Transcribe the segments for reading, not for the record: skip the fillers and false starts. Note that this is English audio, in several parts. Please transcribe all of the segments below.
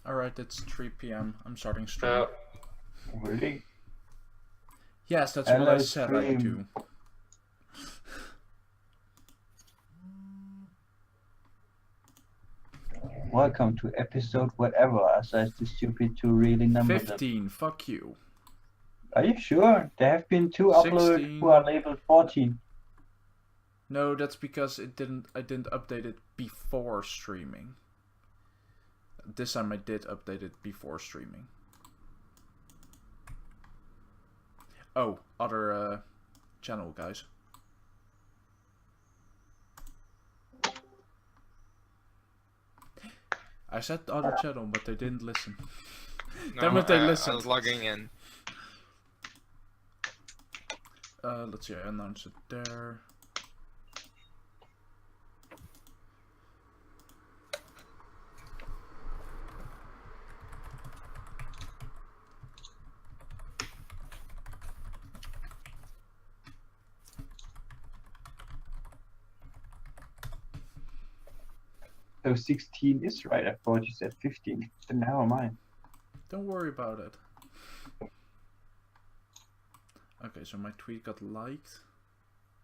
Alright, it's 3 p.m. I'm starting stream. Really? Yes, that's what I said I'd do. Welcome to episode whatever, as I too stupid to really number 15, them. fuck you. Are you sure? There have been 2 uploads who are labeled 14. No, that's because I didn't update it before streaming. This time I did update it before streaming. Oh, other channel guys. I said other channel, but they didn't listen. No, Damn it, they listened. I was logging in. Let's see, I announced it there. So 16 is right, I thought you said 15. Then never mind. Don't worry about it. Okay, so my tweet got liked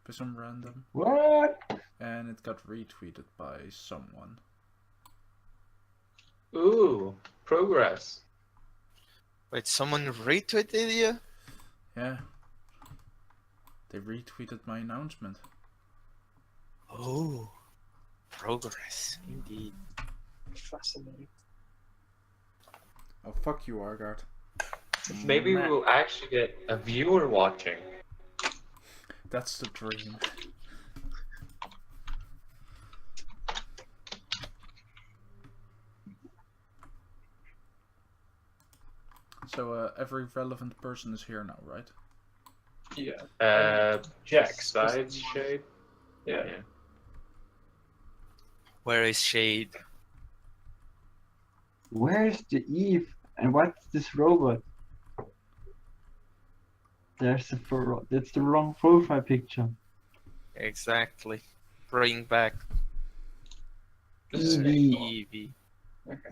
by some random. What? And it got retweeted by someone. Ooh, progress. Wait, someone retweeted you? Yeah. They retweeted my announcement. Oh, progress, indeed. Fascinating. Oh, fuck you, Argard. Maybe we will actually get a viewer watching. That's the dream. So, every relevant person is here now, right? Yeah. Jack side shape. Yeah. Where is Shade? Where's the Eve? And what's this robot? That's the wrong profile picture. Exactly. Bring back Evie. Evie. Okay.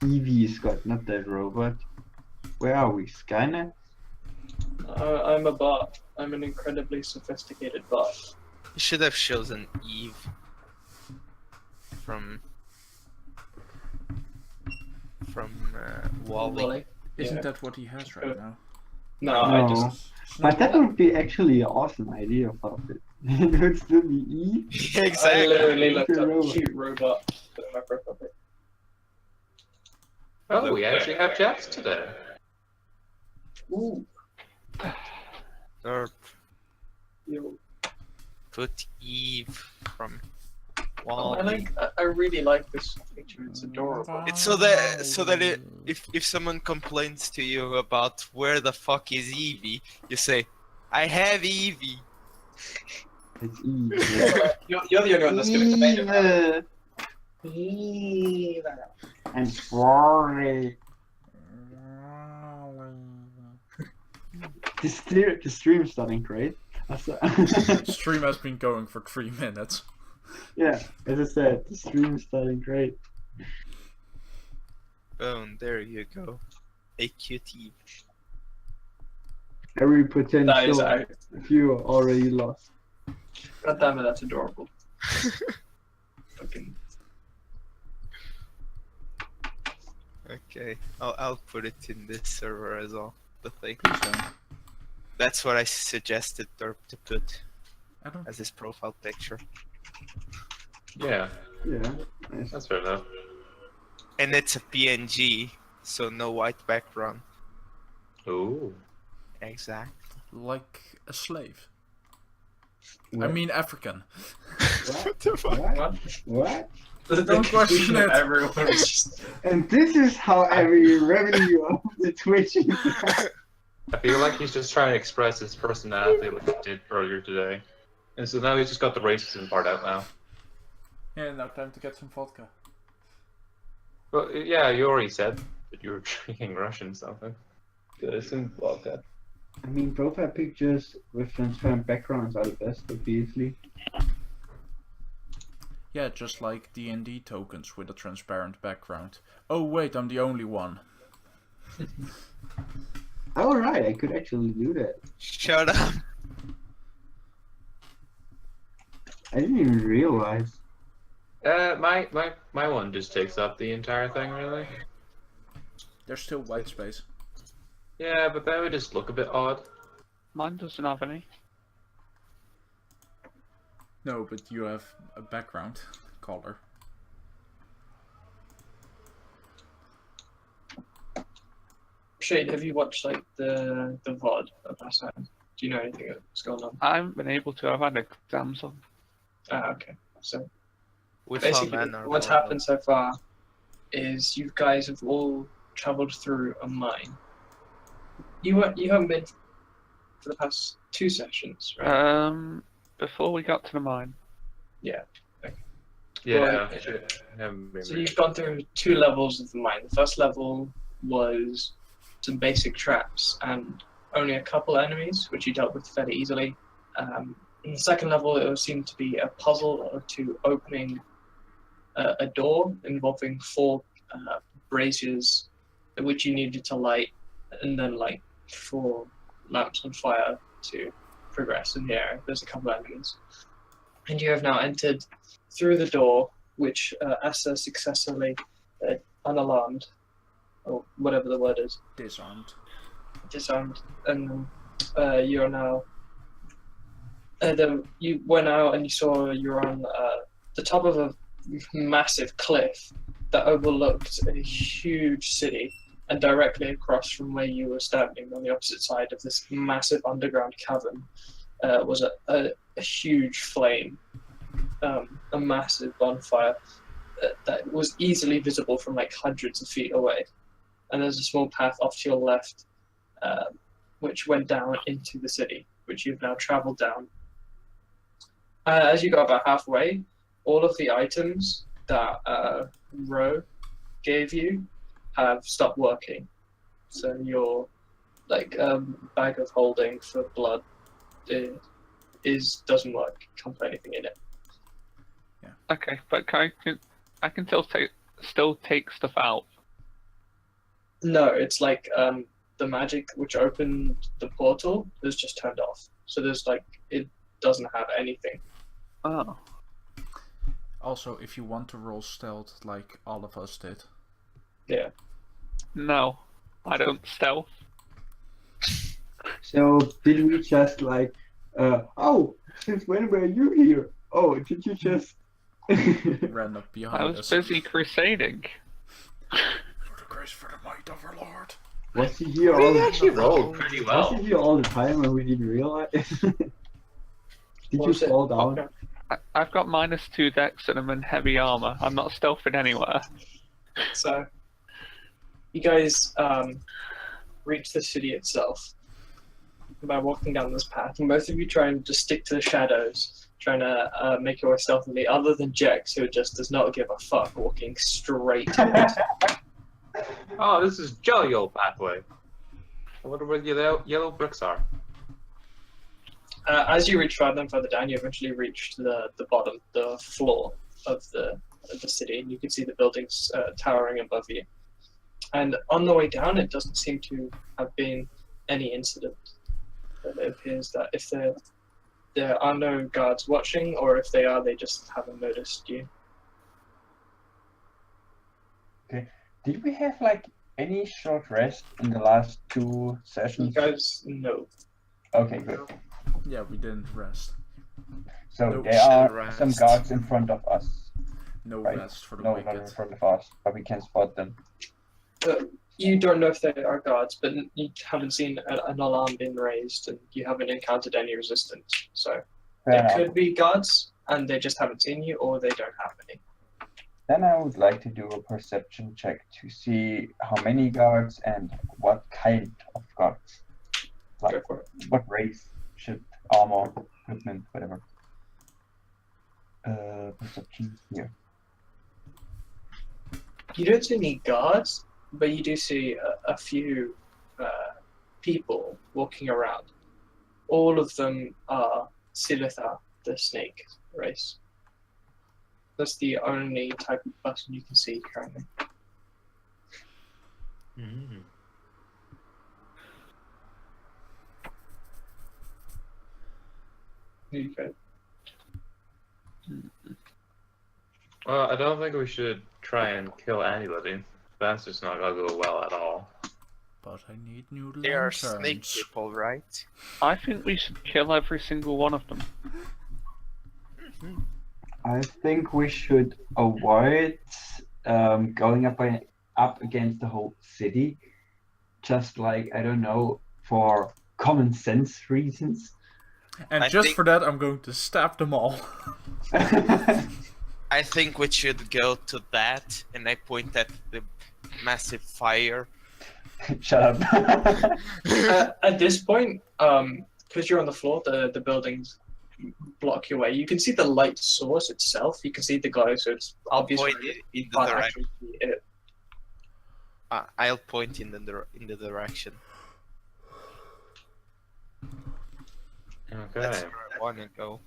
Evie Scott, not that robot. Where are we? Skynet? I'm a bot. I'm an incredibly sophisticated bot. You should have chosen Eve from Wall-E. Isn't that what he has right now? No, I just. But that would be actually an awesome idea for it. It would still be Eve. I Exactly. literally looked up Robot. cute robot for my profile pic. Oh, we actually have Jacks today. Ooh. Derp. Yo. Put Eve from Oh, Wall-E. I really like this picture. It's adorable. It's so that if someone complains to you about where the fuck is Evie, you say, "I have Evie." It's Eve. You're the only one that's going to complain about it. Eve. And sorry. The stream's starting great. Stream has been going for 3 minutes. Yeah, as I said, the stream's starting great. Boom, there you go. A cute Eve. Every That is potential out. viewer already lost. God damn it, that's adorable. Fucking. Okay, I'll put it in this server as well. The thing. Please don't. That's what I suggested Derp to put I don't. as his profile picture. Yeah, Yeah. Nice. that's fair enough. And it's a PNG, so no white background. Ooh. Exactly. Like a slave. I What? mean African. What the fuck? What? What? Don't question it. Everyone was just. And this is how every revenue of the Twitch is. I feel like he's just trying to express his personality like he did earlier today. And so now he's just got the racism part out now. Yeah, now time to get some vodka. Well, yeah, you already said that you were drinking Russian something. Good, some vodka. I mean, profile pictures with transparent backgrounds are the best, obviously. Yeah, just like DnD tokens with a transparent background. Oh wait, I'm the only one. Alright, I could actually do that. Shut up. I didn't even realize. My one just takes up the entire thing, really. There's still white space. Yeah, but that would just look a bit odd. Mine doesn't have any. No, but you have a background color. Shade, have you watched like the VOD of last time? Do you know anything that's going on? I haven't been able to. I've had exams on. Ah, okay. So With basically, our manner, what's happened so far is you guys have all travelled through a mine. You haven't been for the past 2 sessions, right? Before we got to the mine. Yeah, Well, haven't been So really- you've gone through 2 levels of the mine. The first level was some basic traps and only a couple enemies, which you dealt with fairly easily. In the second level, it seemed to be a puzzle to opening a door involving 4 braziers, which you needed to light, and then light 4 lamps on fire to progress in the area. There's a couple enemies. And you have now entered through the door, which Asa successfully unalarmed, or whatever the word is, Disarmed. disarmed, and you are now. You went out and you saw you're on the top of a massive cliff that overlooked a huge city, and directly across from where you were standing on the opposite side of this massive underground cavern was a huge flame, a massive bonfire that was easily visible from like hundreds of feet away. And there's a small path off to your left, which went down into the city, which you've now traveled down. As you got about halfway, all of the items that Ro gave you have stopped working. So your bag of holding for blood doesn't work. You can't put anything in it. Okay, but I can still take stuff out. No, it's like the magic which opened the portal is just turned off. So it doesn't have anything. Oh. Also, if you want to roll stealth like all of us did. Yeah. No, I don't stealth. So did we just like, oh, since when were you here? Oh, did you just? Ran up behind I was us. busy crusading. For the grace, for the might of our Lord. Was he here We all? actually rolled pretty Was well. he here all the time and we didn't realize? Did What you was it? fall down? Okay. I've got -2 dex and I'm in heavy armor. I'm not stealthing anywhere. So you guys reach the city itself by walking down this path, and both of you try and just stick to the shadows, trying to make your way stealthily, other than Jex, who just does not give a fuck, walking straight towards Oh, this is jolly old pathway. I wonder where the yellow bricks are. As you reach further and further down, you eventually reach the bottom, the floor of the city, and you can see the buildings towering above you. And on the way down, it doesn't seem to have been any incident. It appears that if there are no guards watching, or if they are, they just haven't noticed you. Did we have like any short rest in the last 2 You sessions? guys know. Okay, good. Yeah, we didn't rest. So No, there are rest. some guards in front of us. No Right. rest for the No, not in wicked. front of us, but we can spot them. You don't know if they are guards, but you haven't seen an alarm being raised, and you haven't encountered any resistance. So Fair there enough. could be guards, and they just haven't seen you, or they don't have any. Then I would like to do a perception check to see how many guards and what kind of guards. Go Like for it. what race, ship, armor, equipment, whatever. Perception here. You don't see any guards, but you do see a few people walking around. All of them are Silitha, the snake race. That's the only type of person you can see currently. Mm. Okay. Well, I don't think we should try and kill anybody. That's just not gonna go well at all. But I need new They are snake lanterns. people, right? I think we should kill every single one of them. I think we should avoid going up against the whole city, just like, I don't know, for common sense reasons. And I just think- for that, I'm going to stab them all. I think we should go to that, and I point at the massive fire. Shut up. At this point, because you're on the floor, the buildings block your way. You can see the light source itself. You can see the glow, so it's I'll obvious. point where it in the can't direction. actually see it. I'll point in the direction. That's Okay. where I want to go.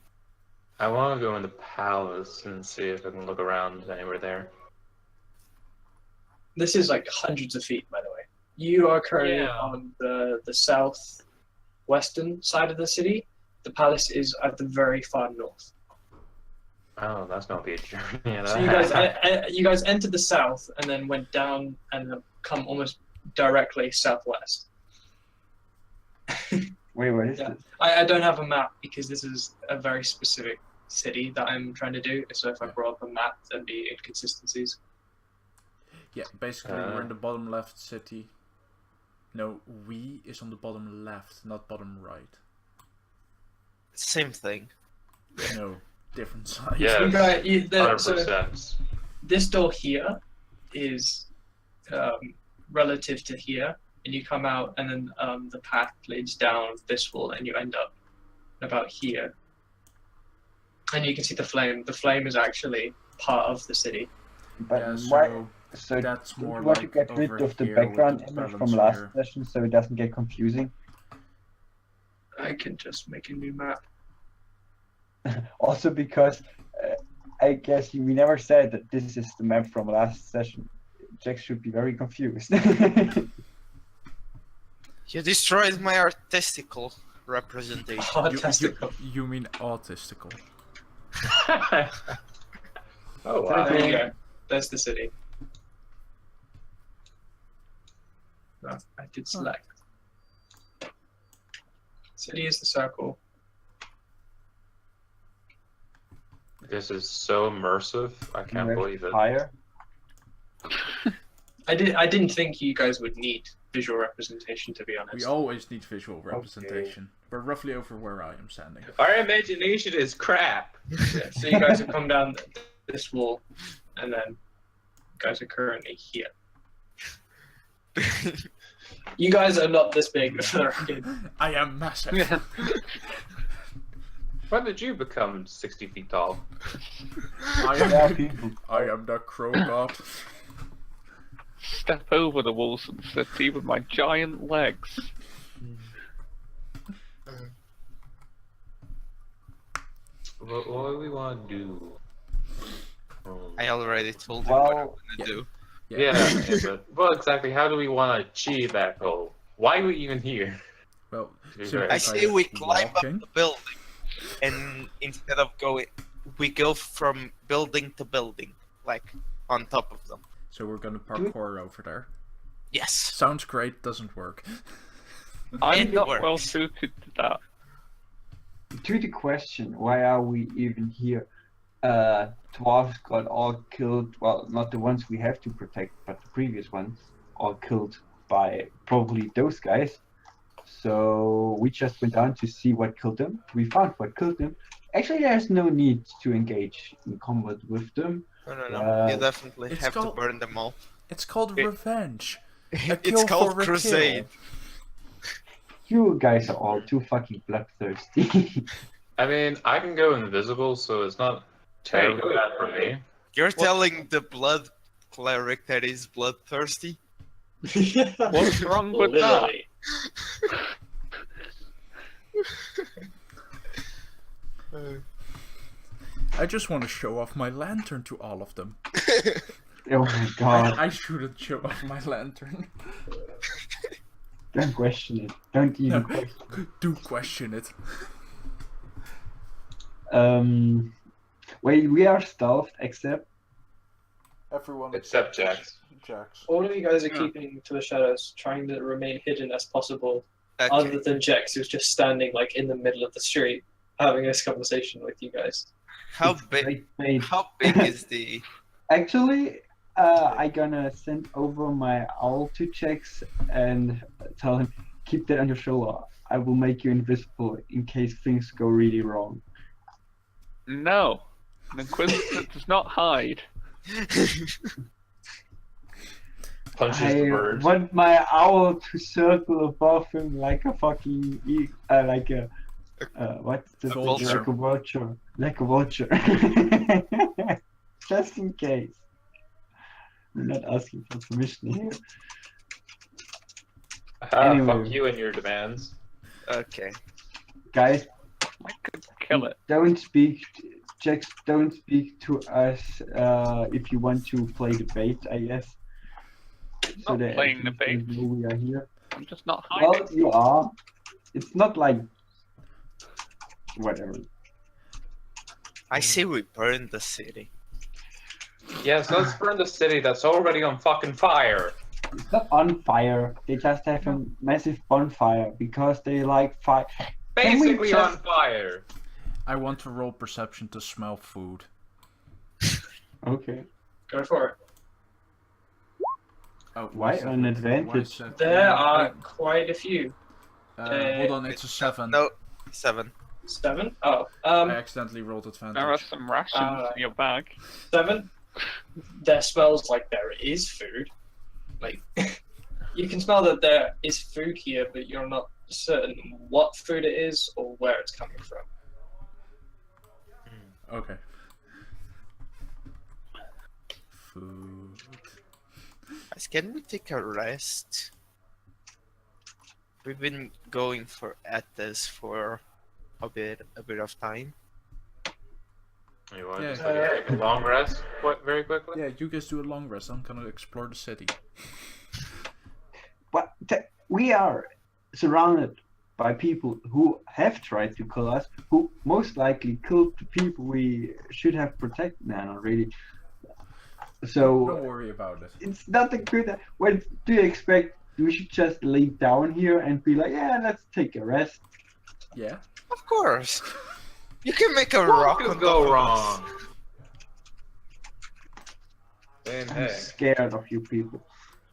I want to go in the palace and see if I can look around anywhere there. This is like hundreds of feet, by the way. You are currently Yeah. on the southwestern side of the city. The palace is at the very far north. Oh, that's gonna be a journey. And So you guys entered the south and then went down and have come almost directly southwest. Wait, what is Yeah. this? I don't have a map because this is a very specific city that I'm trying to do. So if I brought up a map, there'd be inconsistencies. Yeah, basically we're in the bottom left city. No, we is on the bottom left, not bottom right. Same thing. No, different side. Yeah. You guys, so 100%. this door here is relative to here, and you come out, and then the path leads down this wall, and you end up about here. And you can see the flame. The flame is actually part of the city. But Yeah, why? So that's do you more want like to get rid over of the here with background the image from balance last here. session so it doesn't get confusing? I can just make a new map. Also because I guess we never said that this is the map from last session. Jack should be very confused. You destroyed my artistical representation. Fantastical. You mean autistical. Oh, There wow. you go. There's the city. No, I did select. City is the circle. This is so immersive. I can't believe it. Higher. I didn't think you guys would need visual representation, to be honest. We always need visual representation. We're roughly over where I am standing. Our imagination is crap. Yeah, so you guys have come down this wall, and then you guys are currently here. You guys are not this big for the record. I am massive. When did you become 60 feet tall? Yeah, people. I am the crow god. Step over the Wilson City with my giant legs. What do we want to do? I already told you what I Well, want to do. Yeah, but what exactly? How do we want to achieve that goal? Why are we even here? Well, I simply I by say we climb up walking. the building, and instead of going, we go from building to building, like on top of them. So we're gonna parkour over there. Yes. Sounds great, doesn't work. I'm It not works. well suited to that. To the question, why are we even here? Dwarves got all killed, well, not the ones we have to protect, but the previous ones, all killed by probably those guys. So we just went down to see what killed them. We found what killed them. Actually, there's no need to engage in combat with them. No. You definitely It's have to called- burn them all. It's called It- revenge. A It's kill called for a Crusade. kill. You guys are all too fucking bloodthirsty. I mean, I can go invisible, so it's not terribly bad for me. You're telling the blood cleric that is bloodthirsty? What's wrong with that? Literally. I just want to show off my lantern to all of them. Oh my god. I shouldn't show off my lantern. Don't question it. Don't even No, question do question it. it. Wait, we are stealthed except Everyone Except Jax. Jax. All of you guys are Yeah. keeping to the shadows, trying to remain hidden as possible. Okay. Other than Jex, who's just standing like in the middle of the street, having this conversation with you guys. How it's big? great fate. How big is the? Actually, I gonna send over my owl to Jax and tell him, keep that on your shoulder. I will make you invisible in case things go really wrong. No, an Inquisitor does not hide. Punches the I bird. want my owl to circle above him like a fucking like a what's the vulture. like a vulture, like a vulture. Just in case. I'm not asking for permission here. Anyway. Fuck you and your demands. Okay. Guys, I could kill it. don't speak. Jax, don't speak to us if you want to play the bait, I guess. Not playing the everyone bait. know we are here. I'm just not hiding. Well, you are. It's not like whatever. I say we burn the city. Yes, let's burn the city that's already on fucking fire. It's not on fire. They just have a massive bonfire because they like fire. Can we Basically just- on fire. I want to roll perception to smell food. Okay. Go for it. Oh, Why is it- an advantage? why is it- There are quite a few. Hold on, it's a 7. No, 7. 7? Oh, I accidentally rolled advantage. There are some rations in your bag. 7. There smells like there is food. Like, you can smell that there is food here, but you're not certain what food it is or where it's coming from. Okay. Food. Guys, can we take a rest? We've been going at this for a bit of time. You want Yeah. to just take a long rest very quickly? Yeah, you guys do a long rest. I'm gonna explore the city. But we are surrounded by people who have tried to kill us, who most likely killed the people we should have protected. No, not really. Don't So worry about it. it's not a good. What do you expect? We should just lay down here and be like, yeah, let's take a rest. Yeah. Of course. You can make a What rock could on go top of wrong? us. Then I'm hey, scared of you people.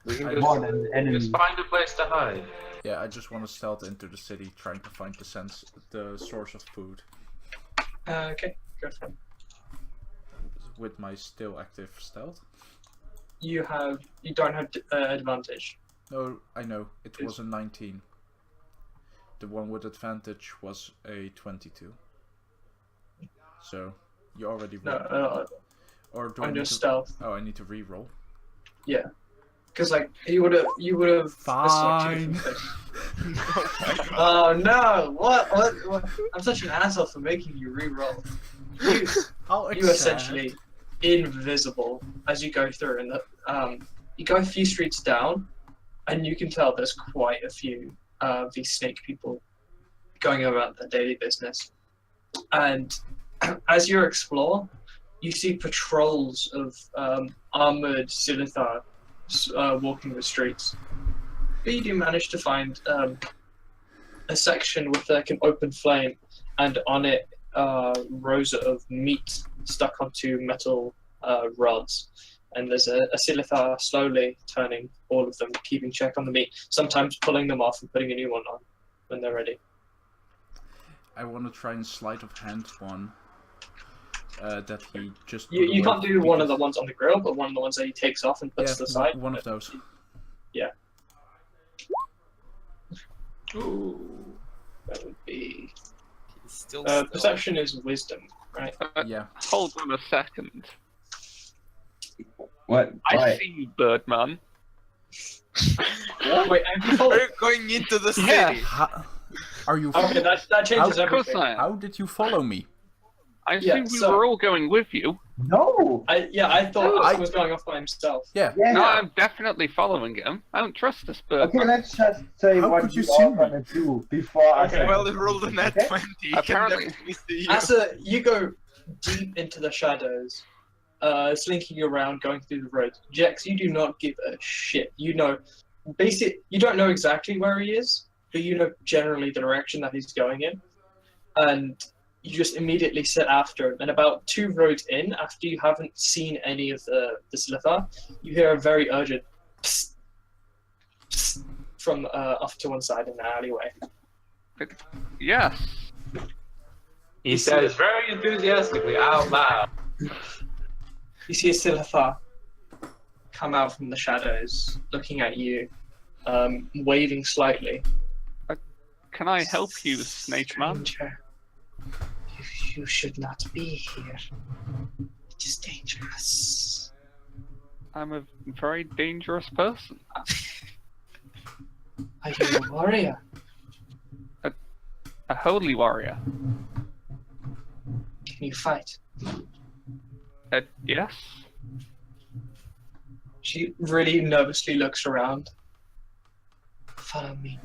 we can I just, More than the enemy. just find a place to hide. Yeah, I just want to stealth into the city, trying to find the source of food Okay, go for it. with my still active stealth. You don't have advantage. No, I know. It was a 19. The one with advantage was a 22. So, you already No, rolled. Or do I on need your to... stealth. Oh, I need to re-roll. Because like you would have. Fine. Oh no! What? I'm such an asshole for making you re-roll. I'll You essentially invisible as you go through, and you go a few streets down, and you can tell there's quite a few of these snake people going about their daily business. And as you explore, you see patrols of armored Silithar walking the streets. But you do manage to find a section with like an open flame, and on it rows of meat stuck onto metal rods. And there's a Silithar slowly turning all of them, keeping check on the meat, sometimes pulling them off and putting a new one on when they're ready. I want to try and sleight of hand one. That he just... You put can't away do one of because- the ones on the grill, but one of the ones that he takes off and puts Yeah, to the side. one of those. Ooh. That would be... He's still perception is wisdom, right? Yeah. Hold on a second. What? I Why? see you, Birdman. Wait, have you followed? We're going into the city. Yeah. Are you? Okay, that changes Of course everything. I am. How did you follow me? I Yeah, assume we so- were all going with you. No. I thought I- Oscar was going off by himself. Yeah. Yeah. No, I'm definitely following him. I don't trust this bird. Okay, let's just say How what could you we see all me? gonna do before I Okay, say Well, it. he rolled a net Okay? 20. He Apparently- can definitely see you. Asa, you go deep into the shadows, slinking around, going through the roads. Jex, you do not give a shit. You know, you don't know exactly where he is, but you know generally the direction that he's going in, and you just immediately set after him. And about 2 roads in, after you haven't seen any of the Slithar, you hear a very urgent psst, psst, from off to one side in the alleyway. Yes. He says very enthusiastically out loud. You see a Silithar come out from the shadows, looking at you, waving slightly. Can I help you, Snake Man? Stranger, you should not be here. It is dangerous. I'm a very dangerous person. Are you a warrior? A holy warrior. Can you fight? Yes? She really nervously looks around. Follow me.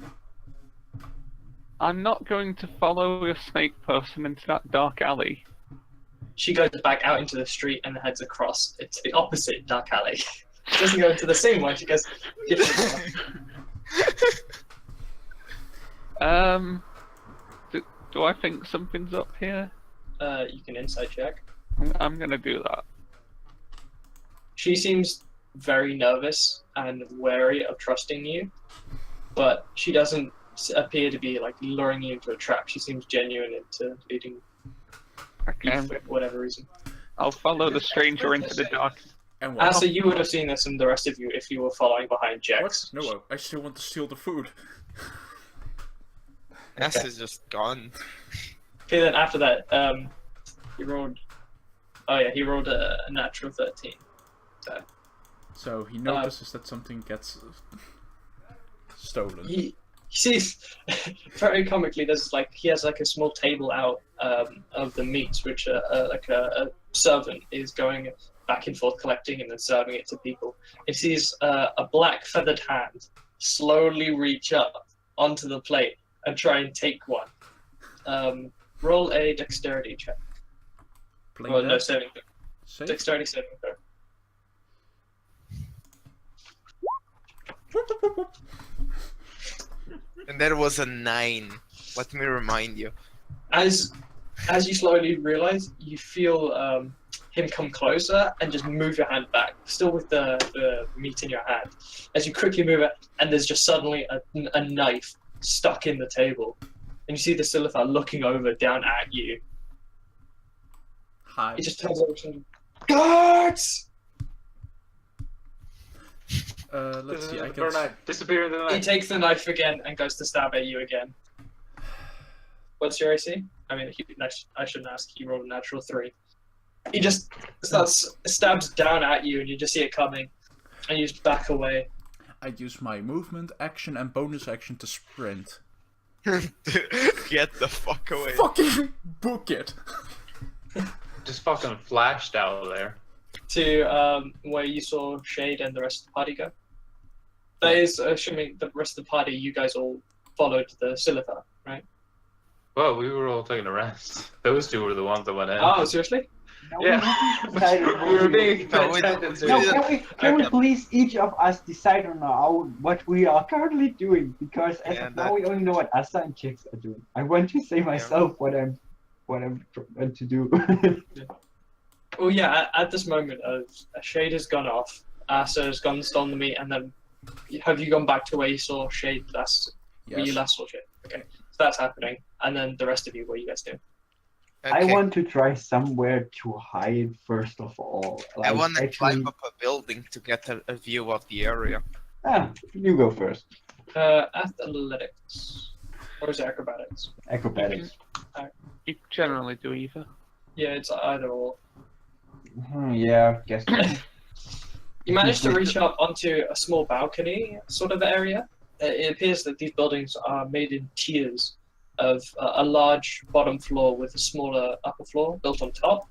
I'm not going to follow a snake person into that dark alley. She goes back out into the street and heads across. It's the opposite dark alley. She doesn't go into the same one, she goes different one. Do I think something's up here? You can insight check. I'm gonna do that. She seems very nervous and wary of trusting you, but she doesn't appear to be like luring you into a trap. She seems genuine into leading Okay. you for whatever reason. I'll follow the stranger into the dark. And what? Asa, you would have seen this, and the rest of you, if you were following behind What? Jex. No, I still want to steal the food. S is just gone. Okay, then after that, he rolled. Oh yeah, he rolled a natural 13. So he notices that something gets stolen. He sees very comically. There's like he has like a small table out of the meats, which like a servant is going back and forth collecting and then serving it to people. He sees a black feathered hand slowly reach up onto the plate and try and take one. Roll a dexterity check. Play Well, no, that. saving. Save. Dexterity saving throw. And that was a 9. Let me remind you. As you slowly realize, you feel him come closer and just move your hand back, still with the meat in your hand. As you quickly move it, and there's just suddenly a knife stuck in the table. And you see the Silithar looking over down at you. Hi. He just turns over to him. Guards! Let's see. I can. Burn knife. Disappear into the He night. takes the knife again and goes to stab at you again. What's your AC? I mean, I shouldn't ask. He rolled a natural 3. He just stabs down at you, and you just see it coming, and you just back away. I use my movement, action, and bonus action to sprint. Get the fuck away. Fucking book it. Just fucking flashed out there. To where you saw Shade and the rest of the party go. That is, assuming the rest of the party, you guys all followed the Silithar, right? Well, we were all taking a rest. Those two were the ones that went in. Oh, seriously? No, Yeah. we haven't decided what We were we- being No, we attended to. No, can we please each of us decide on what we are currently doing? Because as Yeah, of now we only know what Asa and Chicks are doing. I want to say myself what I'm trying to do. Well, yeah, at this moment, Shade has gone off, Asa has gone and stolen the meat, and then have you gone back to where you saw Shade last? Where you Yes. last saw Shade? Okay, so that's happening. And then the rest of you, what are you guys doing? I Okay. want to try somewhere to hide first of all. I Like, want to actually- climb up a building to get a view of the area. You go first. Athletics. Or is it acrobatics? Acrobatics. You generally do either. Yeah, it's either or. Yeah, guess. You managed to reach up onto a small balcony sort of area. It appears that these buildings are made in tiers of a large bottom floor with a smaller upper floor built on top.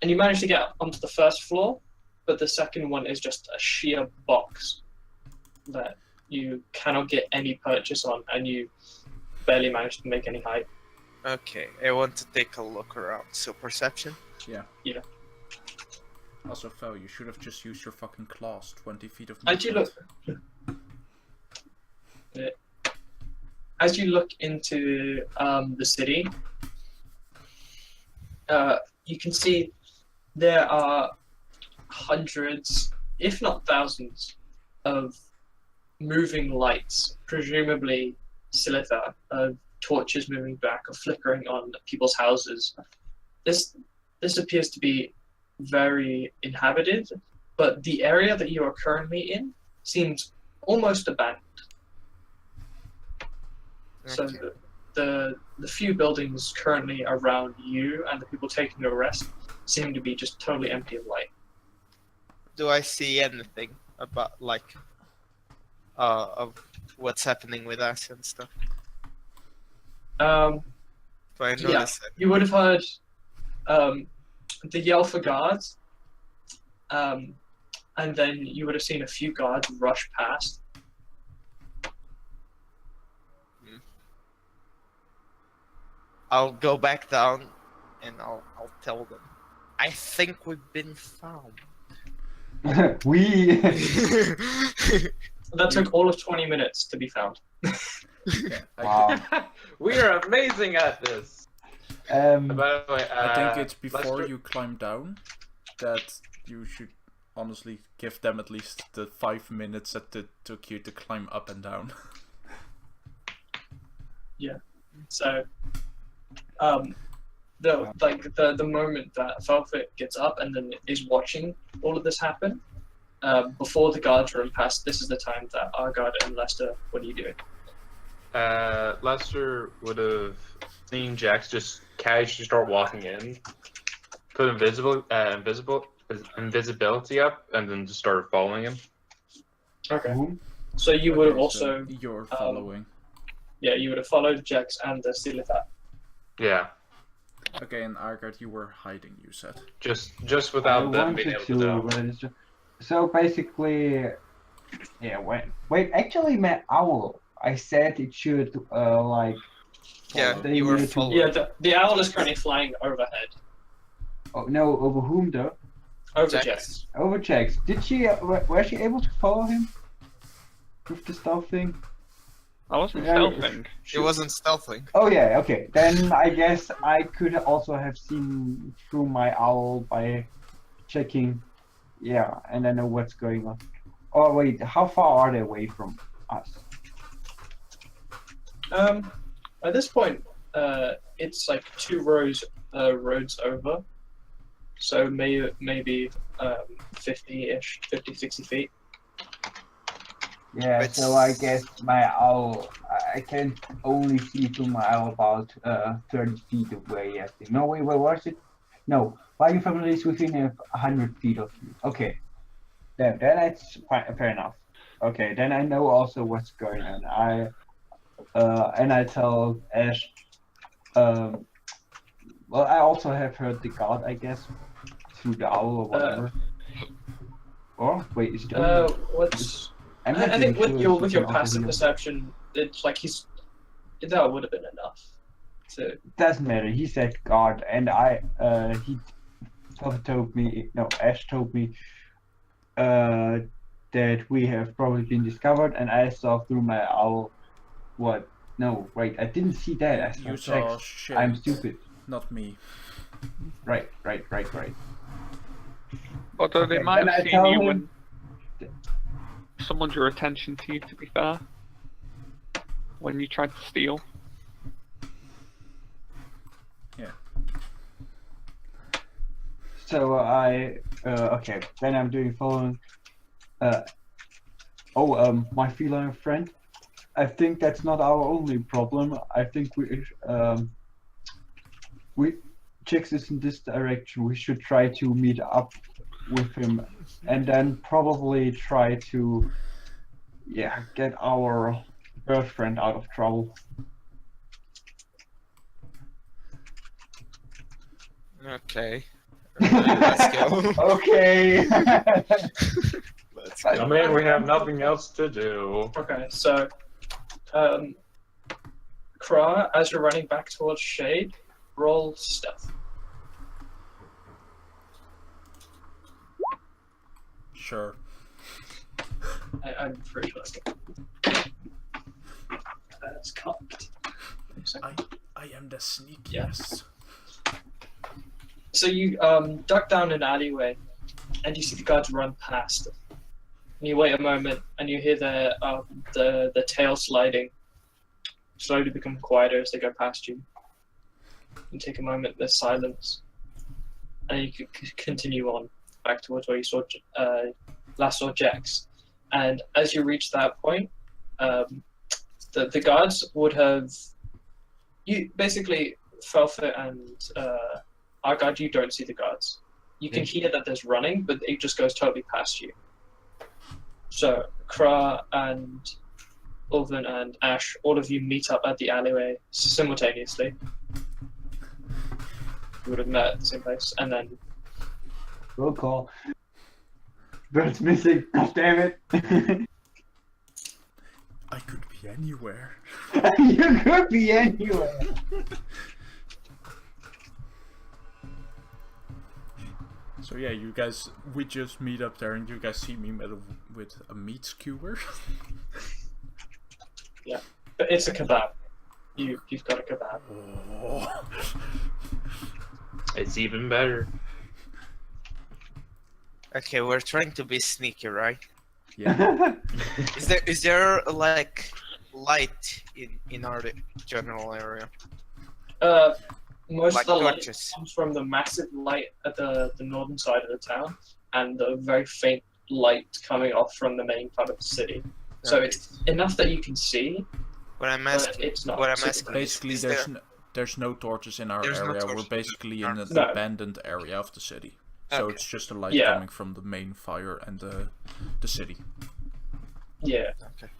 And you manage to get onto the first floor, but the second one is just a sheer box that you cannot get any purchase on, and you barely manage to make any height. Okay, I want to take a look around. So perception? Yeah. Yeah. Also, Fel, you should have just used your fucking claws. 20 feet of As you movement. as you look into the city, you can see there are hundreds, if not thousands, of moving lights, presumably silitha, of torches moving back or flickering on people's houses. This appears to be very inhabited, but the area that you are currently in seems almost abandoned. So the few buildings currently around you and the people taking a rest seem to be just totally empty of light. Do I see anything about of what's happening with us and stuff? Do I notice it? You would have heard the yell for guards, and then you would have seen a few guards rush past. I'll go back down and I'll tell them. I think we've been found. We. That took all of 20 minutes to be found. Okay, Wow. We are amazing at this. By the way, I think it's before Lester- you climb down that you should honestly give them at least the 5 minutes that it took you to climb up and down. So, the moment that Velvet gets up and then is watching all of this happen, before the guards run past, this is the time that Argard and Lester, what are you doing? Lester would have seen Jax just casually start walking in, put invisibility up, and then just started following him. Okay. Whom? So you would have Okay, also, so you're following. you would have followed Jax and the Silitha. Yeah, Okay, and Argard, you were hiding, you said. just without them being able to know. but it's just... So basically, yeah. Wait. Actually, my owl. I said it should Yeah, they you were need to- following. Yeah, the owl is currently flying overhead. Oh no, over whom though? Over Jax. Jax. Over Jax. Did she? Was she able to follow him with the stealth thing? I wasn't Yeah, stealthing. It wasn't stealthing. Oh yeah. Okay. Then I guess I could also have seen through my owl by checking. Yeah, and I know what's going on. Oh wait, how far are they away from us? At this point, it's like 2 roads over, so maybe 50-ish, 50, 60 feet. Yeah, It's- so I guess my owl, I can only see through my owl about 30 feet away, I think. No, wait, where was it? No, flying family is within 100 feet of you. Okay, then it's fair enough. Okay, then I know also what's going on. And I tell Ash, well, I also have heard the guard, I guess, through the owl or whatever. Or, wait, is it What's... I'm not I think really sure with if your you can also passive hear. perception, it's like that would have been enough. To Doesn't matter. He said guard, and he told me, no, Ash told me, that we have probably been discovered, and I saw through my owl. What? No, wait, I didn't see that. I saw You saw Jax. shit. I'm stupid. Not me. Right. Although they Okay, might then I have seen tell you him- when someone drew attention to you, to be fair. When you tried to steal. So okay, then I'm doing following. My feline friend. I think that's not our only problem. I think we Chicks is in this direction. We should try to meet up with him, and then probably try to, get our girlfriend out of trouble. Okay. Let's go. Okay. Let's I go. mean, we have nothing else to do. Okay, so, Kra, as you're running back towards Shade, roll stealth. Sure. I'm pretty sure that's cocked. I am the sneakiest. So you duck down an alleyway, and you see the guards run past. And you wait a moment, and you hear the tail sliding slowly become quieter as they go past you. You take a moment, there's silence, and you continue on back towards where you saw last saw Jax. And as you reach that point, the guards would have you basically Felfit and Argard, you don't see the guards. You can hear that there's running, but it just goes totally past you. So Kra and Ulven and Ash, all of you meet up at the alleyway simultaneously. You would have met at the same place, and then Roll call. Bird's missing. God damn it. I could be anywhere. You could be anywhere. So yeah, you guys, we just meet up there, and you guys see me with a meat skewer. yeah, but it's a kebab. You've got a kebab. Oh. It's even better. Okay, we're trying to be sneaky, right? Yeah. Is there like light in our general area? Most Like of the light torches. comes from the massive light at the northern side of the town, and the very faint light coming off from the main part of the city. So Okay. it's enough that you can see, What I'm but asking. it's not. What I'm super asking bright. Basically, is there's no torches in our There's no area. We're torches basically in in an No. abandoned area of the city. So Okay. it's just a light Yeah. coming from the main fire and the city. Yeah. Okay.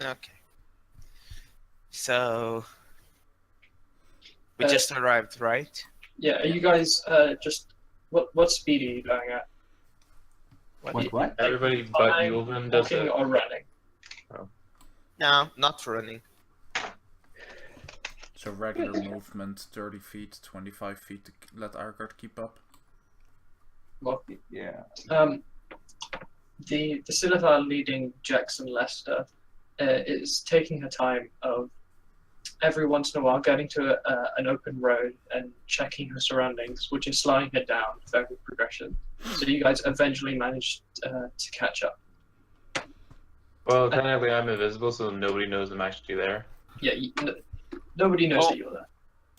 Okay. So we just arrived, right? Yeah, are you guys just what speed are you going at? What? Everybody but Flying, Yulvin does walking, it. or running? No, not running. So regular movement, 30 feet, 25 feet to let Argard keep up. Well, Yeah. the Silver leading Jackson Lester is taking her time of every once in a while getting to an open road and checking her surroundings, which is slowing her down with every progression. So you guys eventually manage to catch up. Well, technically I'm invisible, so nobody knows I'm actually there. Yeah, nobody knows Oh. that you're there.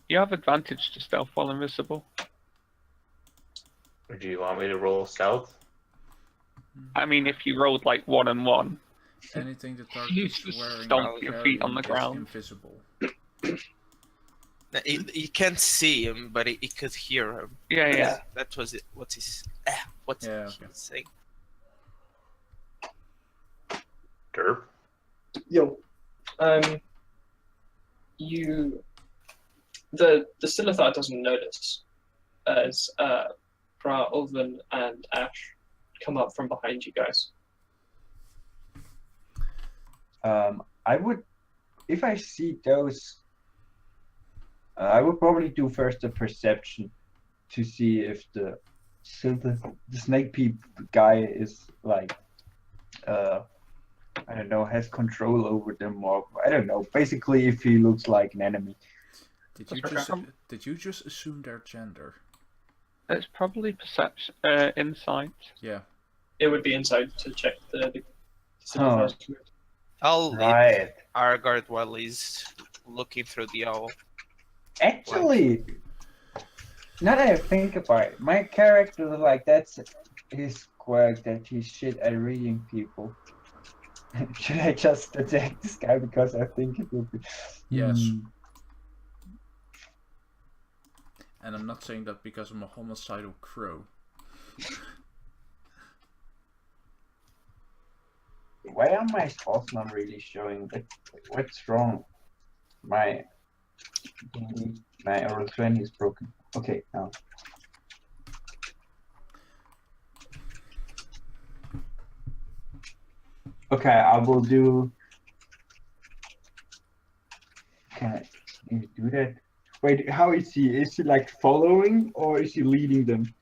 You have advantage to stealth while invisible. Or do you want me to roll stealth? I mean, if you rolled like 1 and 1, Anything the target You is just wearing stomp or your feet on carrying the is ground. invisible. You can't see him, but he could hear him. yeah. Yeah. That was it. What he's Yeah, okay. saying. Derp. Yo, the Silithar doesn't notice as Bra, Ulven, and Ash come up from behind you guys. I would, if I see those, I would probably do first a perception to see if the snake peep guy is like, I don't know, has control over them, or I don't know. Basically, if he looks like an enemy. Did you just assume their gender? It's probably perception, insight. Yeah. It would be inside to check the Silithar's mood. I'll lead Right. Argard while he's looking through the owl. Actually, now that I think about it, my character is like, that's his quirk, that he's shit at reading people. Should I just attack this guy because I think it would be? Yes. And I'm not saying that because I'm a homicidal crow. Why are my spots not really showing? What's wrong? My oral 20 is broken. Okay, now. Okay, I will do. Can you do that? Wait, how is he? Is he like following or is he leading them?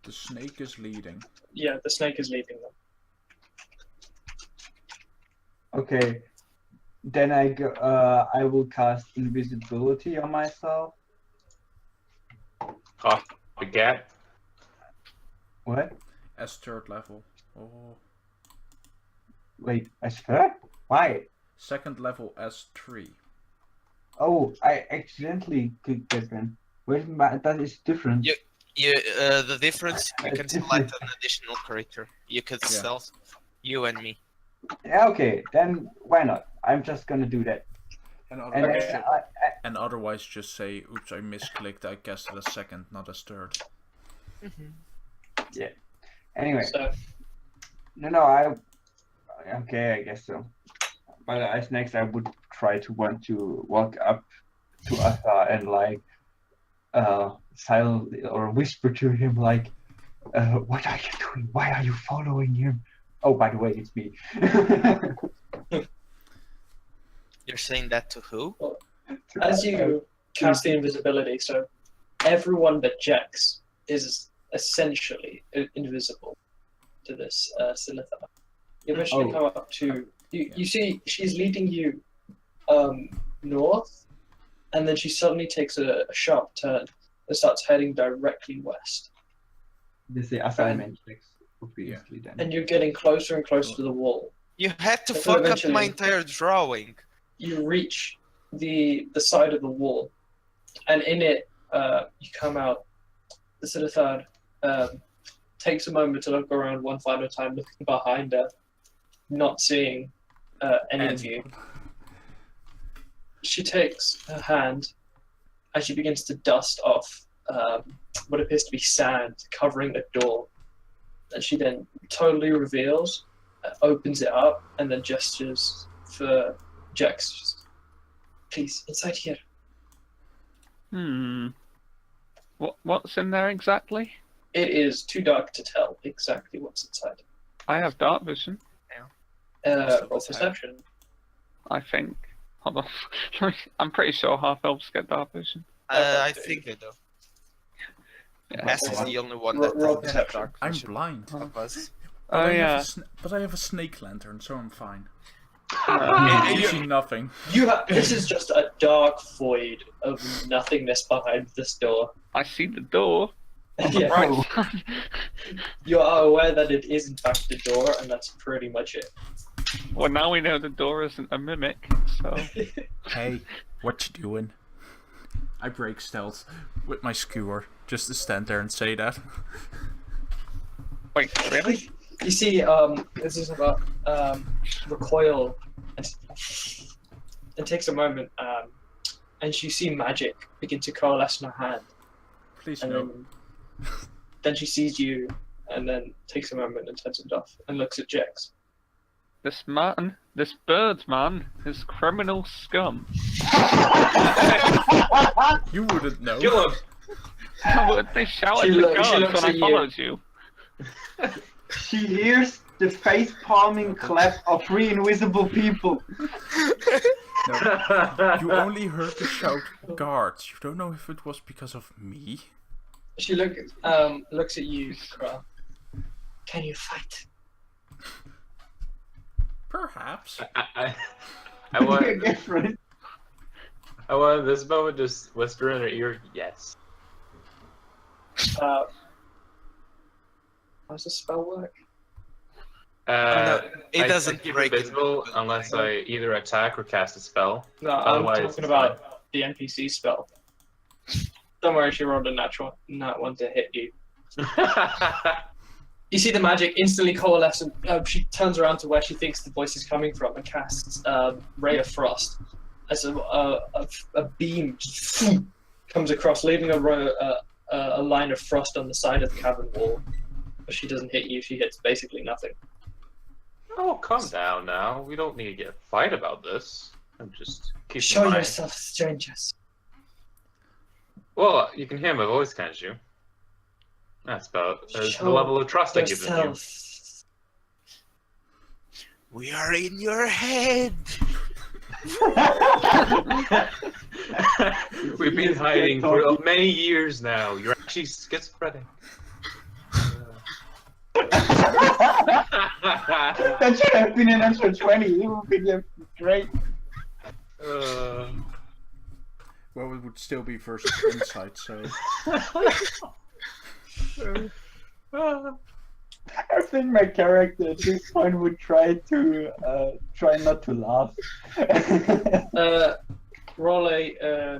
The snake is leading. Yeah, the snake is leading them. Okay, then I go. I will cast invisibility on myself. Off the gap. What? As 3rd level. Oh. Wait, as third? Why? 2nd level as 3. Oh, I accidentally clicked that one. Wait, that is different. Yeah. The difference, you can select an additional character. You could Yeah. self you and me. Yeah, okay, then why not? I'm just gonna do that. And And otherwise, then otherwise just say, oops, I misclicked, I casted as 2nd, not as 3rd. anyway, So no, okay, I guess so. But as next, I would try to want to walk up to Asa and like, silently or whisper to him like, what are you doing? Why are you following him? Oh, by the way, it's me. You're saying that to who? as you cast the invisibility, so everyone but Jax is essentially invisible to this Silithar. You eventually come up to you see she's leading you north, and then she suddenly takes a sharp turn and starts heading directly west. This is the assignment checks, obviously. Then. And you're getting closer and closer to the wall. You had to So fuck up eventually- my entire drawing. You reach the side of the wall, and in it you come out. The Silithar takes a moment to look around one final time, looking behind her, not seeing any of you. She takes her hand and she begins to dust off what appears to be sand covering the door. And she then totally reveals, opens it up, and then gestures for Jax. Please, inside here. What's in there exactly? It is too dark to tell exactly what's inside. I have dark vision, Roll perception. I think. Hold on. I'm pretty sure half elves get dark vision. I think they do. Yeah. Mass is the only one Roll that doesn't have perception. dark I'm vision blind. of us. But Oh I have yeah. but I have a snake lantern, so I'm fine. Yeah, You see nothing. This is just a dark void of nothingness behind this door. I see the door. Yeah, Right. you are aware that it is in fact the door, and that's pretty much it. Well, now we know the door isn't a mimic, so. Hey, what you doing? I break stealth with my skewer, just to stand there and say that. Wait, really? You see, this is about recoil, and it takes a moment, and you see magic begin to coalesce in her hand, Please and no. then she sees you, and then takes a moment and turns it off and looks at Jax. This bird man, is criminal scum. You wouldn't know. Kill him! How would they shout at the looks guards when at I you. followed you? She hears the face palming clap of three invisible people. No. You only heard the shout guards. You don't know if it was because of me? She looks at you, Kra. Can you fight? Perhaps. I You're want different. this moment just whisper in her ear, yes. How does the spell work? It I doesn't keep break invisible it. unless I either attack or cast a spell. No, Otherwise, I'm it's talking about the NPC spell. Don't worry, she rolled a natural nat one to hit you. You see the magic instantly coalesce, and she turns around to where she thinks the voice is coming from and casts Ray of Frost as a beam comes across, leaving a line of frost on the side of the cavern wall. But she doesn't hit you. She hits basically nothing. Oh, calm down now. We don't need to get a fight about this. I'm just keep Show in mind. yourself, strangers. Well, you can hear my voice, can't you? That's about the Show level of trust I give in you. yourself. We are in your head. We've been hiding for many years now. You're actually schizophrenic. That should have been in episode 20. It would be great. Well, it would still be versus insight, so. I think my character at this point would try not to laugh. Roll a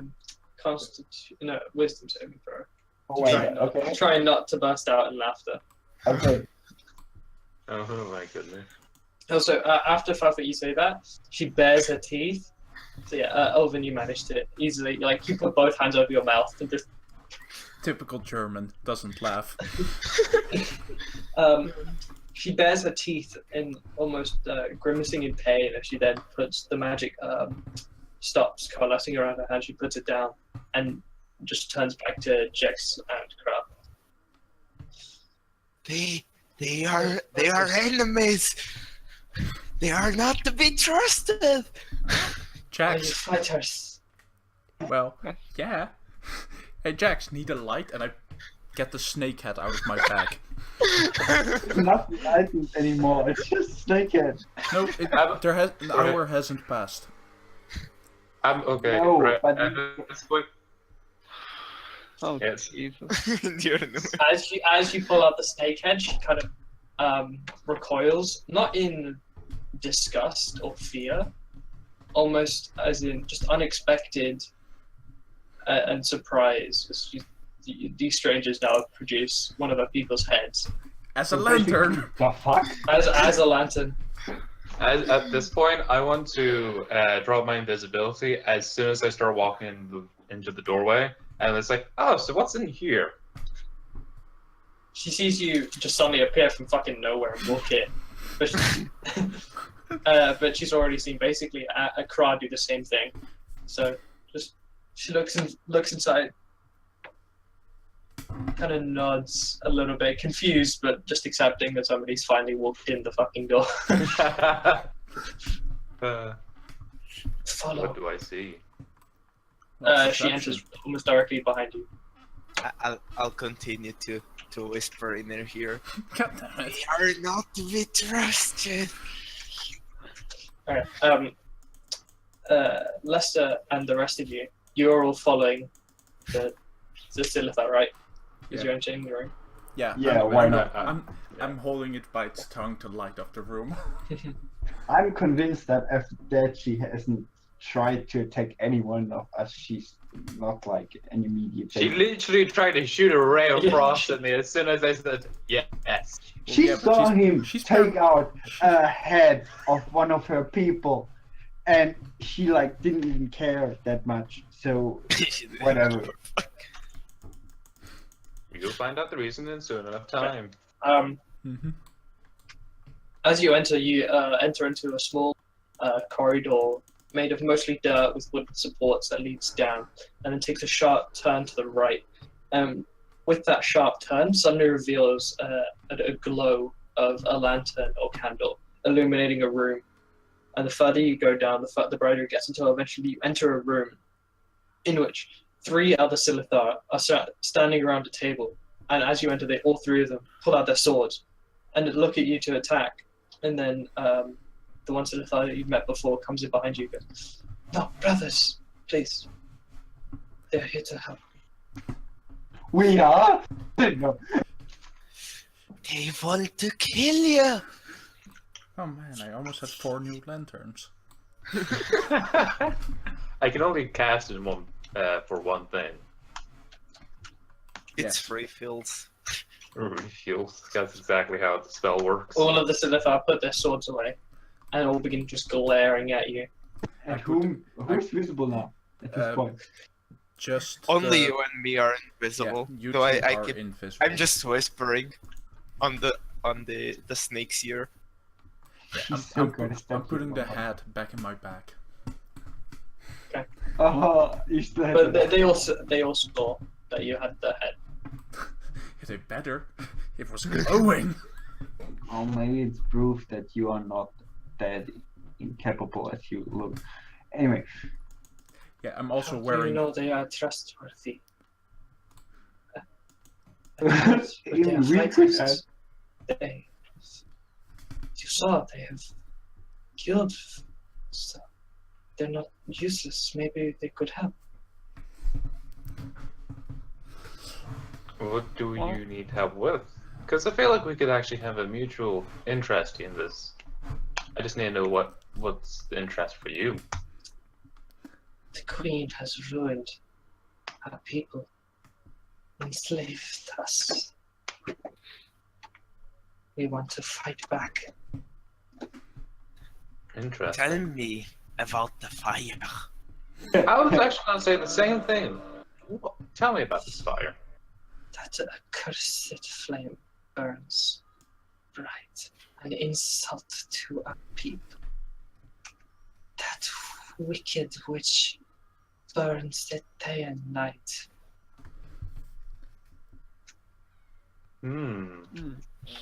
wisdom saving throw. Oh my god, okay. Try not to burst out in laughter. Okay. Oh my goodness. Also, after Fafa, you say that, she bares her teeth. So yeah, Elvin, you managed to easily, like, you put both hands over your mouth and just... Typical German, doesn't laugh. She bares her teeth and almost grimacing in pain as she then puts the magic stops coalescing around her hand. She puts it down and just turns back to Jex and Crab. They are enemies. They are not to be trusted. Are you Jax, fighters? well, yeah. Hey Jax, need a light? And I get the snake head out of my bag. It's not items anymore, it's just Snakehead. No, an hour hasn't passed. I'm okay. No, right. but- This point, Oh, Yes. Jesus. As you pull out the snake head, she kind of recoils, not in disgust or fear, almost as in just unexpected and surprise. These strangers now produce one of our people's heads As a lantern! The fuck? as a lantern. at this point, I want to drop my invisibility as soon as I start walking into the doorway. And it's like, oh, so what's in here? She sees you just suddenly appear from fucking nowhere and walk in. But she's already seen basically a Kra do the same thing. So just she looks inside, kind of nods a little bit, confused but just accepting that somebody's finally walked in the fucking door. Follow. What do I see? She enters almost directly behind you. I'll continue to whisper in her ear. God damn it. They are not to be trusted. Alright, Lester and the rest of you, you're all following the Silitha, right? Because Yeah. you're entering the room. Yeah, Yeah, why not? I'm holding it by its tongue to light up the room. I'm convinced that after that she hasn't tried to attack anyone of us. She's not like an immediate She danger. literally tried to shoot a ray of Yeah. frost at me as soon as I said yes. She Yeah, but saw him she's take out a head of one of her people, and she like didn't even care that much. So whatever. You'll find out the reason in soon enough time. Mm-hmm. As you enter into a small corridor made of mostly dirt with wooden supports that leads down, and then takes a sharp turn to the right. With that sharp turn, suddenly reveals a glow of a lantern or candle illuminating a room. And the further you go down, the brighter it gets, until eventually you enter a room in which 3 other Silithar are standing around a table. And as you enter, all 3 of them pull out their swords and look at you to attack. And then the one Silithar that you've met before comes in behind you and goes, "No, brothers, please. They're here to help." We are. No. They want to kill you. Oh man, I almost had 4 new lanterns. I can only cast it for one thing. It's free fills. Refuel. That's exactly how the spell works. All of the Silithar put their swords away and all begin just glaring at you. And who's visible now at this point? just Only the- you and me are invisible. Yeah, you so two I are keep, invisible. I'm just whispering on the snake's ear. Yeah, She's so good at I'm putting the stuff. hat back in my bag. Oh, you still have But the- they also saw that you had the head. They better. It was glowing. Oh, maybe it's proof that you are not that incapable as you look. Anyway, Yeah, I'm also How do wearing. you know they are trustworthy? we They are could fighters. They, you saw they have killed, so they're not useless. Maybe they could help. What do Well- you need help with? Because I feel like we could actually have a mutual interest in this. I just need to know what's the interest for you. The Queen has ruined our people, enslaved us. We want to fight back. Interesting. Tell me about the fire. I was actually going to say the same thing. Tell me about this fire. That accursed flame burns bright, an insult to our people. That wicked witch burns it day and night.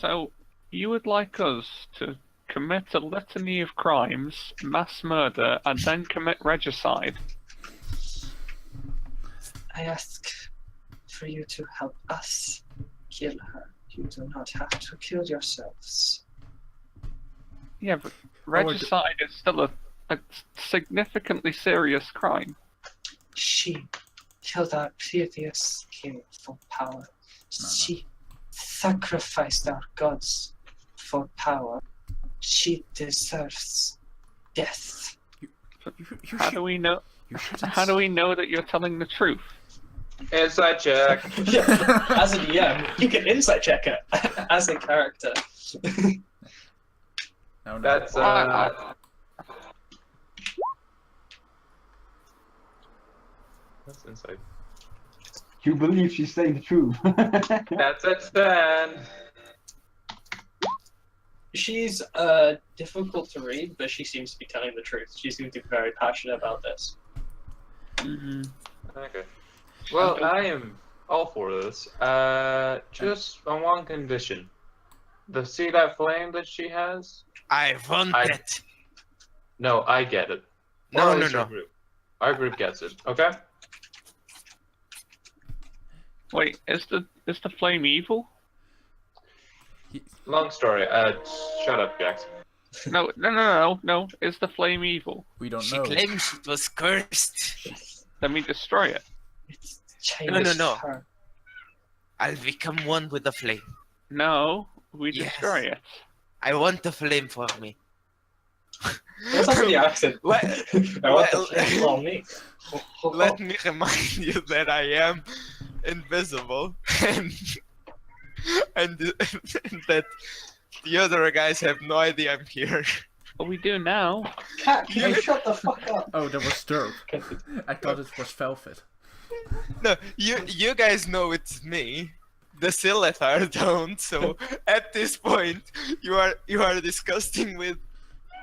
So, you would like us to commit a litany of crimes, mass murder, and then commit regicide? I ask for you to help us kill her. You do not have to kill yourselves. Yeah, but regicide is still a significantly serious crime. She killed our previous king for power. She sacrificed our gods for power. She deserves death. You How do we know? You shouldn't. How do we know that you're telling the truth? Inside check. Yeah, as a DM, you can insight check it as a character. No, no. That's that's inside. you believe she's saying the truth. That's a 10. She's difficult to read, but she seems to be telling the truth. She seems to be very passionate about this. Okay. Well, I am all for this. Just on one condition. See that flame that she has? I want I- it. No, I get it. Or No, at no, least no. Our group. Our group gets it. Okay. Wait, is the flame evil? Long story. Shut up, Jax. No. Is the flame evil? We don't She know. claims it was cursed. Then we destroy it. It's changed No. her. I'll become one with the flame. No, we Yes. destroy it. I want the flame for me. What's up with the accent? What? I want the flame on me. Let me remind you that I am invisible and that the other guys have no idea I'm here. What we do now? Cat, can you shut the fuck up? Oh, that was Sturp. I thought it was Velvet. No, you guys know it's me. The Silethar don't. So at this point, you are disgusting with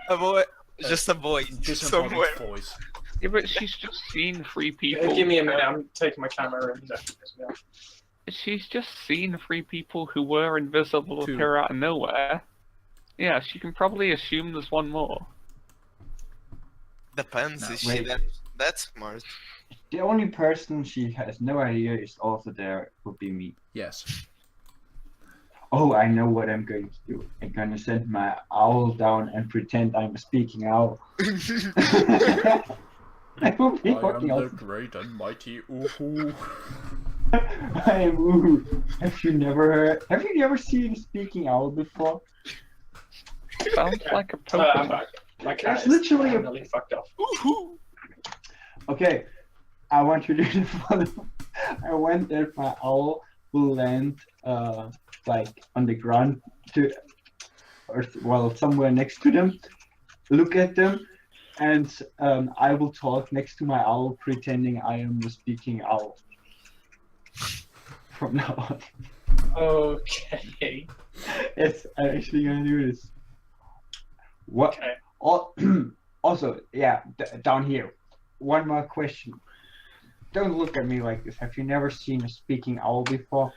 a voice, just a voice Disembodied somewhere. voice. Yeah, but she's just seen 3 people. Give me a minute, I'm taking my camera and She's just seen 3 people who were invisible Two. appear out of nowhere. Yeah, she can probably assume there's one more. Depends. No, Is she wait. that smart? The only person she has no idea is also there would be me. Yes. Oh, I know what I'm going to do. I'm gonna send my owl down and pretend I'm a speaking owl. I will be I am fucking the awesome. great and mighty Uhu. I am Uhu. Have you never seen a speaking owl before? Sounds like a I'm Pokemon. back. My cat That's is literally a- permanently fucked up. Okay, I want you to do the following. I want that my owl will land like on the ground or well somewhere next to them, look at them, And I will talk next to my owl, pretending I am the speaking owl. From now on. Okay. Yes, I'm actually gonna do this. What? Okay. Also, yeah, down here. One more question. Don't look at me like this. Have you never seen a speaking owl before?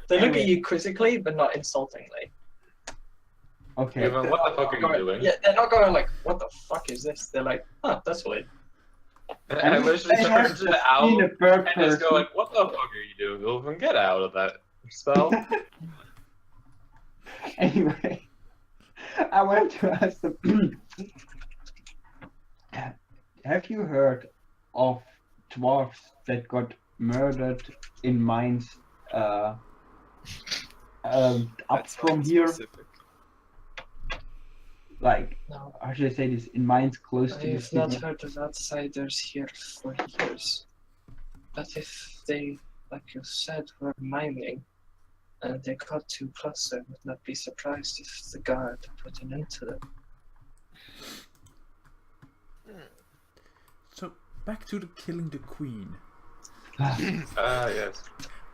They look at Anyway. you quizzically, but not insultingly. Okay. Even what the fuck are you Going- doing? Yeah, they're not going like, "What the fuck is this?" They're like, "Oh, that's weird." And I literally I turn have into the just owl seen a bird and just go person. like, "What the fuck are you doing, Ulfin? Get out of that spell." Anyway, I want to ask them. Have you heard of dwarves that got murdered in mines up That's from not here? specific. Like, No, how should I say this? In mines close to the I've not city? heard of outsiders here for years. But if they, like you said, were mining, and they got too close, I would not be surprised if the guard put an end to them. So back to the killing the queen. Yes.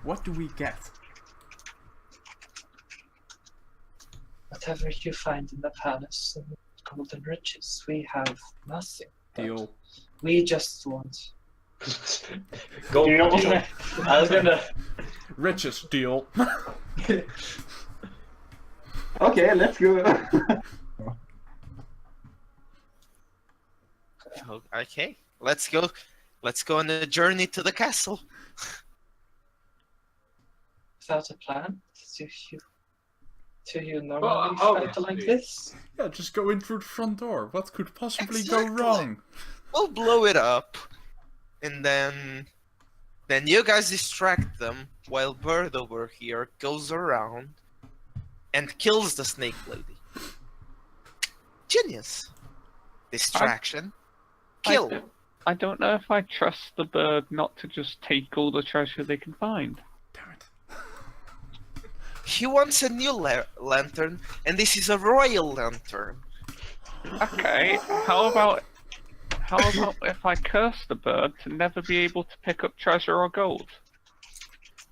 What do we get? Whatever you find in the palace and golden riches, we have nothing. but Deal. We just want. Go. You know, deal. I was gonna. Riches deal. okay, let's go. Okay, let's go. Let's go on a journey to the castle. Without a plan? Do you normally Well, fight like obviously. this? Yeah, just go in through the front door. What could possibly Exactly. go wrong? We'll blow it up, and then you guys distract them while Bird over here goes around and kills the snake lady. Genius. Distraction. Kill. I don't know if I trust the bird not to just take all the treasure they can find. Damn it. He wants a new lantern, and this is a royal lantern. Okay, how about if I curse the bird to never be able to pick up treasure or gold?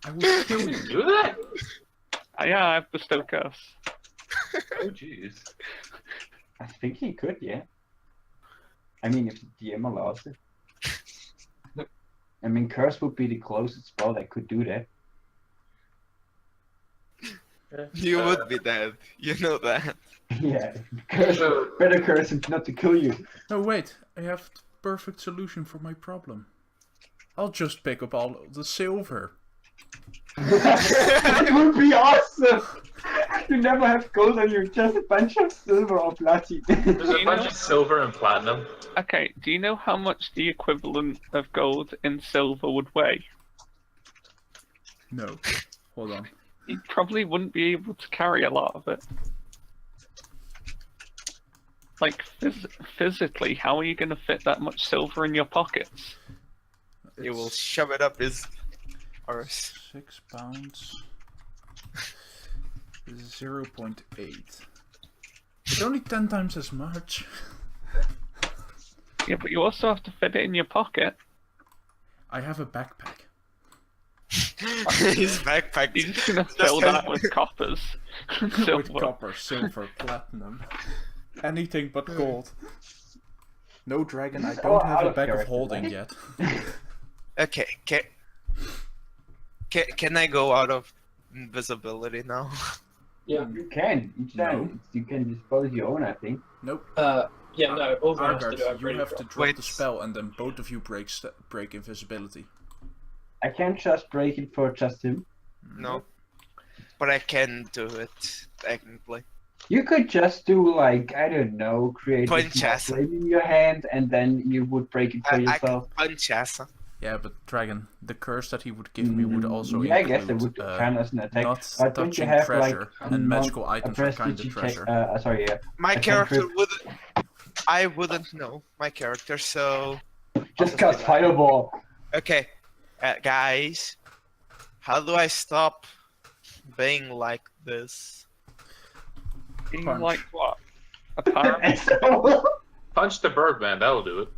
I will kill you. Do that? Yeah, I have bestow curse. Oh jeez. I think he could, yeah. I mean, if the DM allows it. I mean, curse would be the closest spell that could do that. You would be dead. You know that. Yeah, curse, better curse him not to kill you. No, wait. I have the perfect solution for my problem. I'll just pick up all the silver. It would be awesome! You never have gold on you, just a bunch of silver or platinum. There's a bunch of silver and platinum. Okay, do you know how much the equivalent of gold in silver would weigh? No. Hold on. You probably wouldn't be able to carry a lot of it. Like, physically, how are you going to fit that much silver in your pockets? You will shove it up his arse. 6 pounds. 0.8. It's only 10 times as much. Yeah, but you also have to fit it in your pocket. I have a backpack. His backpack. You're just going to fill that with coppers. With Silver. copper, silver, platinum. Anything but gold. No dragon, I This is don't all have out a of bag of character, holding right? yet. Okay, can I go out of invisibility now? Yeah. You can, each time. You can dispose your own, I think. Nope. Yeah, no, Ulver has to Argard, do it. I'm you pretty have sure. to drop Wait. the spell and then both of you break invisibility. I can't just break it for just him. No, but I can do it technically. You could just do, like, I don't know, create a Punch small ass. flame in your hand and then you would break it for I yourself. can punch ass. Yeah, but dragon, the curse that he would give me would also Yeah, I include guess it would count as an attack. not But don't you touching have, treasure, like, and non- magical a items are kind of prestige treasure. check? Sorry, yeah. My I character can't would. I wouldn't know my character, so Just cast Fireball. okay, guys, how do I stop being like this? Being Punch. like what? Apparently. So, Punch the Birdman, that'll do it.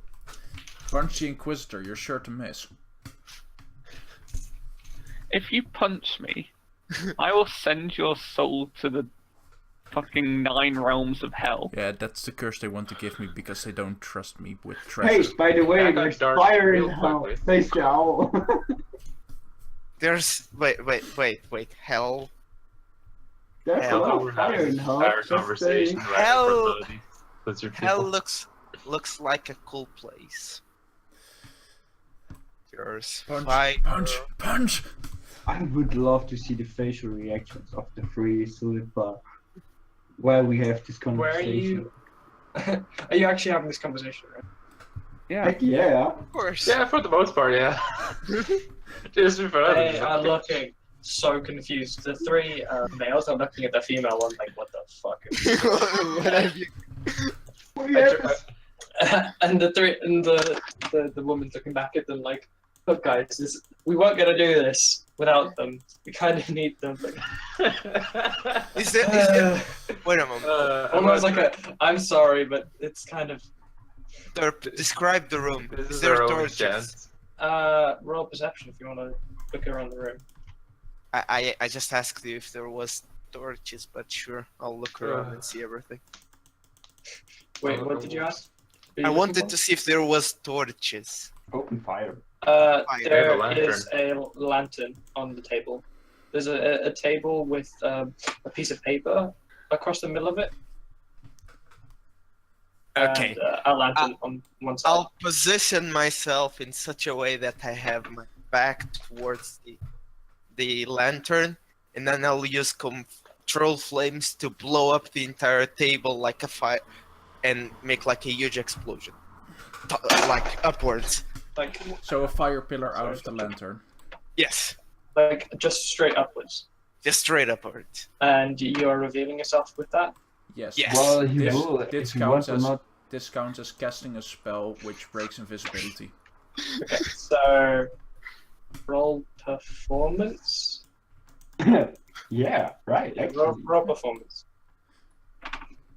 Punch the Inquisitor, you're sure to miss. If you punch me, I will send your soul to the fucking 9 realms of hell. Yeah, that's the curse they want to give me because they don't trust me with Hey, treasure. by the way, That got there's dark fire in real hell. quickly. Face the owl. There's wait. Hell. There's a Hell. lot We're of fire having in an hell. entire Just conversation saying. right Hell- in front of these lizard Hell people. looks like a cool place. Yours. Punch, Fire. punch! I would love to see the facial reactions of the 3 Slipper while we have this conversation. Where are you? Are you actually having this conversation? Right? Yeah. Heck yeah. Of course. Yeah, for the most part, yeah. Just for others. They are looking so confused. The 3 males are looking at the female one like, what the fuck? What have you? We have this- And the woman's looking back at them like, look guys, we weren't gonna do this without them. We kind of need them. Is there wait a moment. Almost like I'm sorry, but it's kind of Describe the room. This Is is there our own torches? chance. roll perception if you want to look around the room. I just asked you if there was torches, but sure, I'll look around and see everything. Wait, what did you ask? Were you I looking wanted for? to see if there was torches. Open fire. There lantern. is a lantern on the table. There's a table with a piece of paper across the middle of it. Okay. And a lantern on one side. I'll position myself in such a way that I have my back towards the lantern, and then I'll use control flames to blow up the entire table like a fire, and make like a huge explosion, like upwards. Like, So a fire pillar out of the lantern. Yes, like just straight upwards. just straight upwards. And you're revealing yourself with that. Yes. Yes. Well, he This- will this if you want counts or as- not. This counts as casting a spell which breaks invisibility. Okay, so roll performance. Yeah, right. Actually. Roll performance.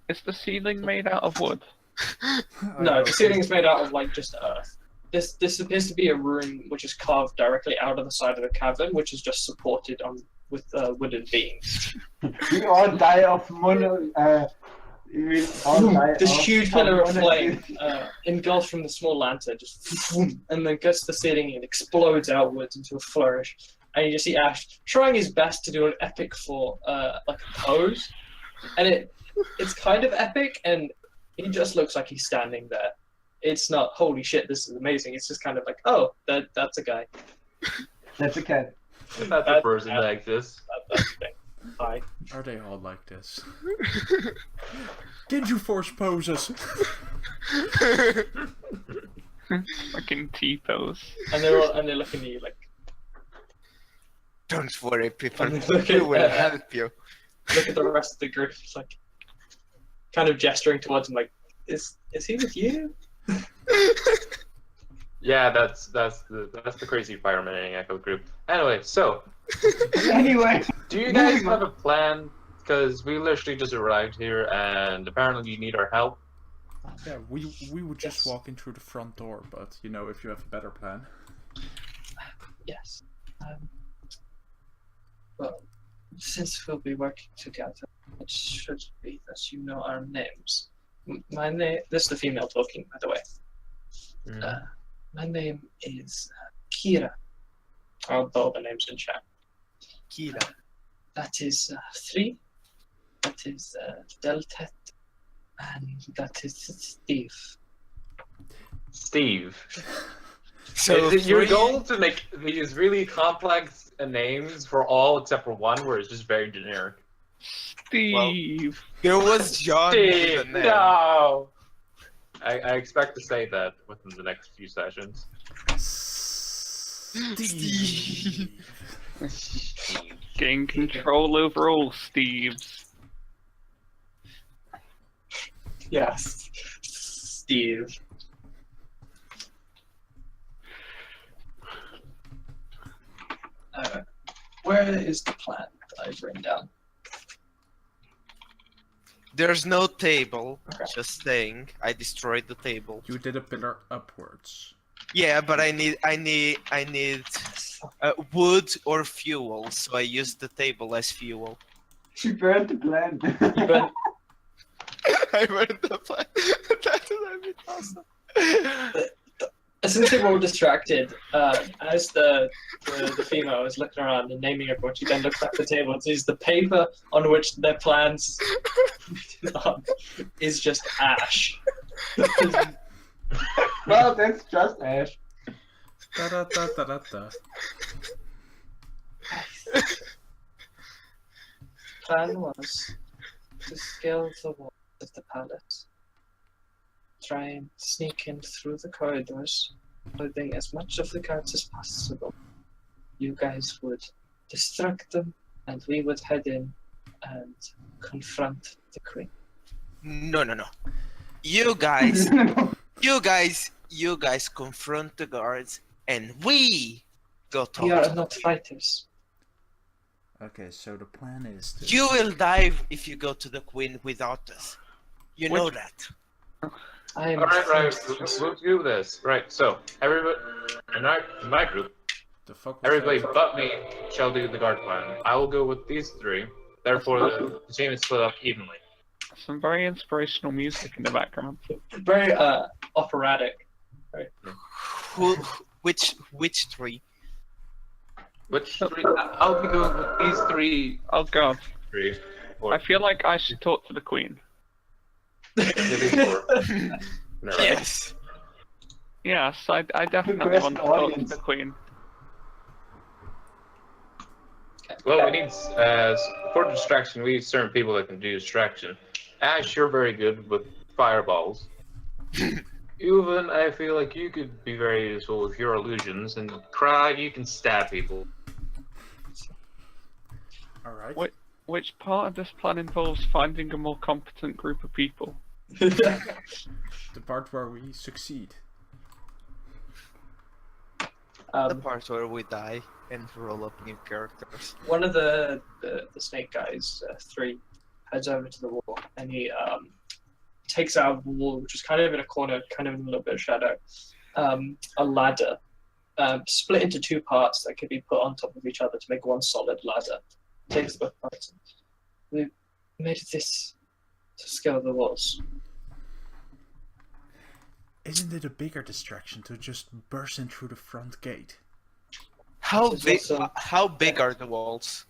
Is the ceiling made out of wood? No, the ceiling is made out of like just earth. This appears to be a room which is carved directly out of the side of the cavern, which is just supported with wooden beams. We all die of mono. We all die This of huge pillar of mono- flame engulfs from the small lantern, just and then gets to the ceiling and explodes outwards into a flourish. And you just see Ash trying his best to do an epic like a pose, and it's kind of epic, and he just looks like he's standing there. It's not holy shit, this is amazing. It's just kind of like, oh, that's a guy. That's a cat. That's a person like this. That's the thing. Hi. Are they all like this? Did you force poses? Fucking T-pose. And they're looking at you like, Don't worry, people. Look We at will that. help you. look at the rest of the group. It's like, kind of gesturing towards him, like, is he with you? Yeah, that's the crazy fireman in Echo group. Anyway, so Anyway, do you guys Moving on. have a plan? Because we literally just arrived here, and apparently you need our help. Yeah, we would just Yes. walk in through the front door, but you know, if you have a better plan. Yes. Well, since we'll be working together, it should be that you know our names. My name. This is the female talking, by the way. My name is Kira. I'll put all the names in chat. Kira. That is 3. That is Deltet. And that is Steve. Steve. So Is it your three- goal to make these really complex names for all except for one, where it's just very generic? Steve. There was John Steve, even there. no. I expect to say that within the next few sessions. Steve. Gain control over all Steves. Yes. Steve. Where is the plan that I've written down? There's no table. Okay. Just saying. I destroyed the table. You did a pillar upwards. Yeah, but I need wood or fuel, so I used the table as fuel. She burned the plan. You burn, I burned the plan. That would be awesome. since they were all distracted, as the female is looking around and naming everyone, she then looks at the table and sees the paper on which their plans is just ash. Well, that's just Ash. Da da da da da da. Plan was to scale the walls of the palace, try and sneak in through the corridors, holding as much of the guards as possible. You guys would distract them, and we would head in and confront the queen. No. You guys confront the guards, and we go talk. We are not fighters. Okay, so the plan is to... You will die if you go to the queen without us. You know that. I am. Alright, we'll do this. Right, so, everybody, in my group, The fuck was everybody that? but me shall do the guard plan. I will go with these three, therefore the team is split up evenly. Some very inspirational music in the background. Very operatic. Which three? Which three? I'll be going with these three. Oh god. Three. I feel like I should talk to the queen. Maybe four. No, right. Yes. Yes, I definitely Request want to talk to audience. the queen. Well, we need, for distraction, we need certain people that can do distraction. Ash, you're very good with fireballs. Uven, I feel like you could be very useful with your illusions, and Cry, you can stab people. Alright. What? Which part of this plan involves finding a more competent group of people? The part where we succeed. The part where we die and roll up new characters. One of the snake guys, 3, heads over to the wall and he takes out of the wall, which is kind of in a corner, kind of in a little bit of shadow, a ladder, split into 2 parts that could be put on top of each other to make one solid ladder. Takes both parts. We made this to scale the walls. Isn't it a bigger distraction to just burst in through the front gate? How It's big? also- How big are the walls?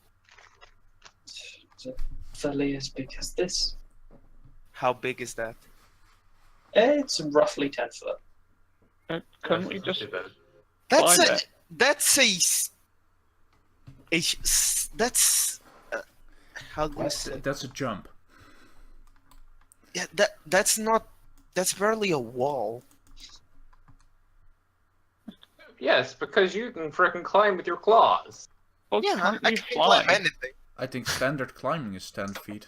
So, fairly as big as this. How big is that? It's roughly 10 foot. Couldn't we just... That's Climb a. it. That's a. That's. How do you say? That's a jump. Yeah, that's not. That's barely a wall. Yes, because you can frickin' climb with your claws. Well, Yeah, can't I you can fly? climb anything. I think standard climbing is 10 feet.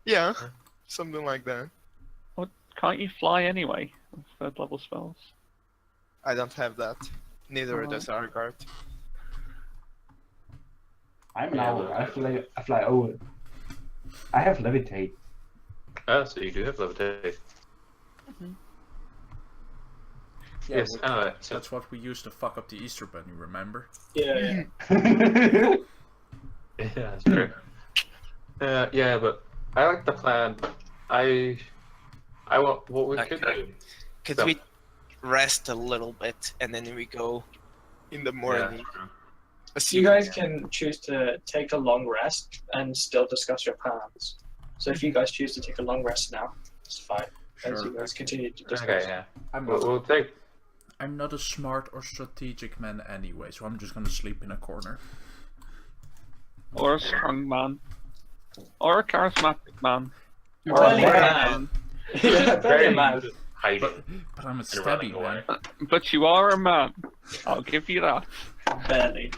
Yeah, something like that. Well, can't you fly anyway? With 3rd level spells. I don't have that. Neither Oh. does our guard. I'm an owl. I fly over. I have levitate. Oh, so you do have levitate. Yeah, Yes, well, so that's what we used to fuck up the Easter Bunny, remember? Yeah. yeah, that's true. Yeah, but I like the plan. I want what we could Okay. do. Could So- we rest a little bit and then we go in the morning? You guys can choose to take a long rest and still discuss your plans. So if you guys choose to take a long rest now, it's fine. As you Sure. guys continue to discuss. Okay, yeah. I'm We'll take. I'm not a smart or strategic man anyway, so I'm just gonna sleep in a corner. Or a strong man. Or a charismatic man. You're Or a barely brave man. man. Yeah, barely man. Hiding. But I'm a And running stabby away. man. But you are a man. I'll give you that. Barely.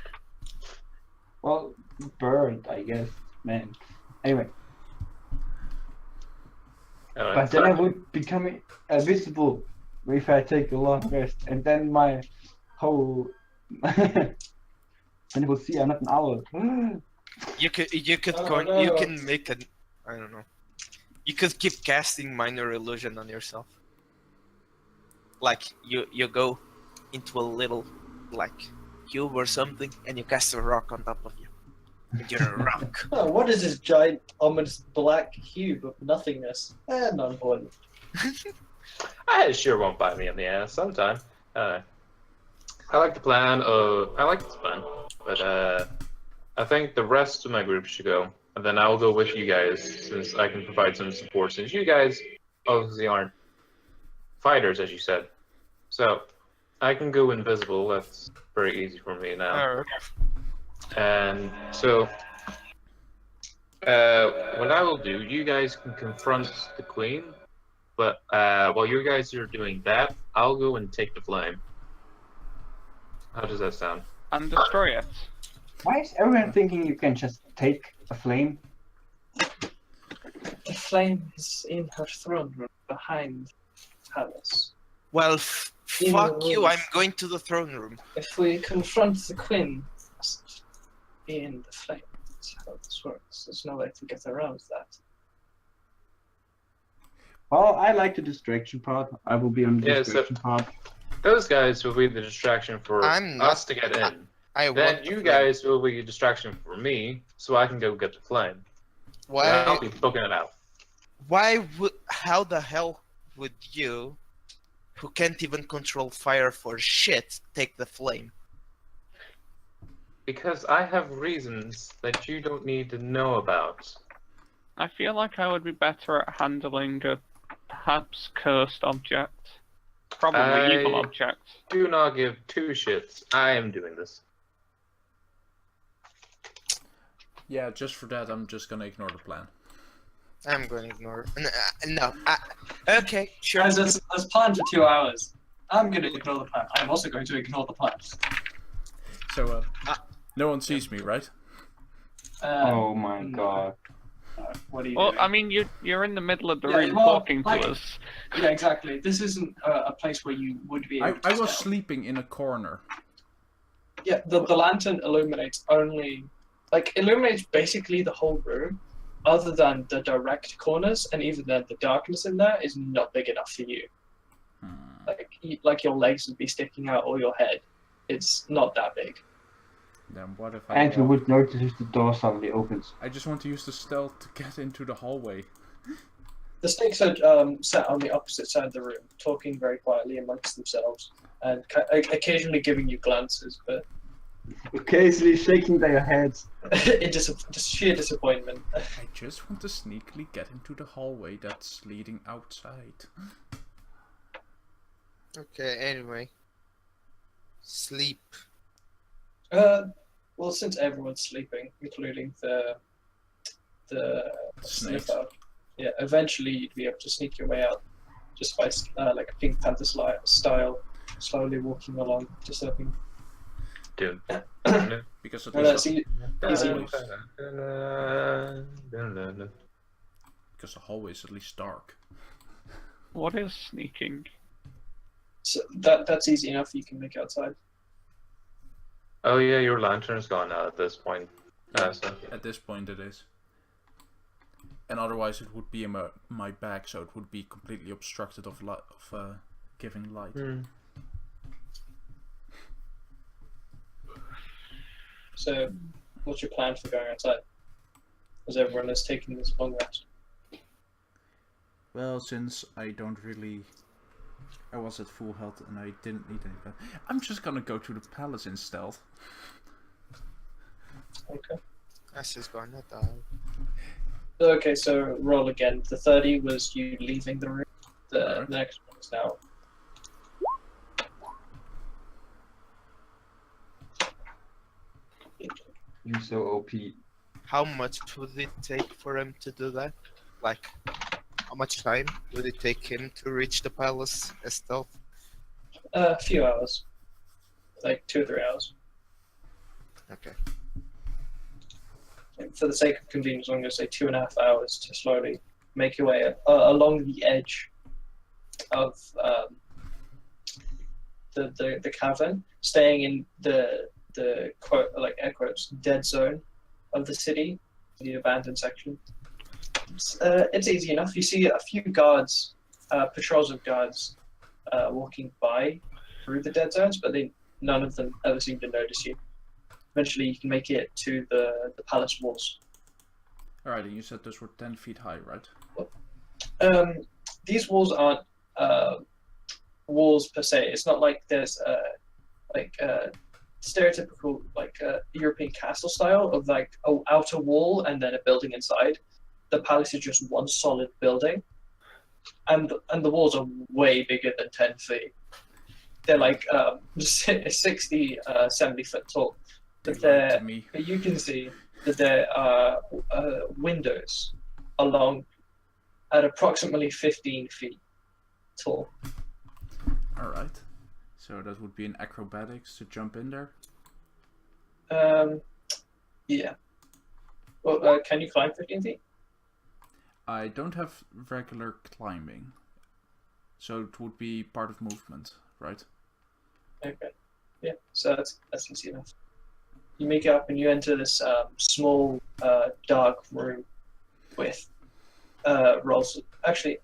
Well, bird, I guess, man. Anyway, Alright, but then I would become invisible if I take a long rest, and then my whole. Then you will see I'm not an owl. You could Oh, go. no. You can make an. I don't know. You could keep casting minor illusion on yourself. Like you go into a little like cube or something, and you cast a rock on top of you. And you're a rock. Oh, what is this giant, ominous black cube of nothingness? Not important. I sure won't bite me in the ass sometime. I like the plan. I like this plan, but I think the rest of my group should go, and then I'll go with you guys since I can provide some support. Since you guys obviously aren't fighters, as you said, so I can go invisible. That's very easy for me now. Oh, okay. And so, what I will do, you guys can confront the queen, but while you guys are doing that, I'll go and take the flame. How does that sound? And destroy it. Why is everyone thinking you can just take a flame? The flame is in her throne room behind the palace. Well, In fuck the you. room. I'm going to the throne room. If we confront the queen, we must be in the flame. That's how this works. There's no way to get around that. Well, I like the distraction part. I will be on the Yeah, distraction part. Those guys will be the distraction for I'm us not- to get in. I Then want the you flame. guys will be a distraction for me, so I can go get the flame. I'll Why? be poking it out. Why would? How the hell would you, who can't even control fire for shit, take the flame? Because I have reasons that you don't need to know about. I feel like I would be better at handling a perhaps cursed object. Probably evil I- object. Do not give two shits. I am doing this. Yeah, just for that, I'm just gonna ignore the plan. I'm going to ignore. No. Okay, sure. Guys, let's plan for 2 hours. I'm going to ignore the plan. I'm also going to ignore the plan. So, no one sees me, right? Oh my no. god. What are you Well, doing? I mean, you're in the middle of the Yeah, room well, talking like- to us. Yeah, exactly. This isn't a place where you would be able to I was tell. sleeping in a corner. Yeah, the lantern illuminates only, like, illuminates basically the whole room, other than the direct corners, and even then, the darkness in there is not big enough for you. Like your legs would be sticking out or your head. It's not that big. Then what if I? And you would notice if the door suddenly opens. I just want to use the stealth to get into the hallway. The snakes are sat on the opposite side of the room, talking very quietly amongst themselves, and occasionally giving you glances, but Occasionally shaking their heads. in just sheer disappointment. I just want to sneakily get into the hallway that's leading outside. Okay. Anyway. Sleep. Well, since everyone's sleeping, including the Snakes. sniffer, yeah, eventually you'd be able to sneak your way out, just by like a Pink Panther style, slowly walking along, disturbing. Dude. Because at Well, least that's easy. because the hallway is at least dark. What is sneaking? So that's easy enough. You can make outside. Oh yeah, your lantern's gone now at this point. So. At this point, it is. And otherwise, it would be in my bag, so it would be completely obstructed of giving light. So, what's your plan for going outside? As everyone is taking this long rest. Well, since I was at full health and I didn't need any plan, I'm just gonna go to the palace in stealth. Okay. That's just gonna die. Okay, so roll again. The 30 was you leaving the room. The Alright. next one is now. You're so OP. How much would it take for him to do that? Like, how much time would it take him to reach the palace as stealth? A few hours. Like 2 or 3 hours. Okay. For the sake of convenience, I'm going to say 2.5 hours to slowly make your way along the edge of the cavern, staying in the quote, like air quotes, dead zone of the city, the abandoned section. It's easy enough. You see a few guards, patrols of guards, walking by through the dead zones, but none of them ever seem to notice you. Eventually, you can make it to the palace walls. Alright, and you said those were 10 feet high, right? These walls aren't walls per se. It's not like there's stereotypical European castle style of like an outer wall and then a building inside. The palace is just one solid building, and the walls are way bigger than 10 feet. They're like 60, 70 foot tall. But you can see that there are windows along at approximately 15 feet tall. Alright. So that would be an acrobatics to jump in there? Yeah. Well, can you climb 15 feet? I don't have regular climbing. So it would be part of movement, right? Okay. Yeah, so that's easy enough. You make it up and you enter this small, dark room with rolls. Actually,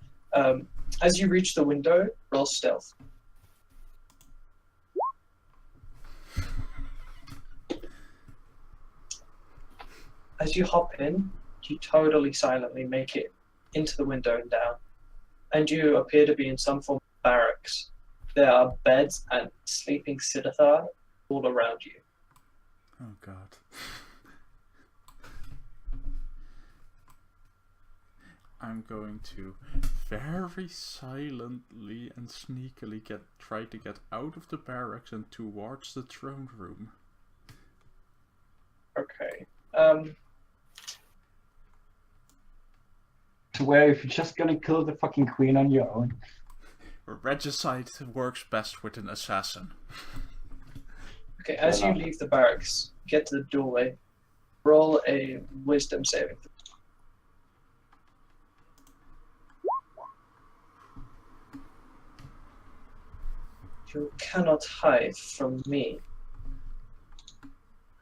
as you reach the window, roll stealth. As you hop in, you totally silently make it into the window and down. And you appear to be in some form of barracks. There are beds and sleeping Siddhartha all around you. Oh god. I'm going to very silently and sneakily try to get out of the barracks and towards the throne room. Okay. To where if you're just gonna kill the fucking queen on your own. Regicide works best with an assassin. Okay, as you leave the barracks, get to the doorway, roll a wisdom saving throw. You cannot hide from me.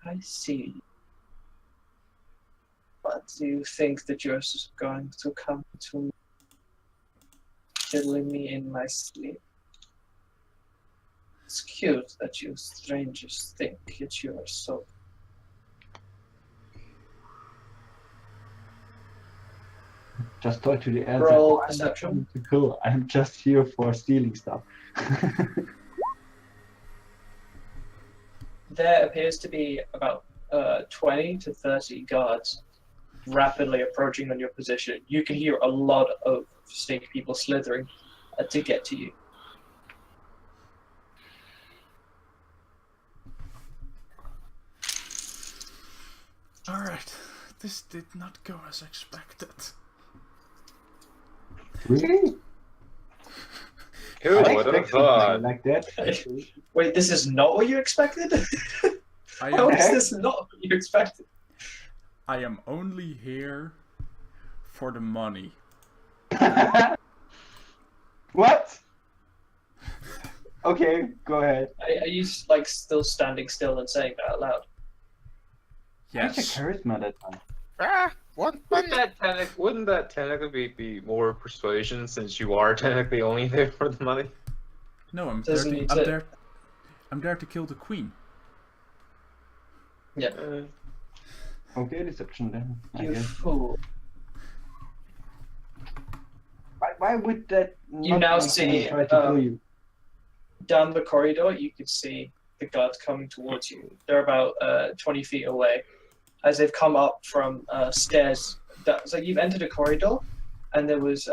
I see you. But do you think that you're going to come to me, killing me in my sleep? It's cute that you strangers think that you are so. Just talk to the answer. Roll I'm not perception. coming to kill. I'm just here for stealing stuff. There appears to be about 20 to 30 guards rapidly approaching on your position. You can hear a lot of snake people slithering to get to you. Alright, this did not go as expected. Really? Who would have thought? Like that? Wait, this is not what you expected? How is this not what you expected? I am only here for the money. What? Okay, go ahead. Are you like still standing still and saying that out loud? What's Yes. your charisma that time? Wouldn't that technically be more persuasion since you are technically only there for the money? No, I'm Doesn't there. need to- I'm there to kill the queen. Yeah. Okay, deception then. I You guess. fool. Why would that? You now see, try to kill you. Down the corridor, you could see the guards coming towards you. They're about 20 feet away. As they've come up from stairs. So you've entered a corridor, and there was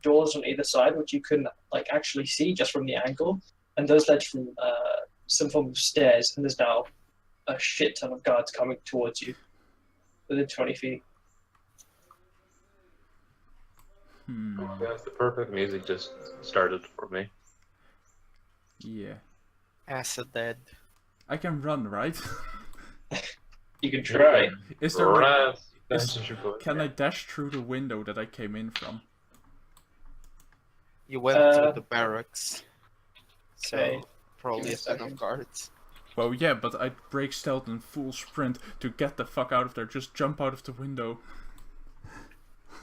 doors on either side, which you couldn't actually see just from the angle. And those led from some form of stairs, and there's now a shit ton of guards coming towards you within 20 feet. Yes, the perfect music just started for me. Yeah. Acid dead. I can run, right? You can try. Is there like, Right. can I dash through the window that I came in from? You went to the barracks. So Okay. probably Give me a a set of second. guards. Well, yeah, but I'd break stealth and full sprint to get the fuck out of there. Just jump out of the window.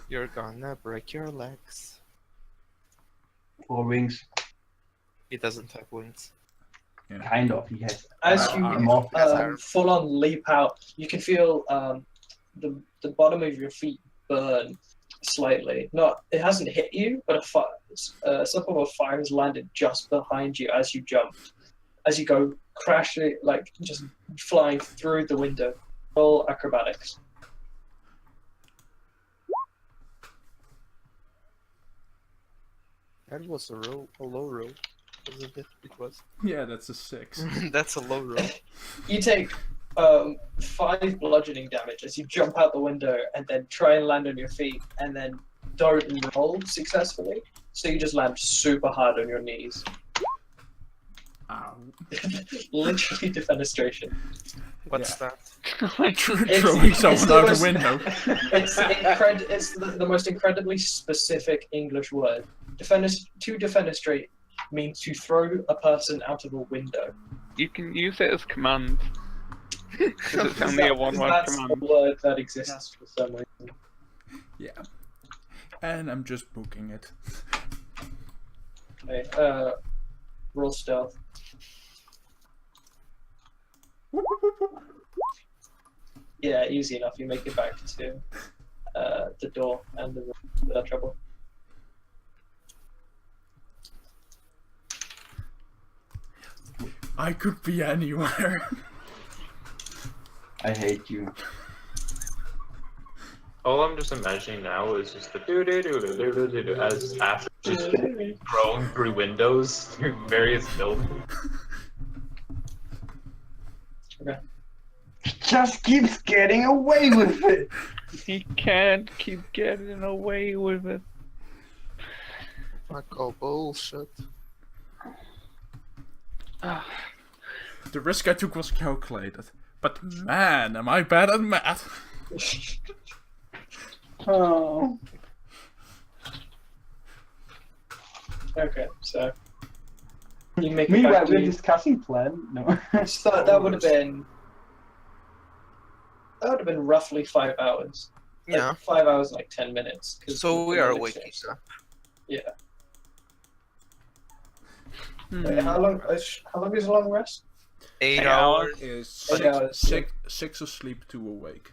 You're gonna break your legs. 4 wings. He doesn't have wings. Kind of. He has. As you more. full on leap out, you can feel the bottom of your feet burn slightly. Not, it hasn't hit you, but some form of fire has landed just behind you as you jumped. As you go crashing, like just flying through the window. Roll acrobatics. That was a low roll, wasn't it? It was. Yeah, that's a 6. That's a low roll. You take 5 bludgeoning damage as you jump out the window and then try and land on your feet and then don't roll successfully. So you just land super hard on your knees. Ow. Literally defenestration. What's that? Like throwing someone out the window. It's the most incredibly specific English word. To defenestrate means to throw a person out of a window. You can use it as command. 'Cause it's only a one-word That's command. a word that exists for some reason. Yeah. And I'm just booking it. Okay, roll stealth. Yeah, easy enough. You make it back to the door and the room without trouble. I could be anywhere. I hate you. All I'm just imagining now is just the do as after just crawling through windows through various buildings. Okay. He just keeps getting away with it. He can't keep getting away with it. Fuck all bullshit. The risk I took was calculated. But man, am I bad at math. Oh. Okay, so you make it Meanwhile, back we're to discussing plan. No. so that would have been roughly 5 hours. Like, Yeah. 5 hours and like 10 minutes. 'cause So we the are other waking things. up. Yeah. Hmm. Wait, how long is a long rest? 8 8 hours. hours. Is 8 hours, six asleep, 2 awake.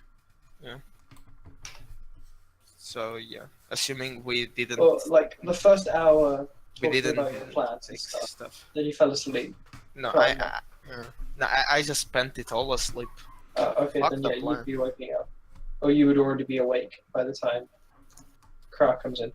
So yeah, assuming we didn't. Or like the first hour we talking didn't about your plans and take stuff. stuff. Then you fell asleep. No, Right. I just spent it all asleep. Okay, Fuck then the yeah, plan. you'd be waking up. Or you would already be awake by the time Kra comes in.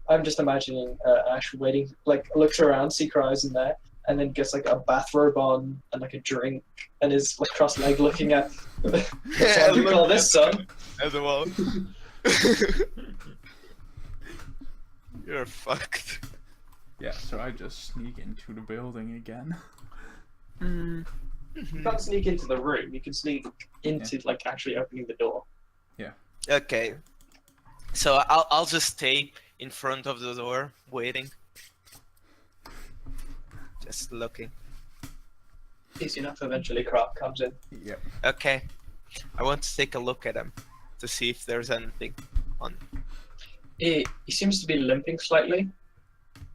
I'm just imagining Ash waiting, like looks around, see Kra's in there, and then gets like a bathrobe on and like a drink, and is like cross-legged looking at. What do you call this, son? As well. You're fucked. Yeah, so I just sneak into the building again. Hmm. You can't sneak into the room. You can sneak into like actually opening the door. Okay. So I'll just stay in front of the door, waiting. Just looking. Easy enough. Eventually, Kra comes in. Yep. Okay. I want to take a look at him to see if there's anything on. He seems to be limping slightly,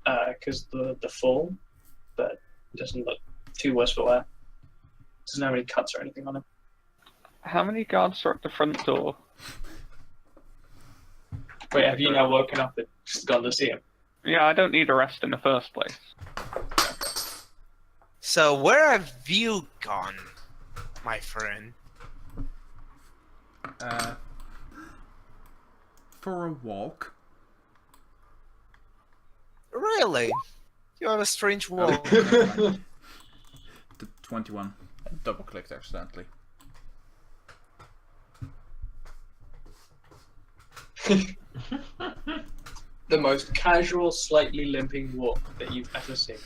because the fall, but it doesn't look too worse for wear. Doesn't have any cuts or anything on him. How many guards are at the front door? Wait, have you now woken up and just gone to see him? Yeah, I don't need a rest in the first place. So where have you gone, my friend? For a walk. Really? You have a strange walk. The 21. I double clicked accidentally. The most casual, slightly limping walk that you've ever seen.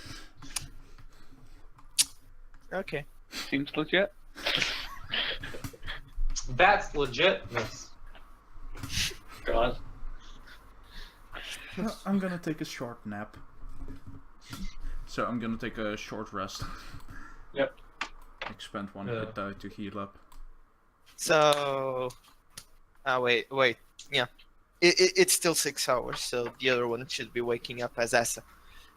Okay. Seems legit. That's legitness. God. Well, I'm gonna take a short nap. So I'm gonna take a short rest. Yep. Expend 1 hit die to heal up. So Wait. Yeah. It's still 6 hours, so the other one should be waking up as Asa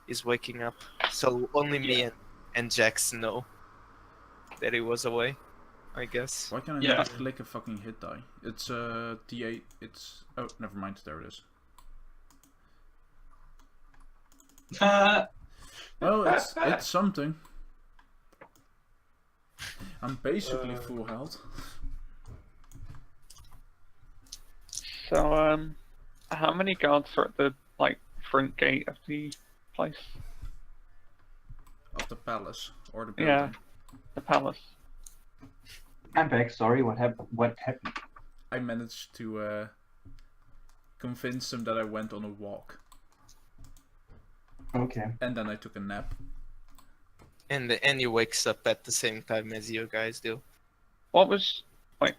is waking up. So only me and Jax know that he was away, I guess. Why can't I Yeah. not click a fucking hit die? It's D8. It's oh, never mind. There it is. Oh, it's something. I'm basically full health. So, how many guards are at the front gate of the place? Of the palace or the building. Yeah, the palace. I'm back. Sorry, what happened? What happened? I managed to convince them that I went on a walk, Okay. and then I took a nap. And he wakes up at the same time as you guys do. What was... Wait.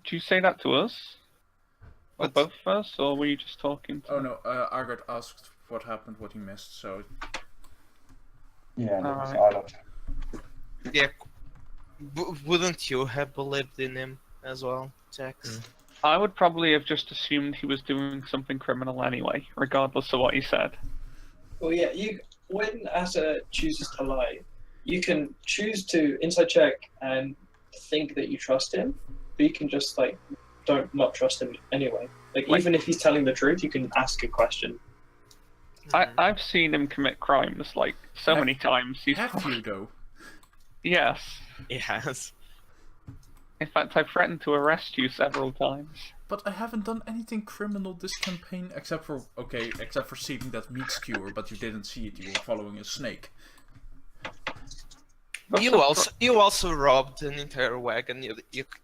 Did you say that to us? Or What? both of us? Or were you just talking to... Oh no, Argard asked what happened, what he missed, so... Yeah, that was Alright. out of. Yeah. Wouldn't you have believed in him as well, Jax? I would probably have just assumed he was doing something criminal anyway, regardless of what he said. Well, yeah, when Asa chooses to lie, you can choose to inside check and think that you trust him, but you can just not trust him anyway. Like even if he's telling the truth, you can ask a question. I've seen him commit crimes so many times. He's Have you though? Yes. He has. In fact, I threatened to arrest you several times. But I haven't done anything criminal this campaign except for stealing that meat skewer, but you didn't see it, you were following a snake. But You also robbed an entire wagon.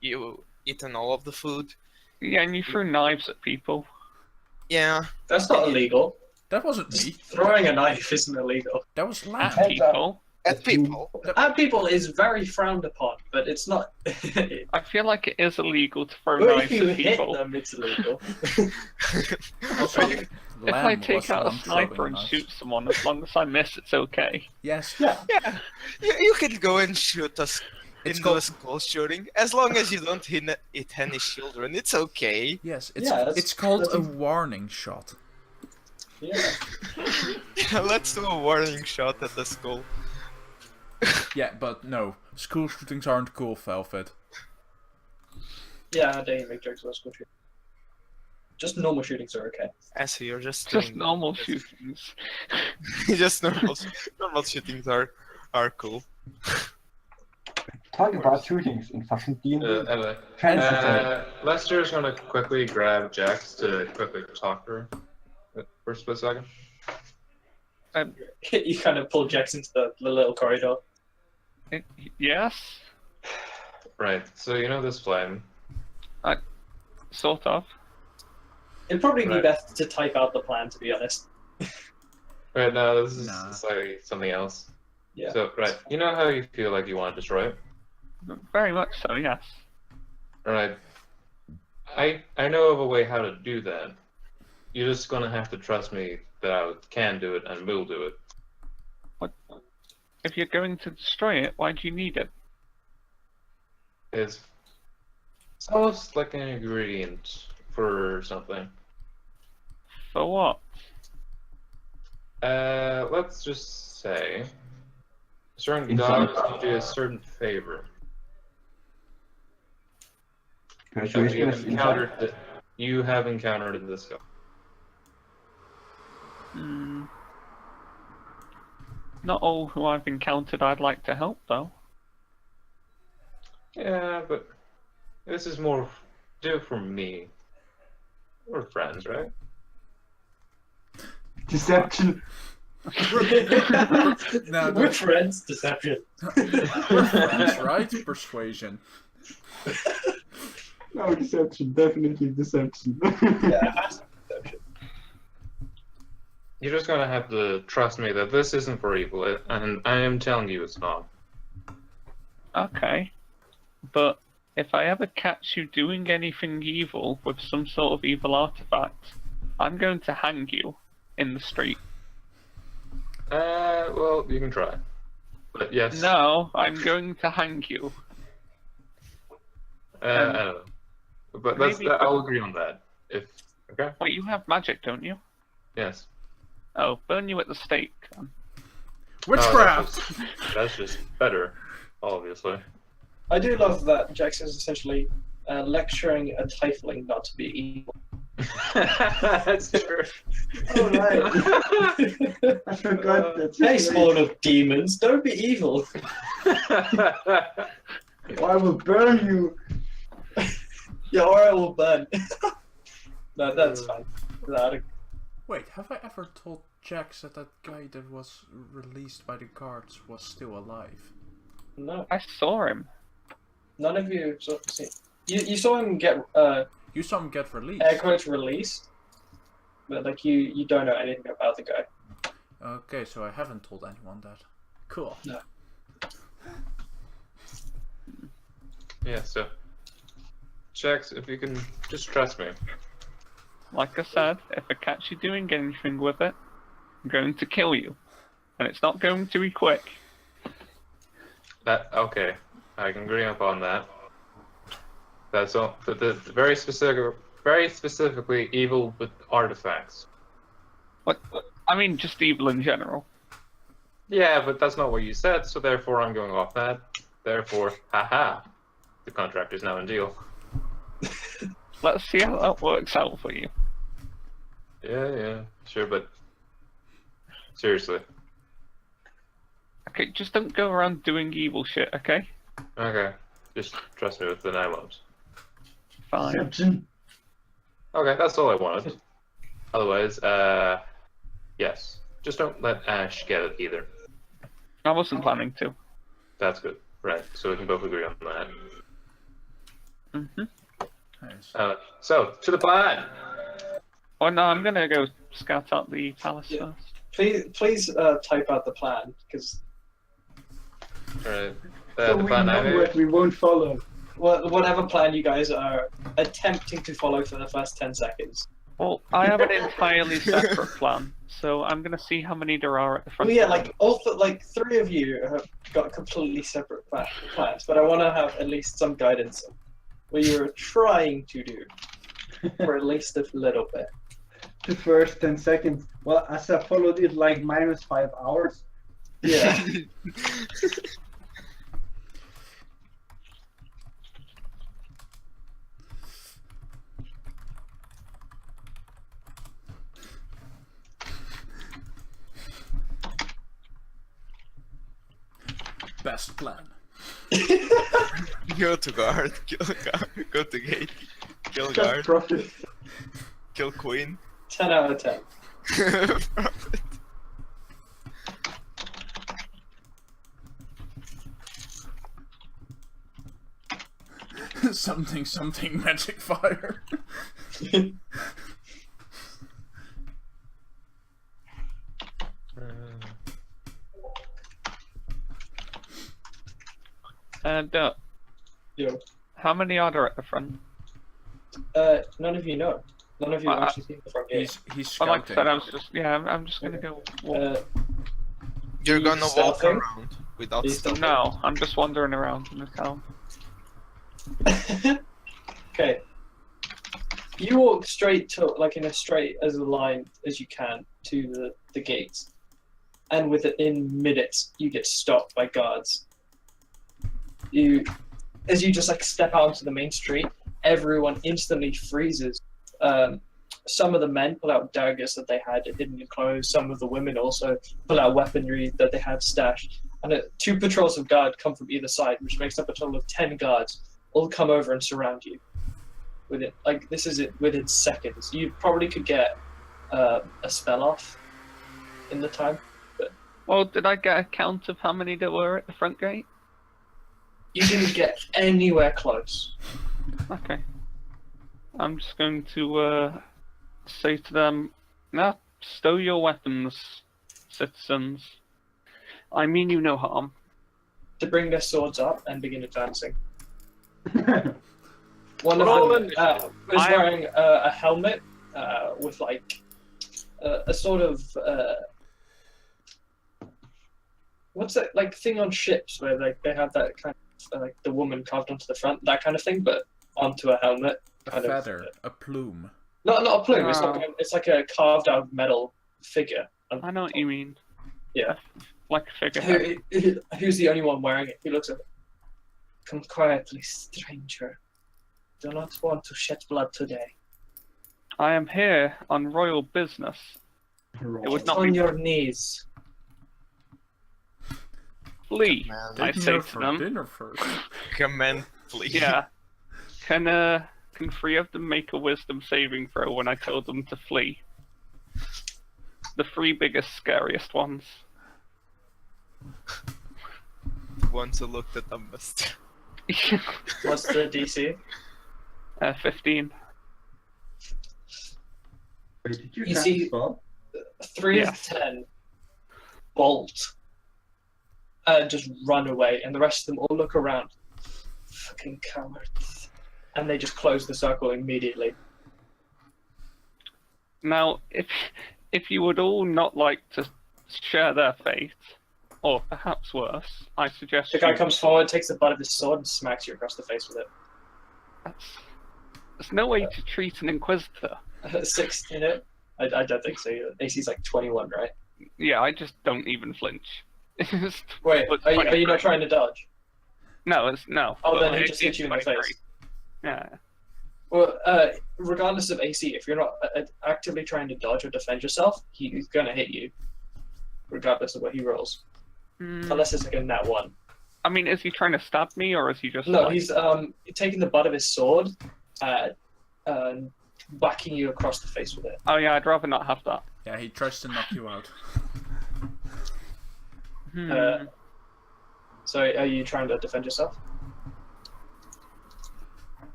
You eaten all of the food. Yeah, and you threw knives at people. Yeah. That's not illegal. That wasn't me. Throwing a knife isn't illegal. That was Lamb. At people. At people. At people is very frowned upon, but it's not. I feel like it is illegal to throw Well, knives if you at hit people. them, it's illegal. Also, If Lamb I take was out the a one sniper throwing and knives. shoot someone, as long as I miss, it's okay. Yes. Yeah. Yeah. You can go and shoot us. It's It's called- a school shooting, as long as you don't hit any children, it's okay. Yes, Yeah, it's called that's a a- warning shot. Yeah. Yeah, let's do a warning shot at the school. Yeah, but no. School shootings aren't cool, Velvet. Yeah, I don't even make jokes about school shooting. Just normal shootings are okay. So you're just Just doing- normal shootings. just normal shootings are cool. Talk about shootings in fucking D&D. Anyway, Fancy. Lester's gonna quickly grab Jax to quickly talk to her for a split second. You kind of pull Jax into the little corridor. Yes, Right. So you know this flame. sort of. It'd probably be Right. best to type out the plan, to be honest. Right. No, this is Nah. slightly something else. Yeah. So right, you know how you feel like you want to destroy it. Very much so, yes. Right. I know of a way how to do that. You're just gonna have to trust me that I can do it and will do it. What? If you're going to destroy it, why do you need it? It's almost like an ingredient for something. For what? Let's just say certain gods do a certain favor. Persuasion is inside. You have encountered this god. Not all who I've encountered I'd like to help, though. Yeah, but this is more do it for me. We're friends, right? Deception. No, We're friends. Deception. That's right. Persuasion. No, deception. Definitely deception. Yeah, ask deception. You're just gonna have to trust me that this isn't for evil, and I am telling you it's not. Okay. But if I ever catch you doing anything evil with some sort of evil artifact, I'm going to hang you in the street. Well, you can try. But yes. No, I'm going to hang you. I don't know. But Maybe- I'll agree on that. If okay, Wait, you have magic, don't you? yes. Oh, burn you at the stake. Then. Witchcraft! That's just better, obviously. I do love that Jax is essentially lecturing a tiefling not to be evil. That's true. Oh, right. I forgot that. Hey, spawn of demons, don't be evil. I will burn you. Yeah, or I will burn. No, that's fine. Wait, have I ever told Jax that that guy that was released by the guards was still alive? No, I saw him. none of you saw. You saw him get You saw him get released. air quotes released, but like you don't know anything about the guy. Okay, so I haven't told anyone that. Cool. No. Yeah, so Jax, if you can just trust me. Like I said, if I catch you doing anything with it, I'm going to kill you. And it's not going to be quick. That okay. I can agree upon that. That's all the very specifically evil with artifacts. What? I mean, just evil in general. Yeah, but that's not what you said, so therefore I'm going off that. Therefore, haha. The contract is now in deal. Let's see how that works out for you. Yeah, sure, but seriously. Okay, just don't go around doing evil shit, okay? Okay. Just trust me with the 9 limbs. Fine. Deception. Okay, that's all I wanted. Otherwise, yes. Just don't let Ash get it either. I wasn't planning to. That's good. Right, so we can both agree on that. Mm-hmm. Nice. So, to the plan! Oh no, I'm gonna go scout out the palace Yeah. first. Please type out the plan, because Alright. So The we plan I know made. what we won't follow. whatever plan you guys are attempting to follow for the first 10 seconds. Well, I have an entirely separate plan, so I'm gonna see how many there are at the front. Well, yeah, like like 3 of you have got completely separate plans, but I want to have at least some guidance on what you're trying to do, for at least a little bit. The first 10 seconds. Well, as I followed it like -5 hours. Yeah. Best plan. Go to guard, kill guard, go to gate, kill Just guard, profit. kill queen. 10 out of 10. Profit. something magic fire. And Yo. how many are there at the front? None of you know. None of you I- actually seen the front gate. He's Well, like I scouting. said, I was just I'm just gonna go. Walk. You're You gonna walk stealthing? around without You stealth. No, I'm just wandering around in the town. Okay. You walk straight to, like in a straight as a line as you can to the gates, and within minutes you get stopped by guards. As you just like step out onto the main street, everyone instantly freezes. Some of the men pull out daggers that they had hidden in clothes. Some of the women also pull out weaponry that they had stashed. And 2 patrols of guard come from either side, which makes up a total of 10 guards. All come over and surround you. Within this is it within seconds. You probably could get a spell off in the time. Well, did I get a count of how many there were at the front gate? You didn't get anywhere close. Okay. I'm just going to say to them, "Now, stow your weapons, citizens. I mean you no harm." To bring their swords up and begin advancing. One Roll of them is I am- wearing a helmet with like a sort of what's that like thing on ships where like they have that kind of like the woman carved onto the front, that kind of thing, but onto a helmet. A Kind of- feather, a plume. Not a plume. Oh. It's like a carved out metal figure. I know what you mean. Yeah. Like a figurehead. Who's the only one wearing it? He looks at it. Come quietly, stranger. Do not want to shed blood today. I am here on royal business. It would Get not on be your knees. flee. Man, I Dinner say to for them. dinner first. comment, please. Yeah. Can 3 of them make a wisdom saving throw when I tell them to flee? The 3 biggest, scariest ones. Want to look the dumbest. What's the DC? 15. Wait, did you You cast see- a spell? 3 Yeah. of 10 bolt. Just run away, and the rest of them all look around. Fucking cowards. And they just close the circle immediately. Now, if you would all not like to share their fate, or perhaps worse, I suggest The guy you- comes forward, takes the butt of his sword, and smacks you across the face with There's no way to treat an inquisitor. it. 16 it? I don't think so. AC's like 21, right? Yeah, I just don't even flinch. It's- Wait, But are you 23. not trying to dodge? no, it's no. Oh, then But he just hits you in the 23. face. Yeah. Well, regardless of AC, if you're not actively trying to dodge or defend yourself, he's gonna hit you, regardless of what he rolls. Hmm. Unless it's like a nat 1. I mean, is he trying to stab me, or is he just No, like... he's taking the butt of his sword, whacking you across the face with it. Oh yeah, I'd rather not have that. Yeah, he tries to knock you out. Hmm. So, are you trying to defend yourself?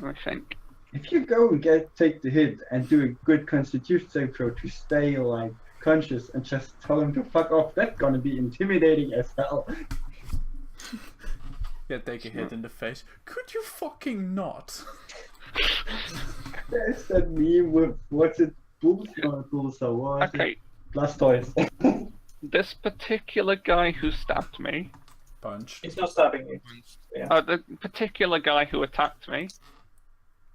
I think. If you go and take the hit and do a good constitution save throw to stay like conscious and just tell him to fuck off, that's gonna be intimidating as hell. Yeah, take a hit in the face. Could you fucking not? There's that meme with what's it, Bulsa, what is it? Okay, Blastoise. this particular guy who stabbed me, Punch. He's not stabbing you. the particular guy who attacked me,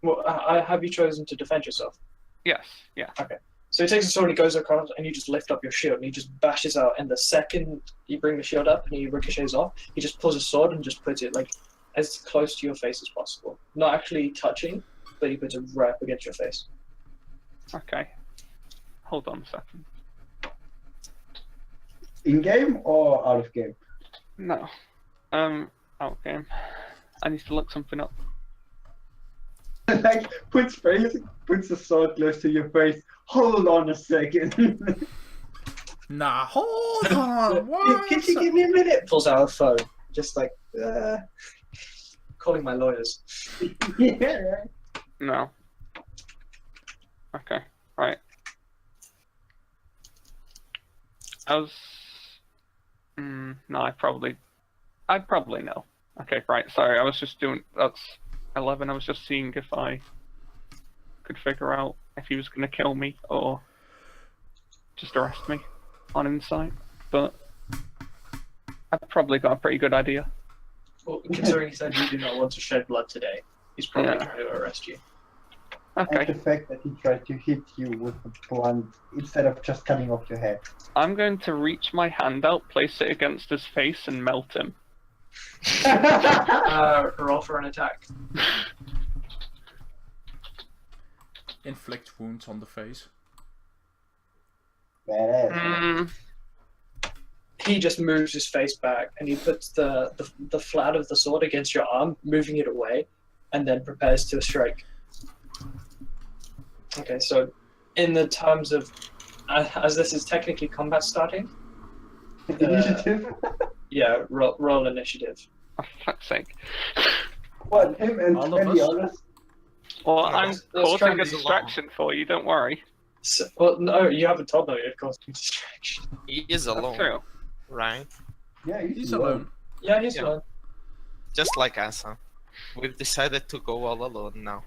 Well, have you chosen to defend yourself? yes, yeah. So he takes a sword, he goes across, and you just lift up your shield, and he just bashes out. And the second you bring the shield up and he ricochets off, he just pulls a sword and just puts it like as close to your face as possible. Not actually touching, but he puts it right up against your face. Okay. Hold on a second. In game or out of game? No. Out game. I need to look something up. Like, puts the sword close to your face. Hold on a second. Nah, hold on. What? Can you give me a minute? Pulls out a phone, just like calling my lawyers. Yeah. No. Okay, right. I was... no, I'd probably know. Okay, right, sorry, I was just doing... That's 11, I was just seeing if I could figure out if he was going to kill me or just arrest me on insight, but I've probably got a pretty good idea. Well, considering he said you do not want to shed blood today, he's probably Yeah. trying to arrest you. And Okay, the fact that he tried to hit you with the blunt instead of just cutting off your head. I'm going to reach my hand out, place it against his face, and melt him. Roll for an attack. Inflict wounds on the face. Badass. Mm, He just moves his face back, and he puts the flat of the sword against your arm, moving it away, and then prepares to strike. Okay, so in the terms of, as this is technically combat starting, Initiative? yeah, roll initiative. for fuck's sake. What, him and All of 20 us? others? Well, Yeah, I'm let's try causing and a do the distraction for you, don't worry. So, well, no, you haven't told me it caused me distraction. He is That's alone, true. right? Yeah, He's alone. Yeah, he's Yeah. fine. Just like us, huh? We've decided to go all alone now.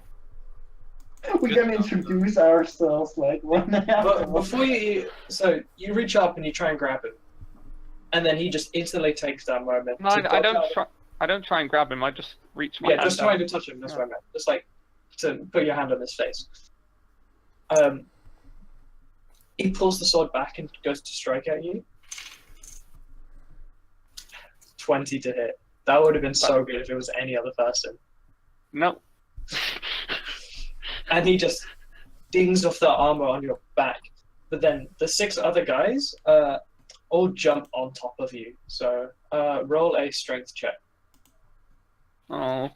We're gonna introduce ourselves like one after But one. before so you reach up and you try and grab him, and then he just instantly takes that moment. No, to I dodge don't out- try. I don't try and grab him. I just reach my Yeah, hand just trying out. to touch him. That's Yeah. what I meant. Just like to put your hand on his face. He pulls the sword back and goes to strike at you. 20 to hit. That would have been so good if it was any other person. No. And he just dings off the armor on your back. But then the 6 other guys all jump on top of you. So roll a strength check. Oh.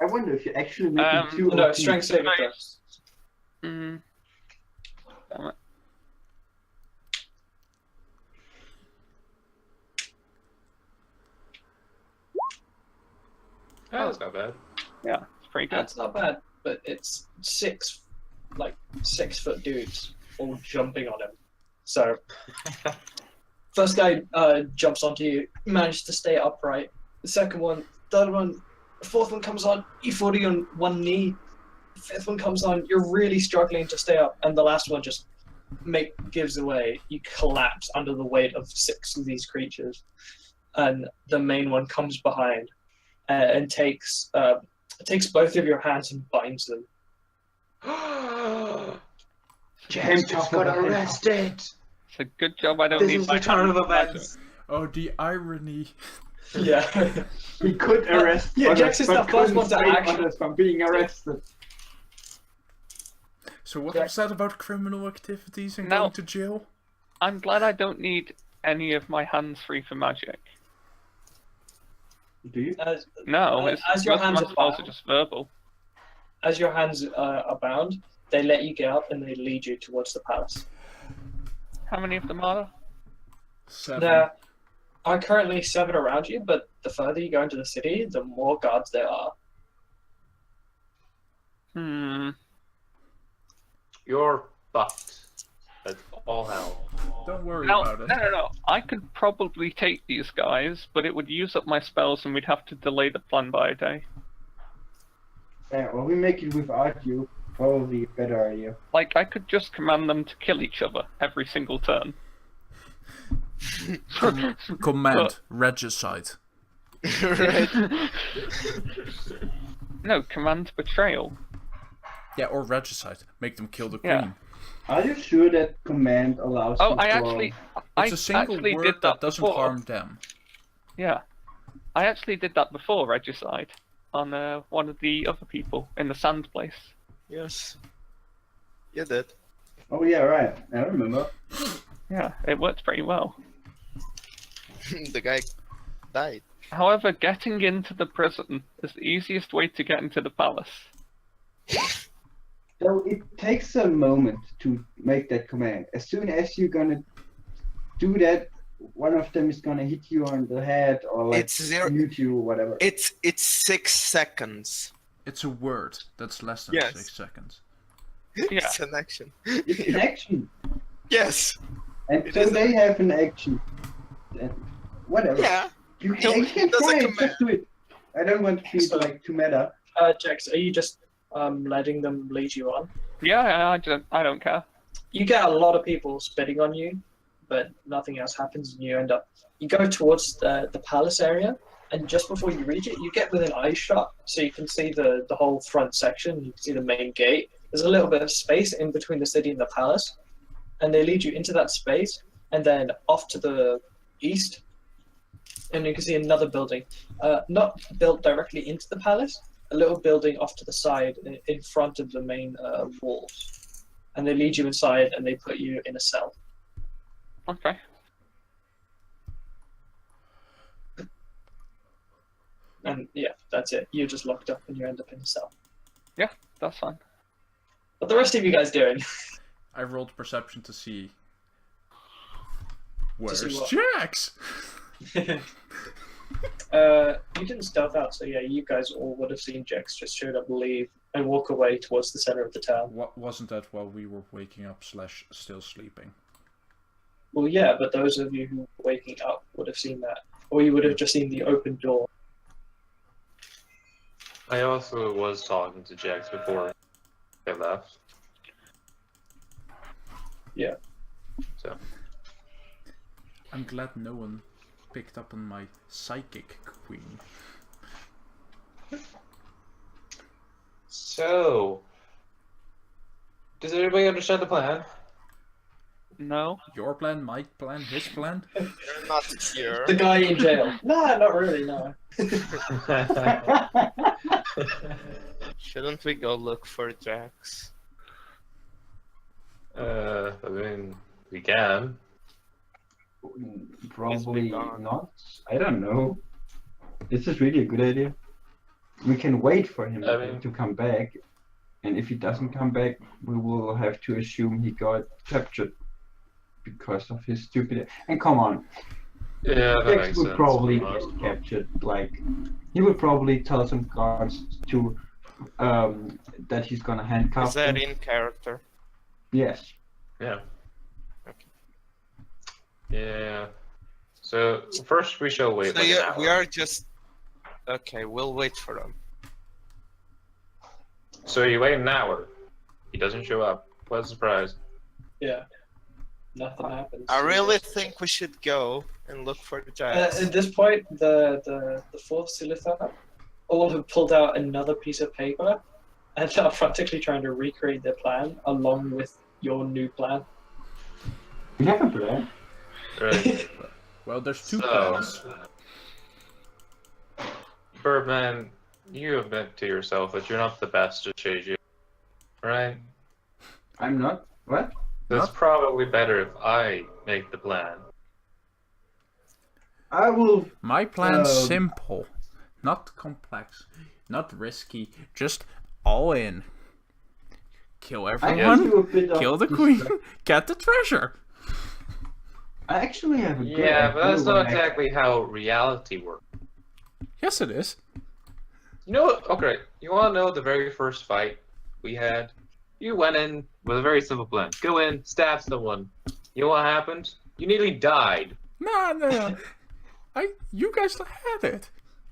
I wonder if you actually make it too No, OP. strength saving Nice. throws. Mm. Damn it. That's not bad. Yeah, it's pretty good. That's not bad, but it's 6 foot dudes all jumping on him. So first guy jumps onto you, manages to stay upright. The second one, third one, the fourth one comes on, you fall to on one knee. The fifth one comes on, you're really struggling to stay up, and the last one just gives away. You collapse under the weight of 6 of these creatures, and the main one comes behind and takes both of your hands and binds them. James just got arrested. It's a good job I don't This need is my the turn of hand events. Oh, the irony. Yeah. He could arrest Yeah, others, Jax is the but first couldn't one to save actually- others from being arrested. So what Yeah. was that about criminal activities and No. going to jail? I'm glad I don't need any of my hands free for magic. Do you? No, it's as your most of hands my are spells are bound, just verbal. as your hands are bound, they let you get up and they lead you towards the palace. How many of them are there? 7. There are currently 7 around you, but the further you go into the city, the more guards there are. Hmm. You're fucked. That's all hell. Don't worry No, about it. no. I could probably take these guys, but it would use up my spells and we'd have to delay the plan by a day. Yeah, well, we make it without you. Probably a better idea. Like, I could just command them to kill each other every single turn. Command, regicide. Right. No, command betrayal. Yeah, or regicide. Make them kill the Yeah. queen. Are you sure that command allows Oh, you I to actually, It's a single actually word did that doesn't before. harm them. Yeah, I actually did that before regicide on one of the other people in the sand place. Yes. You did. Oh yeah, right. I remember. Yeah, it worked pretty well. The guy died. However, getting into the prison is the easiest way to get into the palace. So it takes a moment to make that command. As soon as you're gonna do that, one of them is gonna hit you on the head or like It's zero. mute you or whatever. It's 6 seconds. It's a word that's less than Yes. 6 seconds. Yeah. It's an action. It's an action, Yes. and It so is they have an action. And whatever. Yeah. You No, can, you can it does try a it. command. Just do it. I don't want to feel like too meta. Jax, are you just letting them lead you on? Yeah, I don't care. You get a lot of people spitting on you, but nothing else happens, and you go towards the palace area, and just before you reach it, you get within eye shot, so you can see the whole front section. You can see the main gate. There's a little bit of space in between the city and the palace, and they lead you into that space, and then off to the east, and you can see another building, not built directly into the palace, a little building off to the side in front of the main walls. And they lead you inside and they put you in a cell. Okay. And yeah, that's it. You're just locked up and you end up in a cell. That's fine. What the rest of you guys doing? I rolled perception to see. Where's what? Jax? You didn't stealth out, so yeah, you guys all would have seen Jax just showed up, leave, and walk away towards the center of the town. What wasn't that while we were waking up / still sleeping? Well, yeah, but those of you who were waking up would have seen that, or you would have just seen the open door. I also was talking to Jax before they left. Yeah. So I'm glad no one picked up on my psychic queen. So, does everybody understand the plan? No. Your plan, my plan, his plan? You're not here. The guy in jail. No, not really. No. Shouldn't we go look for Jax? I mean, we can. Probably gone. not. I don't know. This is really a good idea. We can wait for him I mean- to come back, and if he doesn't come back, we will have to assume he got captured because of his stupid. And come on, Yeah, that Jax makes would sense. probably for the most get part. captured. Like, he would probably tell some guards to that he's gonna handcuff Is that them. in character? Yes. Yeah. Yeah. So first we shall wait So like an yeah, hour. we are just okay. We'll wait for them. So you wait an hour. He doesn't show up. What a surprise. Yeah. Nothing happens. I really think we should go and look for Jax. At this point, the fourth Silithar all have pulled out another piece of paper and are frantically trying to recreate their plan along with your new plan. We have a plan. Right. Well, there's two So- plans. Birdman, you admit to yourself that you're not the best at Sheiju, right? I'm not. What? That's Not- probably better if I make the plan. I will. My plan's Um, simple, not complex, not risky, just all in. Kill I everyone, can do a bit of kill the queen, distract- get the treasure. I actually have a good Yeah, but idea that's what not I- exactly how reality works. Yes, it is. You know what? Okay, you want to know the very first fight we had? You went in with a very simple plan. Go in, stab someone. You know what happened? You nearly died. No. You guys had it.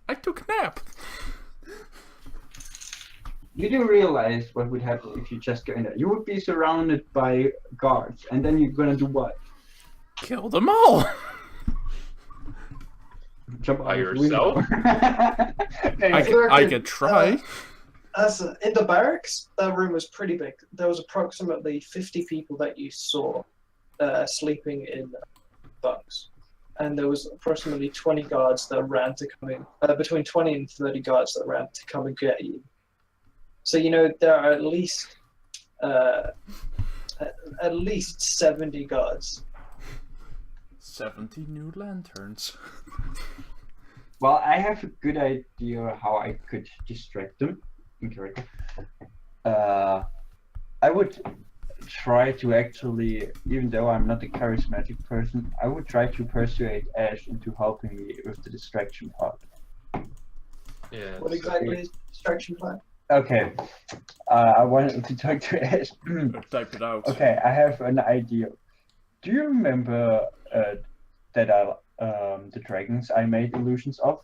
I took a nap. You do realize what would happen if you just go in there. You would be surrounded by guards, and then you're gonna do what? Kill them all. Jump By out of the window. yourself? I could try. In the barracks, that room was pretty big. There was approximately 50 people that you saw sleeping in bunks. And there was approximately 20 guards that ran to come in, between 20 and 30 guards that ran to come and get you. So, you know, there are at least 70 guards. 70 new lanterns. Well, I have a good idea how I could distract them in character. I would try to actually, even though I'm not a charismatic person, I would try to persuade Ash into helping me with the distraction part. Yeah. What so- exactly is the distraction plan? Okay, I wanted to talk to Ash. Type it out. Okay, I have an idea. Do you remember the dragons I made illusions of?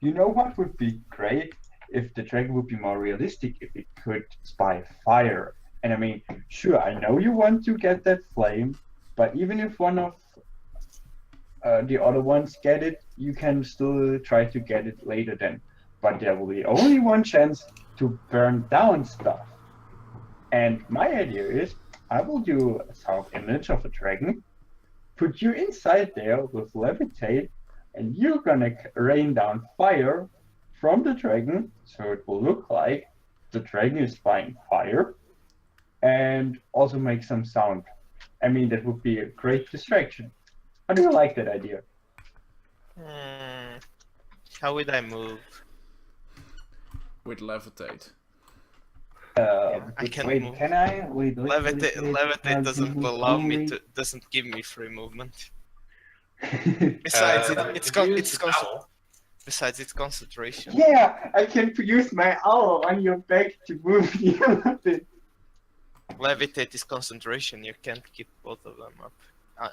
You know what would be great if the dragon would be more realistic, if it could spy fire. And I mean, sure, I know you want to get that flame, but even if one of the other ones get it, you can still try to get it later then. But there will be only one chance to burn down stuff. And my idea is, I will do a soft image of a dragon, put you inside there with levitate, and you're gonna rain down fire from the dragon, so it will look like the dragon is spying fire, and also make some sound. I mean, that would be a great distraction. How do you like that idea? How would I move? With levitate. I can wait, move. can I? Wait, Levitate doesn't allow me to, doesn't give me free movement. Besides, besides it's concentration. Yeah, I can use my owl on your back to move you a bit. Levitate is concentration. You can't keep both of them up.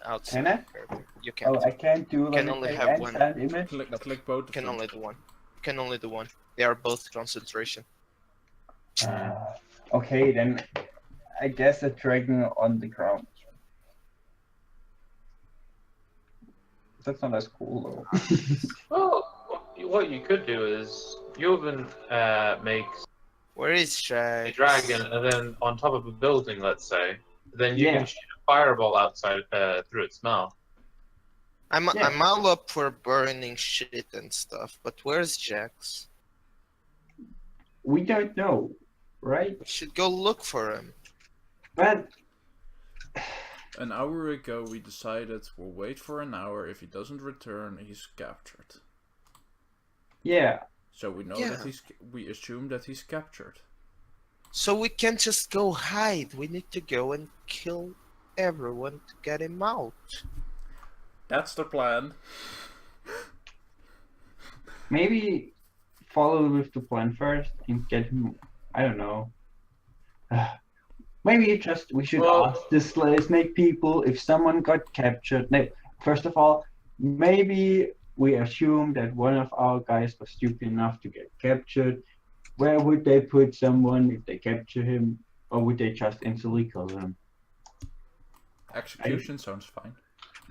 Outside. Can I? You can't. Oh, I can't do Can only levitate have and one. stand image. Click both. You can of them. only do one. You can only do one. They are both concentration. Okay, then I guess a dragon on the ground. That's not as cool though. Well, what you could do is Joven makes Where is a Jack? dragon, and then on top of a building, let's say, then you Yeah. can shoot a fireball outside through its mouth. I'm Yeah. I'm all up for burning shit and stuff, but where's Jax? We don't know, right? We should go look for him. But An hour ago, we decided we'll wait for an hour. If he doesn't return, he's captured. yeah, So we know Yeah. that we assume that he's captured. So we can't just go hide. We need to go and kill everyone to get him out. That's the plan. maybe follow with the plan first and get him. I don't know. Maybe just we should Well- ask the snake people if someone got captured. No, first of all, maybe we assume that one of our guys was stupid enough to get captured. Where would they put someone if they capture him, or would they just instantly kill him? Execution sounds fine.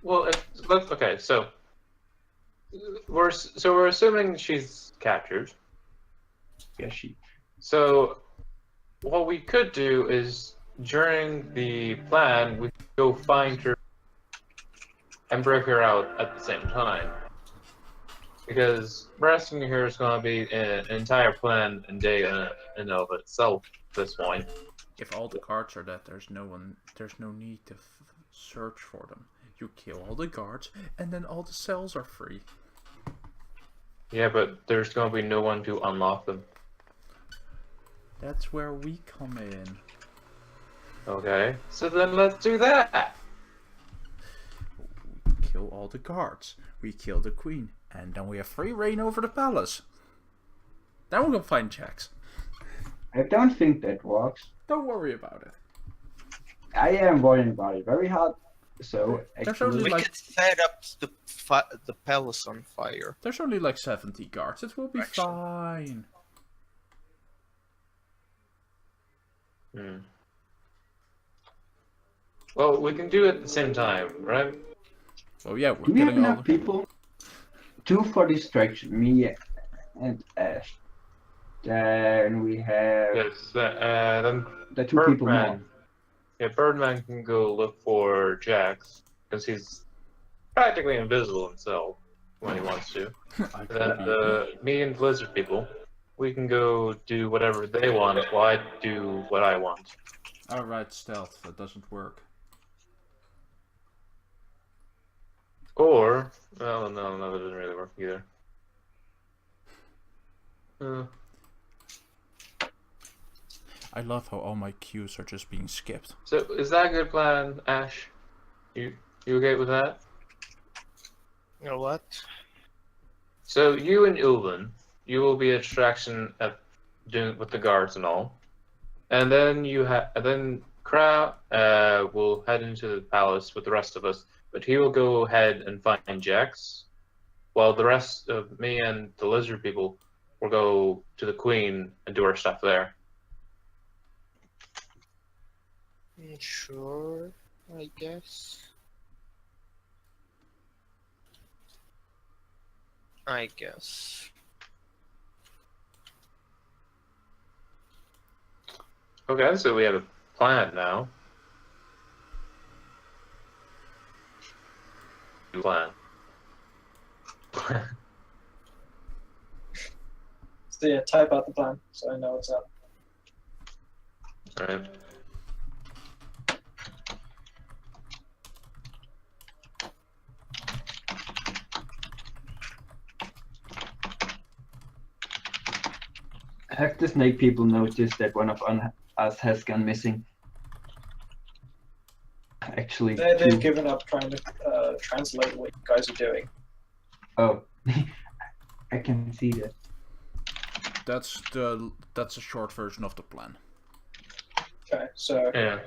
Well, okay. So we're assuming she's captured. Yeah, she. So what we could do is during the plan we could go find her and break her out at the same time. Because rescuing her is going to be an entire plan and day in and of itself at this point. If all the guards are dead, there's no need to search for them. You kill all the guards, and then all the cells are free. Yeah, but there's going to be no one to unlock them. That's where we come in. Okay, so then let's do that. We kill all the guards. We kill the queen, and then we have free reign over the palace. Then we're gonna find Jax. I don't think that works. Don't worry about it. I am worrying about it very hard. So There's actually, only We like could set up the palace on fire. there's only like 70 guards. It will be Actually. fine. Hmm. Well, we can do it at the same time, right? Well, yeah, do we're we have killing all enough the... people? 2 for distraction, me and Ash. Then we have Yes. Then the 2 people more. Birdman. Yeah, Birdman can go look for Jax because he's practically invisible himself when he wants to. I And could then be- me and Blizzard people, we can go do whatever they want while I do what I want. Alright, stealth. That doesn't work. Or, well, no, that doesn't really work either. I love how all my cues are just being skipped. So, is that a good plan, Ash? You okay with that? You know what? So you and Ulvin, you will be a distraction at doing with the guards and all, and then Kra will head into the palace with the rest of us, but he will go ahead and find Jax, while the rest of me and the lizard people will go to the queen and do our stuff there. Sure, I guess. I guess. Okay, so we have a plan now. Plan. So yeah, type out the plan so I know what's up. Alright. Have the snake people noticed that one of us has gone missing? Actually, They've 2. given up trying to translate what you guys are doing. Oh, I can see that. That's a short version of the plan. Okay, so Yeah.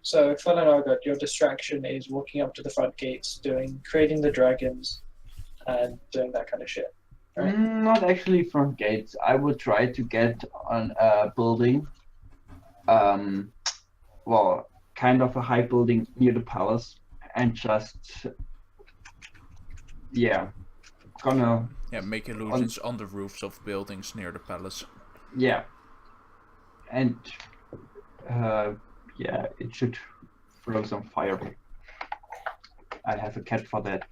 so Felinaga, your distraction is walking up to the front gates, creating the dragons, and doing that kind of shit. Right. Not actually front gates. I would try to get on a building. Well, kind of a high building near the palace, and just gonna make illusions on the roofs of buildings near the palace. and it should throw some fire. I have a cat for that.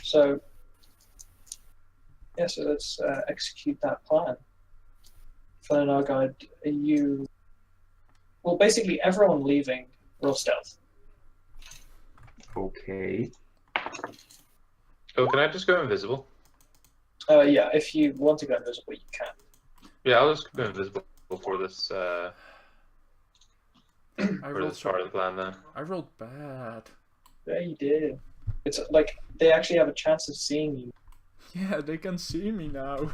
So, so let's execute that plan. Fern and Argyle, well, basically everyone leaving, roll stealth. Okay. Oh, can I just go invisible? Yeah, if you want to go invisible, you can. Yeah, I'll just go invisible for this I for this part of the plan then. I rolled bad. Yeah, you did. It's like they actually have a chance of seeing you. Yeah, they can see me now.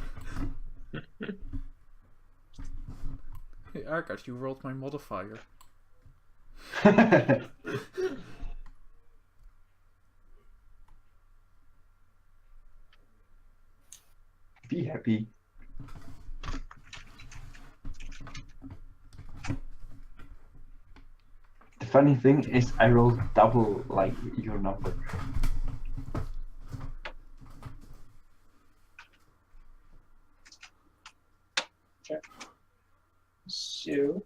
Hey, Argard, you rolled my modifier. Be happy. The funny thing is I rolled double like your number. So,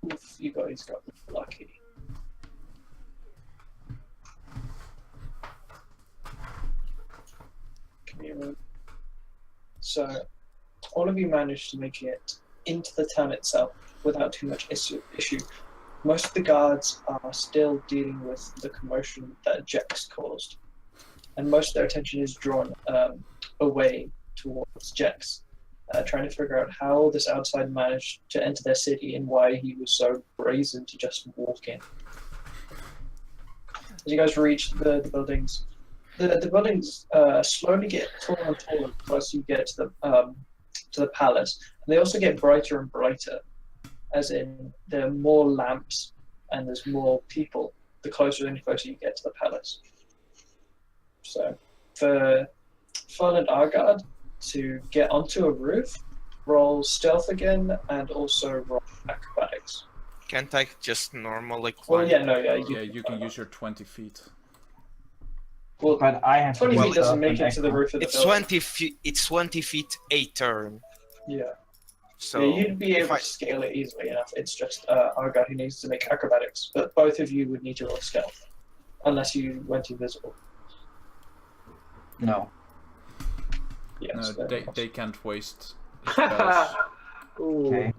oof, you guys got lucky. Come here. So, all of you managed to make it into the town itself without too much issue. Most of the guards are still dealing with the commotion that Jex caused, and most of their attention is drawn away towards Jex, trying to figure out how this outside managed to enter their city and why he was so brazen to just walk in. As you guys reach the buildings, the buildings slowly get taller and taller as you get to the palace, and they also get brighter and brighter, as in there are more lamps and there's more people the closer and closer you get to the palace. So for Fun and Argard to get onto a roof, roll stealth again and also roll acrobatics. Can't I just normally Well, climb? You can use your 20 feet. Well, But I have 20 to feet doesn't stealth make and it to the acro- roof of the It's building. 20 feet. It's 20 feet a turn. Yeah. So Yeah, you'd be if able I- to scale it easily enough. It's just Argard who needs to make acrobatics, but both of you would need to roll stealth, unless you went invisible. No. Yes. No, they can't waste spells. Okay.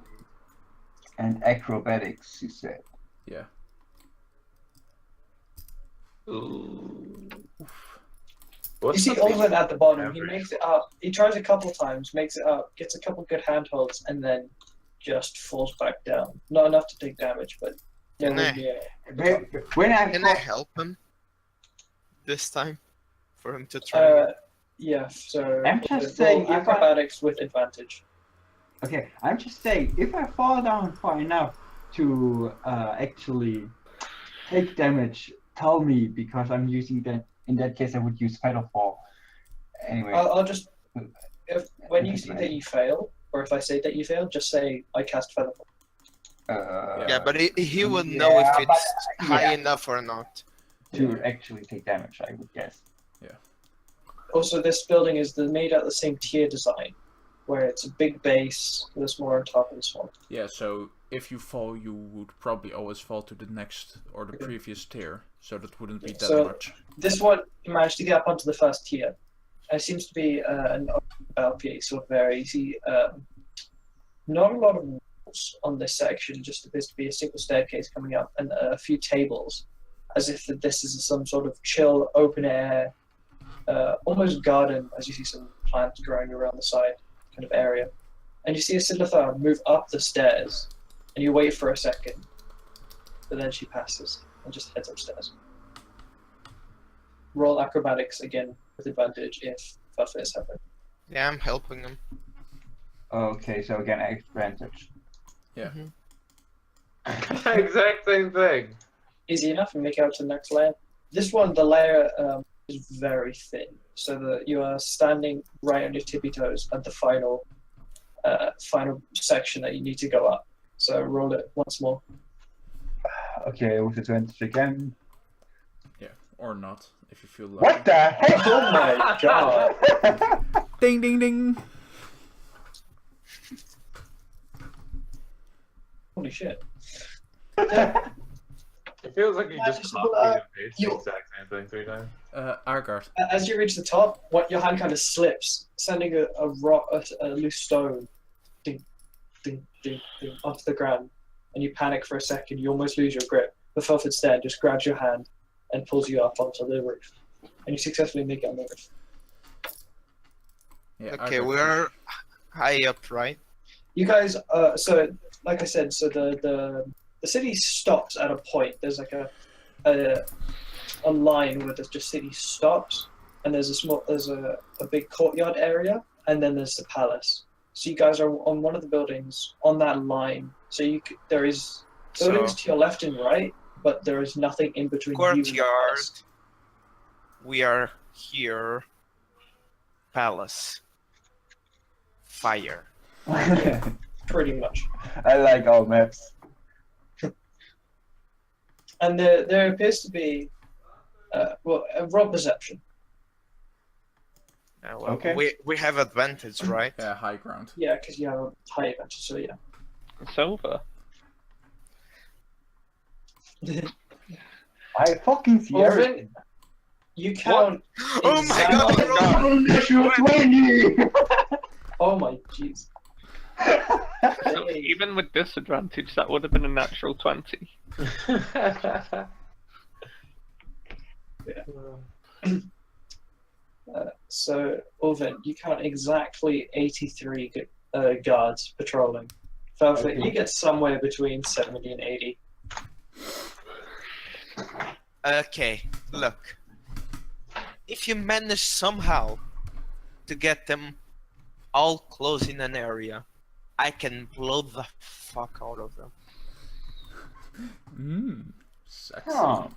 And acrobatics, you said. Yeah. Ooh. You What's see the Olven at the bottom. He average? makes it up. He tries a couple times, makes it up, gets a couple good handholds, and then just falls back down. Not enough to take damage, but Can I- When I Can I help him this time? For him to try? Yeah. So I'm just roll saying, if I- acrobatics with advantage. Okay, I'm just saying, if I fall down far enough to actually take damage, tell me, because I'm using that. In that case, I would use Feather Fall. Anyway. I'll just when you see Right. that you fail, or if I say that you fail, just say I cast Featherfall. Yeah, but he will know if yeah, it's but- high yeah. enough or not. To actually take damage, I would guess. Also, this building is made out of the same tier design, where it's a big base, there's more on top and so on. Yeah, so if you fall, you would probably always fall to the next or the previous tier, so that wouldn't be that So- much. This one managed to get up onto the first tier. It seems to be an balcony sort of area. You see not a lot of walls on this section, just appears to be a single staircase coming up and a few tables, as if that this is some sort of chill, open air, almost garden, as you see some plants growing around the side kind of area. And you see a Silithar move up the stairs, and you wait for a second, but then she passes and just heads upstairs. Roll acrobatics again with advantage if Fuffa is helping. Yeah, I'm helping him. Okay, so again, advantage. Exact same thing. Easy enough and make it out to the next layer. This one, the layer is very thin. so that you are standing right on your tippy toes at the final section that you need to go up. So roll it once more. Okay, with advantage again. Yeah, or not, if you feel lucky. What the heck? Oh my god! Ding, ding, ding. Holy shit! It feels like you just Just, copied and pasted the you- exact same thing 3 times. Argard. As you reach the top, your hand kind of slips, sending a rock, a loose stone, ding, ding, ding, ding, onto the ground, and you panic for a second. You almost lose your grip. The Felf instead just grabs your hand and pulls you up onto the roof, and you successfully make it on the roof. Yeah, Okay, Argard. we are high up, right? You guys, so like I said, so the city stops at a point. There's like a line where the city stops, and there's a big courtyard area, and then there's the palace. So you guys are on one of the buildings on that line. So there is buildings So to your left and right, but there is nothing in between you and the courtyard. palace. We are here. Palace. Fire. Pretty much. I like our maps. And there appears to be, a roll perception. Well, Okay. we have advantage, right? Yeah, high ground. Yeah, because you have a high advantage. So yeah. It's over. I fucking see Orvin, everything. you count. Oh my exactly- god! Natural 20! Oh my jeez. So even with disadvantage, that would have been a natural 20. So, Ulvin, you count exactly 83 guards patrolling. Velvet, you get somewhere between 70 and 80. Okay, look. If you manage somehow to get them all close in an area, I can blow the fuck out of them. Sexy. Oh,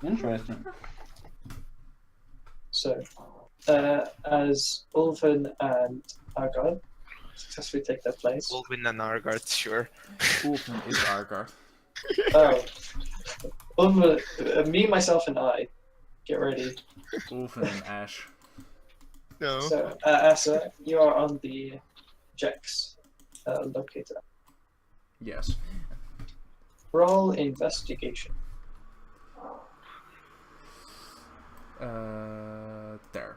interesting. So, as Ulvin and Argyle successfully take their place. We'll win an Argard, sure. Ulfman is Argard. Oh. Ulvin, me, myself, and I. Get ready. Ulfman and Ash. No. So, Asa, you are on the Jex locator. Yes. Roll investigation. There.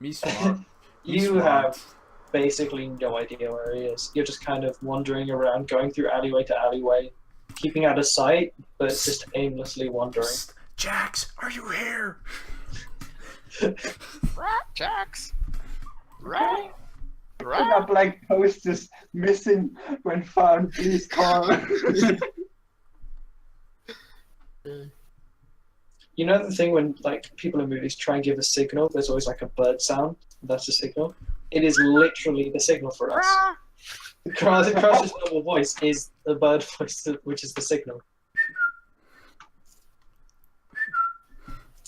Me smart. Me You smart. have basically no idea where he is. You're just kind of wandering around, going through alleyway to alleyway, keeping out of sight, but just aimlessly wandering. Psst. Jax, are you here? Jax! Right? Put Right? up like posters missing when found, please call. You know the thing when like people in movies try and give a signal, there's always like a bird sound. That's a signal. It is literally the signal for us. Crouch's normal voice is the bird voice, which is the signal.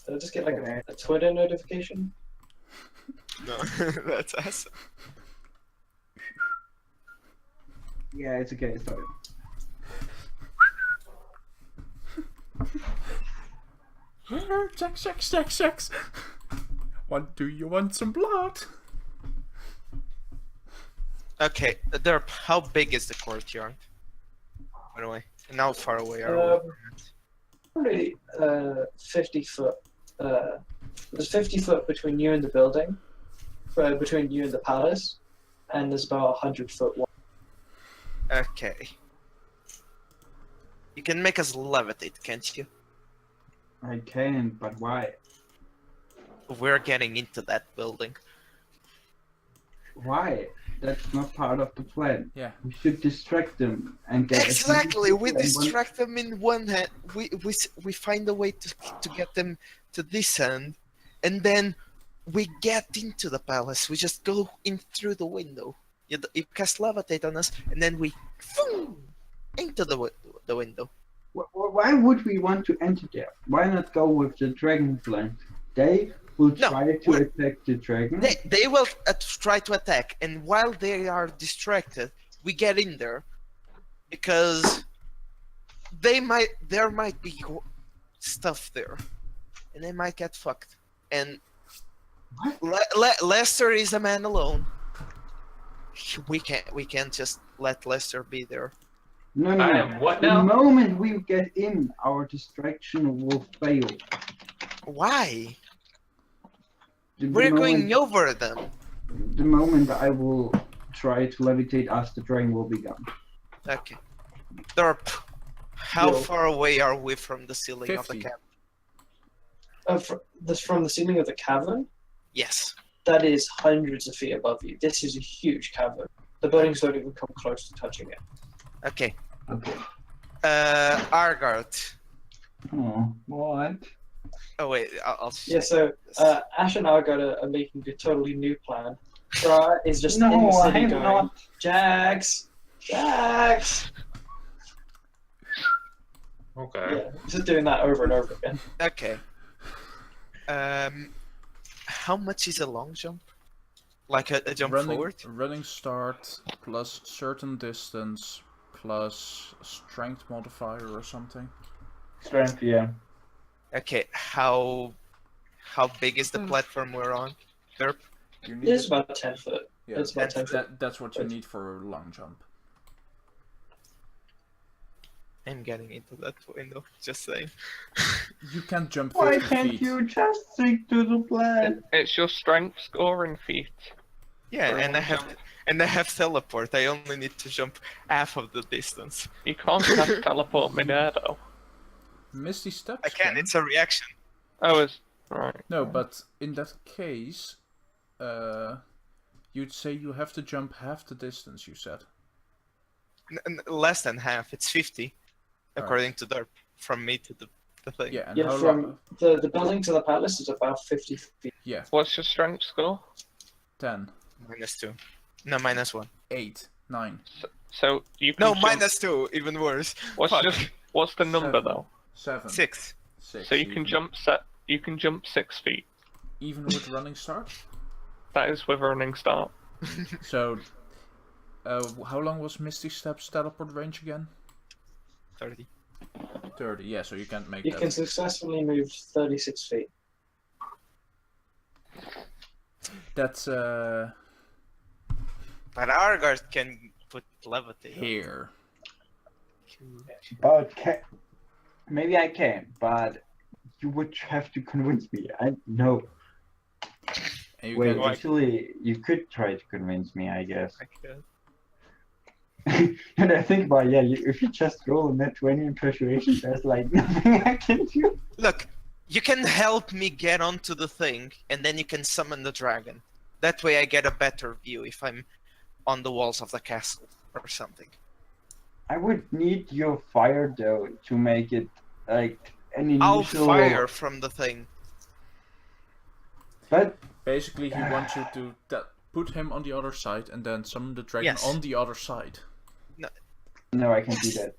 Did I just get like a Twitter notification? No, that's us. Yeah, it's okay, sorry. Jax, Jax, Jax, Jax. Do you want some blood? Okay, how big is the courtyard? By the way, and how far away are we? Probably 50 foot. There's 50 foot between you and the building, between you and the palace, and there's about 100 foot wide. Okay. You can make us levitate, can't you? I can, but why? We're getting into that building. Why? That's not part of the plan. Yeah. We should distract them and get as many Exactly. We people and one- distract them in one hand. We find a way to get them to this end, and then we get into the palace. We just go in through the window. You cast levitate on us, and then we boom, into the window. Why would we want to enter there? Why not go with the dragon plant? They will No, try to we're- attack the dragon. They will try to attack, and while they are distracted, we get in there because there might be stuff there, and they might get fucked. And Lester is a man alone. We can't just let Lester be there. No, I am what the now? moment we get in, our distraction will fail. Why? The We're going moment- over them. The moment I will try to levitate us, the dragon will be gone. Okay. Derp, how Yo. far away are we from the ceiling of the 50. cavern? From the ceiling of the cavern, Yes. that is hundreds of feet above you. This is a huge cavern. The buildings don't even come close to touching it. Okay. Okay. Argard. Oh, what? Oh wait, I'll Yeah, so Ash and I are making a totally new plan. Ra is just in No, the I city am going, not. Jax! Jax! Okay. Yeah, just doing that over and over again. Okay. How much is a long jump? Like a jump forward? Running start plus certain distance plus strength modifier or something. Strength, yeah. Okay, how big is the platform we're on? Derp? You need It's about 10 foot. yeah, it's about 10 foot. that's what you need for a long jump. I'm getting into that window, just saying. You can't jump 50 Why feet. can't you just stick to the plan? It's your strength score in feet. Yeah, For a and I long have teleport. I only need to jump half of the distance. You can't cast teleport midair though. Misty steps. I can, it's a reaction. Oh, it's right. No, but in that case, you'd say you have to jump half the distance. You said. Less than half, it's 50, Alright. according to Derp, from me to the thing. Yeah, and Yeah, how from the building to the palace is about 50 feet. Yeah, What's your strength score? 10, -2. No, -1. 8, 9, So you can No, jump... -2, even worse. What's Fuck. what's the number 7, though? 7, 6. 6. So you can jump 6 feet. even with running start. That is with a running start. So, how long was Misty Steps teleport range again? 30. 30. Yeah, so you can't make You that. can successfully move 36 feet. That's But Argard can put levitate. here. But maybe I can, but you would have to convince me. I know. And you Wait, can actually, you could try to convince me, I guess. I guess. And I think about if you just roll a net 20 in persuasion, there's like nothing I can do. Look, you can help me get onto the thing, and then you can summon the dragon. That way I get a better view if I'm on the walls of the castle or something. I would need your fire though to make it like an initial. I'll fire from the thing. But basically he wants you to put him on the other side and then summon the dragon Yes. on the other side. no, I can't do that.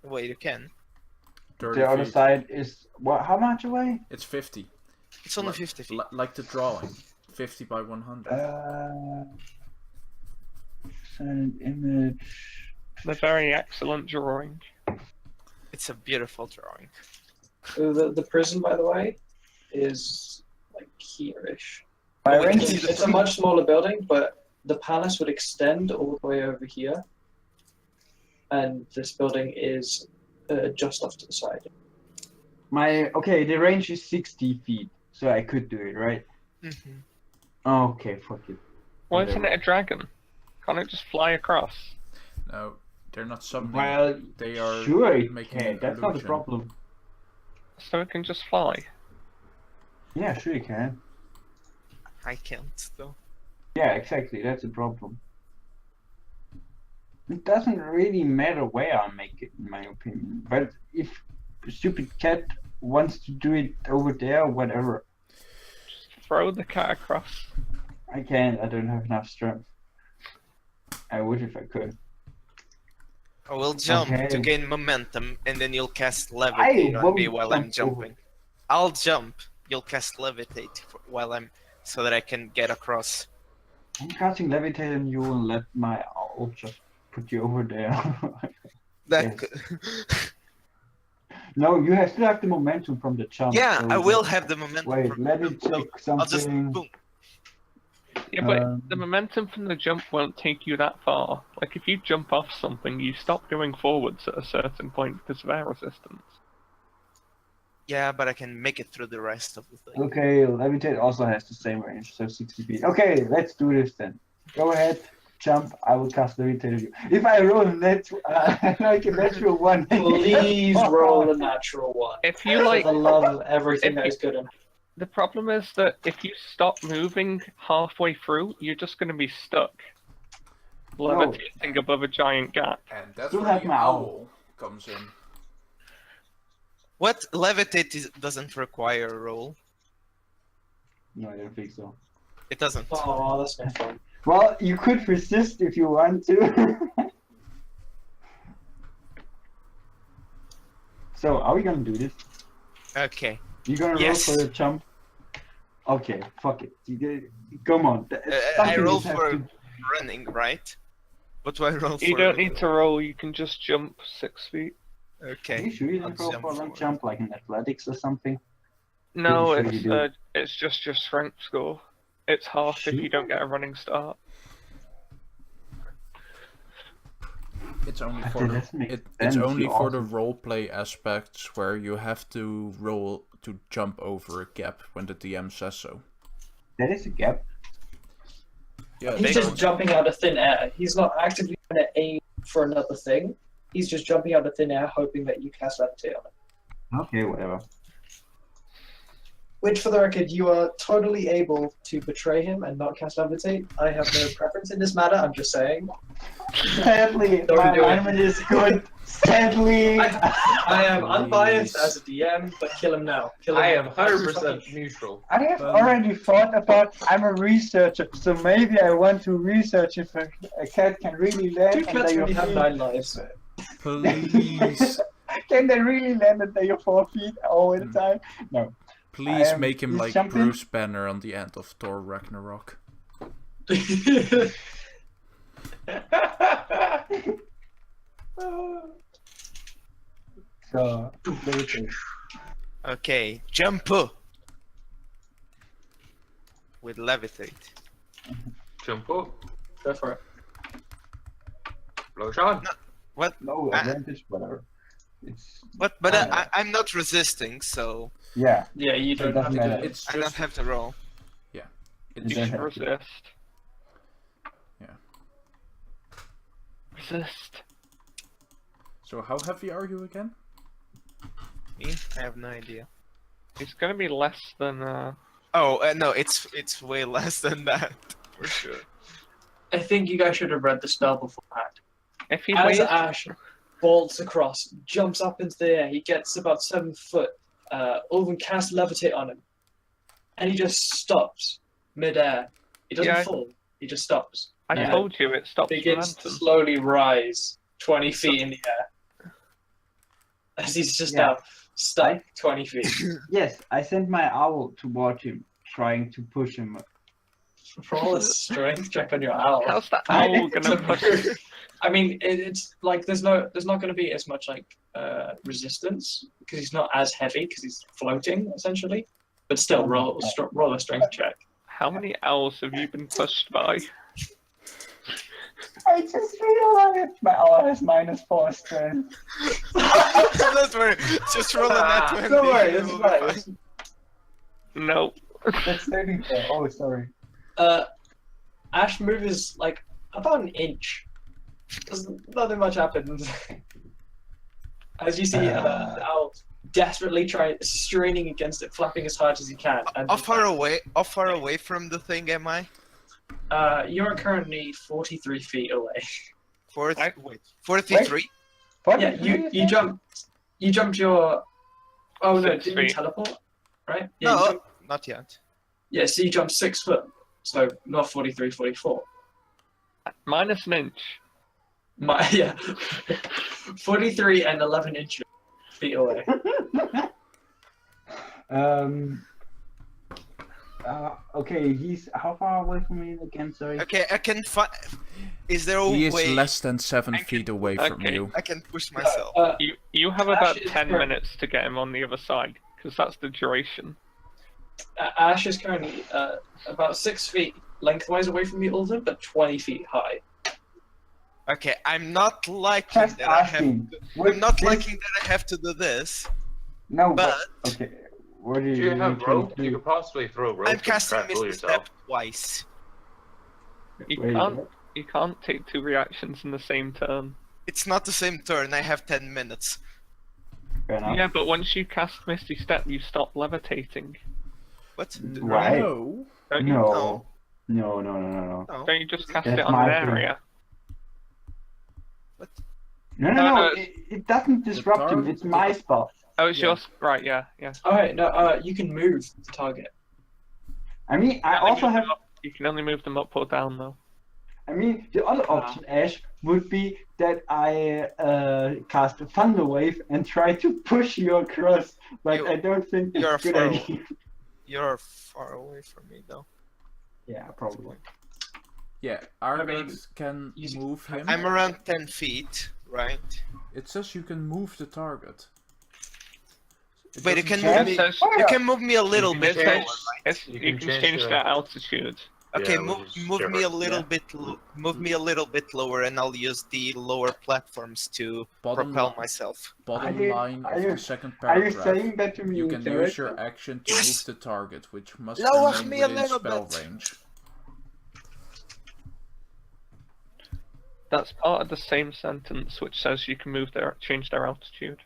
Wait, you can. 30 The other feet. side is what? How much away? It's 50. It's only Like- 50 feet. Like the drawing. 50 by 100. Send image. The very excellent drawing. It's a beautiful drawing. The prison, by the way, is like here-ish. My Wait, range can you is see the It's a much smaller building, but the palace would extend all the way over here. And this building is just off to the side. okay. The range is 60 feet, so I could do it, right? Mhm. Okay, fuck it. Why isn't it a dragon? Can't it just fly across? No, they're not summoning. Well, they are sure it making can. an That's not a illusion. problem. So it can just fly. Yeah, sure you can. I can't, though. Yeah, exactly. That's a problem. It doesn't really matter where I make it, in my opinion. But if stupid cat wants to do it over there, whatever. Just throw the cat across. I can't. I don't have enough strength. I would if I could. I will jump to Okay. gain momentum, and then you'll cast levitate on me won't while I'm jump over. jumping. I'll jump. You'll cast levitate while I'm so that I can get across. I'm casting levitate and you will let my owl just put you over there. That. Yes. No, you still have the momentum from the jump. Yeah, so I you will just- have the momentum. Wait, from let the me jump, check so I'll just something. boom. Yeah, but Um, the momentum from the jump won't take you that far. Like, if you jump off something, you stop going forwards at a certain point because of air resistance. Yeah, but I can make it through the rest of the thing. Okay, levitate also has the same range, so 60 feet. Okay, let's do this then. Go ahead, jump. I will cast levitate on you. If I roll like a natural one, Please roll a natural one. If you For like, the love of everything if that you- is good in the problem is that if you stop moving halfway through, you're just going to be stuck, levitating above a giant gap. And that's Still where have the my owl comes in. What levitate doesn't require a roll. No, I don't think so. It doesn't. Oh, that's no fun. Well, you could resist if you want to. So, are we gonna do this? Okay. You gonna Yes. roll for the jump? Okay, fuck it. Come on. I Something roll just has for to- running, right? What do I roll for? You don't need to roll, you can just jump 6 feet. Are Okay. you sure you I'll didn't roll jump for a long forward. jump, like in athletics or something? No, Pretty sure you do. it's just your strength score. It's half if you don't get a running start. It's only Okay, for the that makes it's sense, only you for the awesome. role play aspects where you have to roll to jump over a gap when the DM says so. That is a gap. Yeah, He's it's just not- jumping out of thin air. He's not actively going to aim for another thing. He's just jumping out of thin air, hoping that you cast levitate on it. Okay, whatever. Which, for the record, you are totally able to betray him and not cast levitate. I have no preference in this matter. I'm just saying. Sadly, Don't my do it. alignment is good. Sadly. I am unbiased Please. as a DM, but kill him now. Kill him I now. am 100% neutral. I have already thought about. I'm a researcher, so maybe I want to research if a cat can really land. Two cats under really your have feet. 9 lives. Please, Can they really land under your 4 feet all the time? No. please am make him just like jumping. Bruce Banner on the end of Thor Ragnarok. So, levitate. Okay. Jump. With levitate. Jump up, Go for it. blow shot. What? No advantage, whatever. It's What? But Uh, I'm not resisting, so yeah. Yeah, you So it don't have doesn't to do matter. it. It's I don't just have to roll. it's You don't should have to. resist. Yeah. Resist. So how heavy are you again? Me? I have no idea. It's gonna be less than, Oh no, it's way less than that for sure. I think you guys should have read the spell beforehand. if he As weighs... Ash bolts across, jumps up into the air, he gets about 7 foot. Ulven casts levitate on him, and he just stops mid-air. He doesn't Yeah. fall. He just stops. I Yeah. told you it stops Begins to momentum. slowly rise 20 feet in the air. As he's just Yeah. now stuck 20 feet. Yes, I sent my owl to watch him, trying to push him. Roll a strength check on your owl. How's that I- owl gonna push you? I mean, it's like there's not going to be as much like resistance because he's not as heavy because he's floating essentially. But still, roll a strength check. How many owls have you been pushed by? I just realized my owl has -4 strength. Don't worry, just roll a nat 20. Don't worry, it it's will be fine. fine. Nope. That's 34. Oh, sorry. Ash move is like about an inch. Nothing much happens. As you see, the owl desperately straining against it, flapping as hard as he can. And How far away from the thing am I? you're currently 43 feet away. Wait, 43? Yeah, you jumped your. Oh no, 6 didn't you feet. teleport? Right? Yeah, you No, jumped- not yet. yeah, so you jumped 6 foot. So not 43, 44. Minus an inch. Yeah. 43 and 11 feet away. Okay, he's how far away from me again? Sorry. Okay, I can find. Is there a He is way less than 7 I can- feet away from Okay. you. I can push myself? You have about Ash is 10 correct. minutes to get him on the other side, because that's the duration. Ash is currently about 6 feet lengthwise away from you, Ulven, but 20 feet high. Okay, I'm not liking Just that I have. asking. I'm not liking that I have to do this. No, but okay. What do Do you have trying rope? to You do? could possibly throw rope I'm and casting try to pull Misty yourself. Step twice. You Wait, can't what? you can't take 2 reactions in the same turn. It's not the same turn. I have 10 minutes. Fair enough. Yeah, but once you cast Misty Step, you stop levitating. What? Right. No. Don't you? No. No. No. Don't you just cast That's it on my an thing. area? No. No, It doesn't disrupt him. target- It's my spot. Oh, it's Yeah. yours. Right, yeah. Alright, no, you can move the target. I mean, I Only also move have. them up- You can only move them up or down, though. I mean, the other option, Ash, would be that I cast a thunder wave and try to push you across. But You- I don't think you're that's a good far idea. You're far away from me, though. Yeah, probably. Yeah, Argos can you- move him. I'm around 10 feet, right? It says you can move the target. It Wait, you doesn't can say- move me. It says, You can move me a little can bit it lower. says You you can can change change the- that altitude. Okay, Yeah, move which is move me a different, little yeah. bit. Move me a little bit lower, and I'll use the lower platforms to Bottom propel li- myself. Bottom Are you- line are of you- the second Are you paragraph. saying that to me? You in can character? use your action to Yes! move the target, which must Lower remain me a within little spell bit. range. That's part of the same sentence which says you can change their altitude.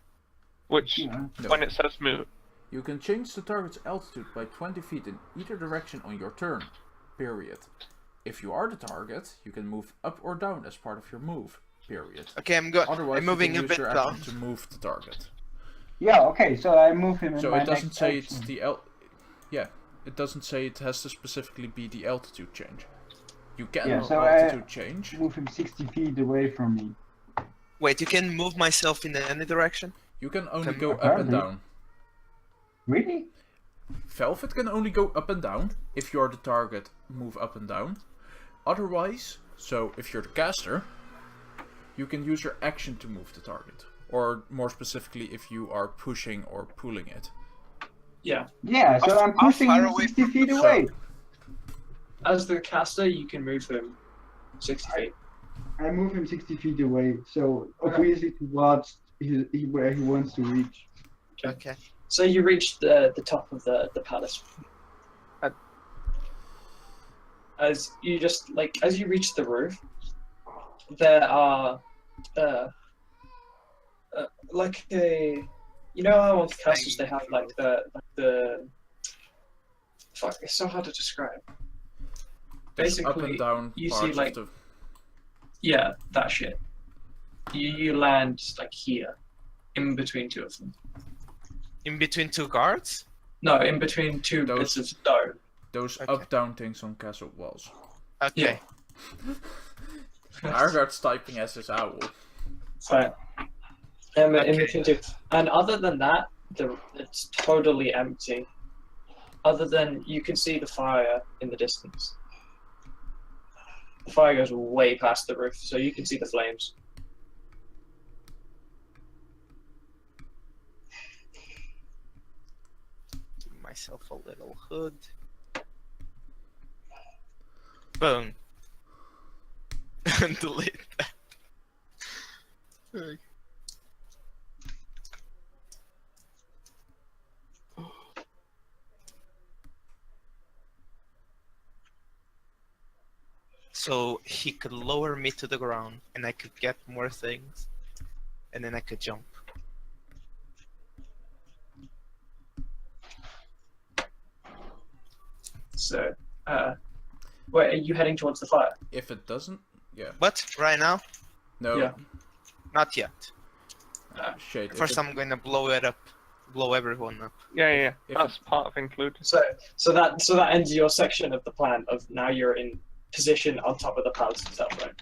Which, Yeah. No. when it says move, You can change the target's altitude by 20 feet in either direction on your turn. Period. If you are the target, you can move up or down as part of your move. Period. Okay, Otherwise, I'm moving you a can use bit your down. action to move the target. Yeah. Okay. So I move him. In So my it doesn't next say action. it's the Yeah, it doesn't say it has to specifically be the altitude change. You can Yeah, so I- altitude change. Move him 60 feet away from me. Wait, you can move myself in any direction? You can only Can- go up and Apparently. down. Really? Velvet can only go up and down. If you're the target, move up and down. Otherwise, so if you're the caster, you can use your action to move the target. Or more specifically, if you are pushing or pulling it. Yeah. Yeah. So I'm How pushing far him away 60 feet So- away. As the caster, you can move him 60 feet. I move him 60 feet away. So obviously towards where he wants to reach. Okay. So you reach the top of the palace. As you reach the roof, there are like a, you know how on castles they have like the fuck, it's so hard to describe. There's up Basically, and down you see, parts like- of the... Yeah, that shit. You land like here, in between two of them. In between two guards? No, in between two Those- bits of stone. Those Okay. up-down things on castle walls. Okay. Argard's typing as his owl. Fine. In Okay. between two. And other than that, it's totally empty. Other than you can see the fire in the distance. The fire goes way past the roof, so you can see the flames. Give myself a little hood. Boom. And delete that. Okay. So he could lower me to the ground and I could get more things and then I could jump. So, wait, are you heading towards the fire? If it doesn't, yeah. But right now, No, Yeah. not yet. shade. If First it- I'm gonna blow it up. Blow everyone up. yeah, If that's part of included. So that ends your section of the plan of now you're in position on top of the palace itself, right?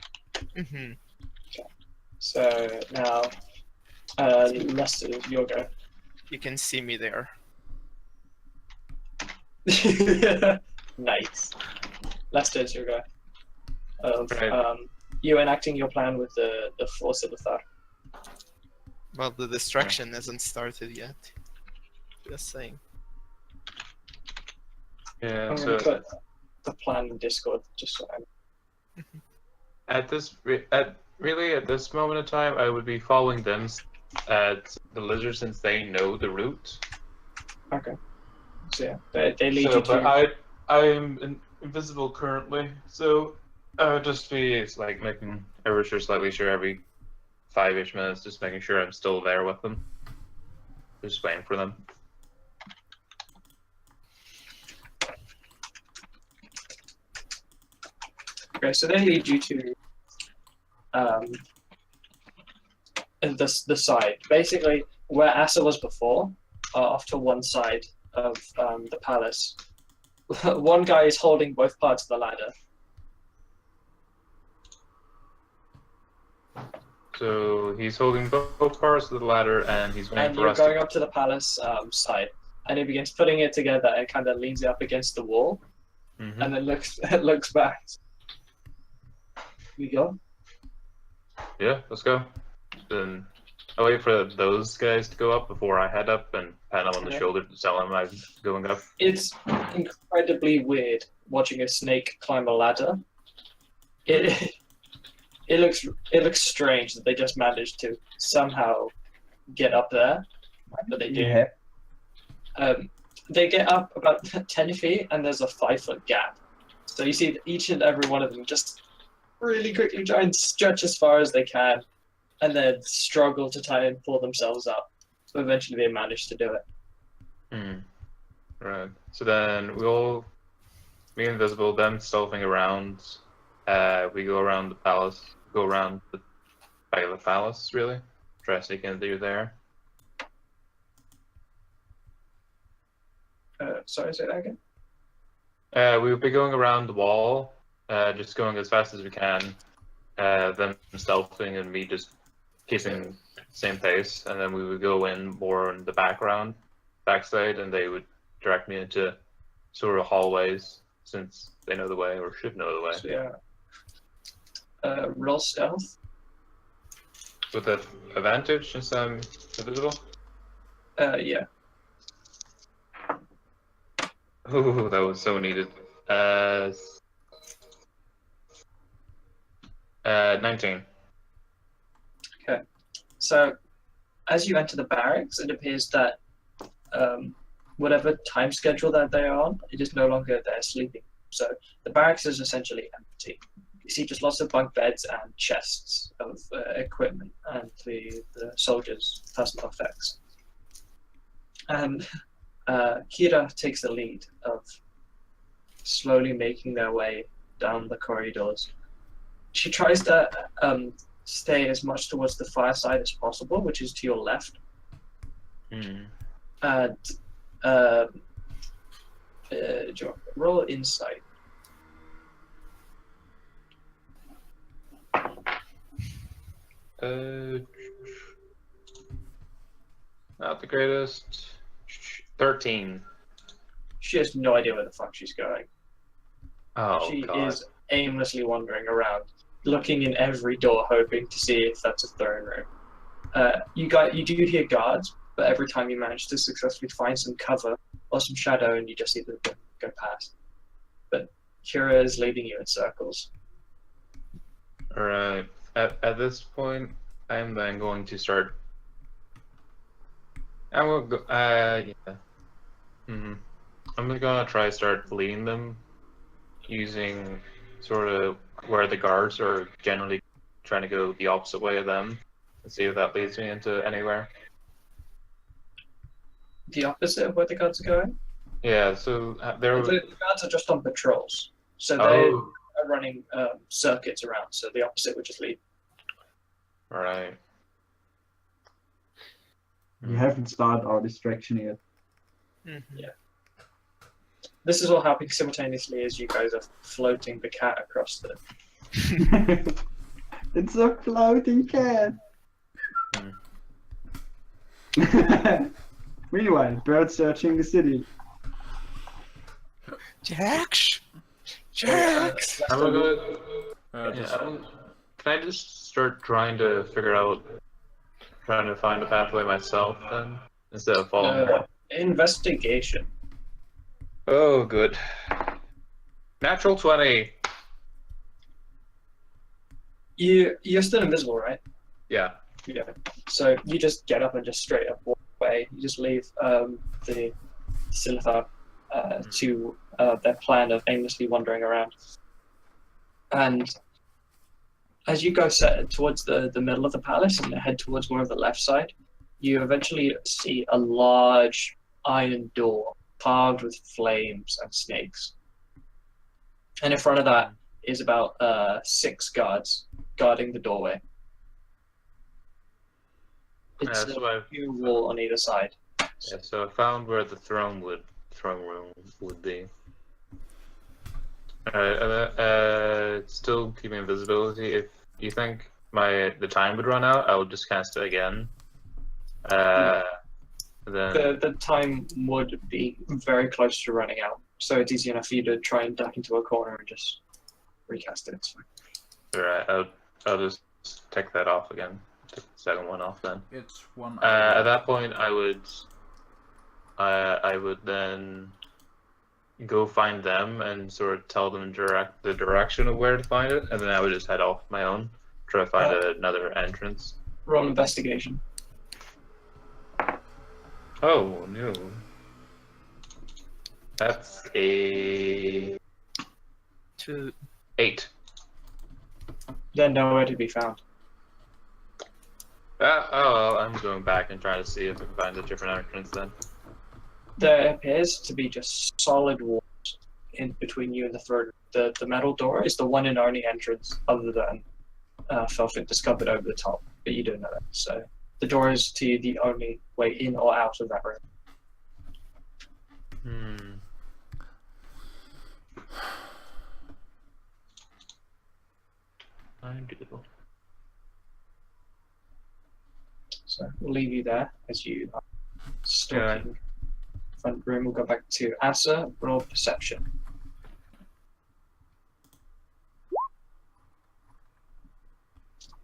Mm-hmm. So now, Lester, your go. You can see me there. Nice. Lester, it's your go. Of Right. you enacting your plan with the force of the thought. Well, the distraction hasn't started yet. Just saying. Yeah. I'm So gonna put the plan in Discord just so I'm. at this moment in time, I would be following them at the lizard since they know the route. Okay. So yeah, they lead So, you but to. I'm invisible currently, so I would just be like making ever sure, slightly sure every 5-ish minutes, just making sure I'm still there with them, just waiting for them. Okay, so they lead you to the side, basically where Asa was before, off to one side of the palace. One guy is holding both parts of the ladder. So he's holding both parts of the ladder, and he's waiting And for you're us going to. up to the palace side, and he begins putting it together and kind of leans it up against the wall, Mhm. and then looks back. We go. Yeah, let's go. Then I'll wait for those guys to go up before I head up and pat them on the Okay. shoulder to tell them I'm going up. It's incredibly weird watching a snake climb a ladder. It looks strange that they just managed to somehow get up there, but they do. Yeah. They get up about 10 feet, and there's a 5-foot gap. So you see each and every one of them just really quickly try and stretch as far as they can, and then struggle to try and pull themselves up. So eventually they manage to do it. Right. So then we'll be invisible, them stealthing around. We go around the palace, go around the back of the palace, really. Try to sneak in through there. Sorry, say that again? We'll be going around the wall, just going as fast as we can. Them stealthing and me just keeping the same pace, and then we would go in more in the backside, and they would direct me into sort of hallways since they know the way or should know the way. So yeah. Roll stealth. With that advantage since I'm invisible. Yeah. Ooh, that was so needed. 19. So, as you enter the barracks, it appears that whatever time schedule that they are on, it is no longer they're sleeping. So the barracks is essentially empty. You see just lots of bunk beds and chests of equipment and the soldiers' personal effects. And Kira takes the lead of slowly making their way down the corridors. She tries to stay as much towards the far side as possible, which is to your left. Mm. And roll insight. Not the greatest. 13. She has no idea where the fuck she's going. Oh, She God. is aimlessly wandering around, looking in every door, hoping to see if that's a throne room. You do hear guards, but every time you manage to successfully find some cover or some shadow, and you just see them go past. But Kira is leading you in circles. Alright. At this point, I'm then going to start. I will go. Yeah. I'm gonna try to start leading them using sort of where the guards are generally trying to go the opposite way of them and see if that leads me into anywhere. The opposite of where the guards are going? Yeah, so there. The guards are just on patrols, so they Oh, are running circuits around. So the opposite would just lead. right. We haven't started our distraction yet. Mhm. This is all happening simultaneously as you guys are floating the cat across the. It's a floating cat. Meanwhile, birds searching the city. Jax! Jax! I'm gonna go. Just- Can I just start trying to find a pathway myself then, instead of following? Investigation. Oh, good. Natural 20. You're still invisible, right? Yeah. Yeah. So you just get up and just straight up walk away. You just leave the Silithar to their plan of aimlessly wandering around. And as you go towards the middle of the palace and head towards more of the left side, you eventually see a large iron door carved with flames and snakes. And in front of that is about 6 guards guarding the doorway. It's so a new wall on either side. Yeah, so I found where the throne room would be. Still keeping invisibility. If you think the time would run out, I will just cast it again. Then The time would be very close to running out, so it's easy enough for you to try and duck into a corner and just recast it. It's fine. alright, I'll just take that off again. Take the second one off then. It's one. At that point, I would then go find them and sort of tell them the direction of where to find it, and then I would just head off my own, try to find another entrance. Roll investigation. Oh no, that's a 8. They're nowhere to be found. Oh well, I'm going back and trying to see if I can find a different entrance then. There appears to be just solid walls in between you and the throne. The metal door is the one and only entrance other than Felfit discovered over the top, but you don't know that. So the door is to the only way in or out of that room. I do. So we'll leave you there as you are stalking front room. We'll go back to Asa. Roll perception.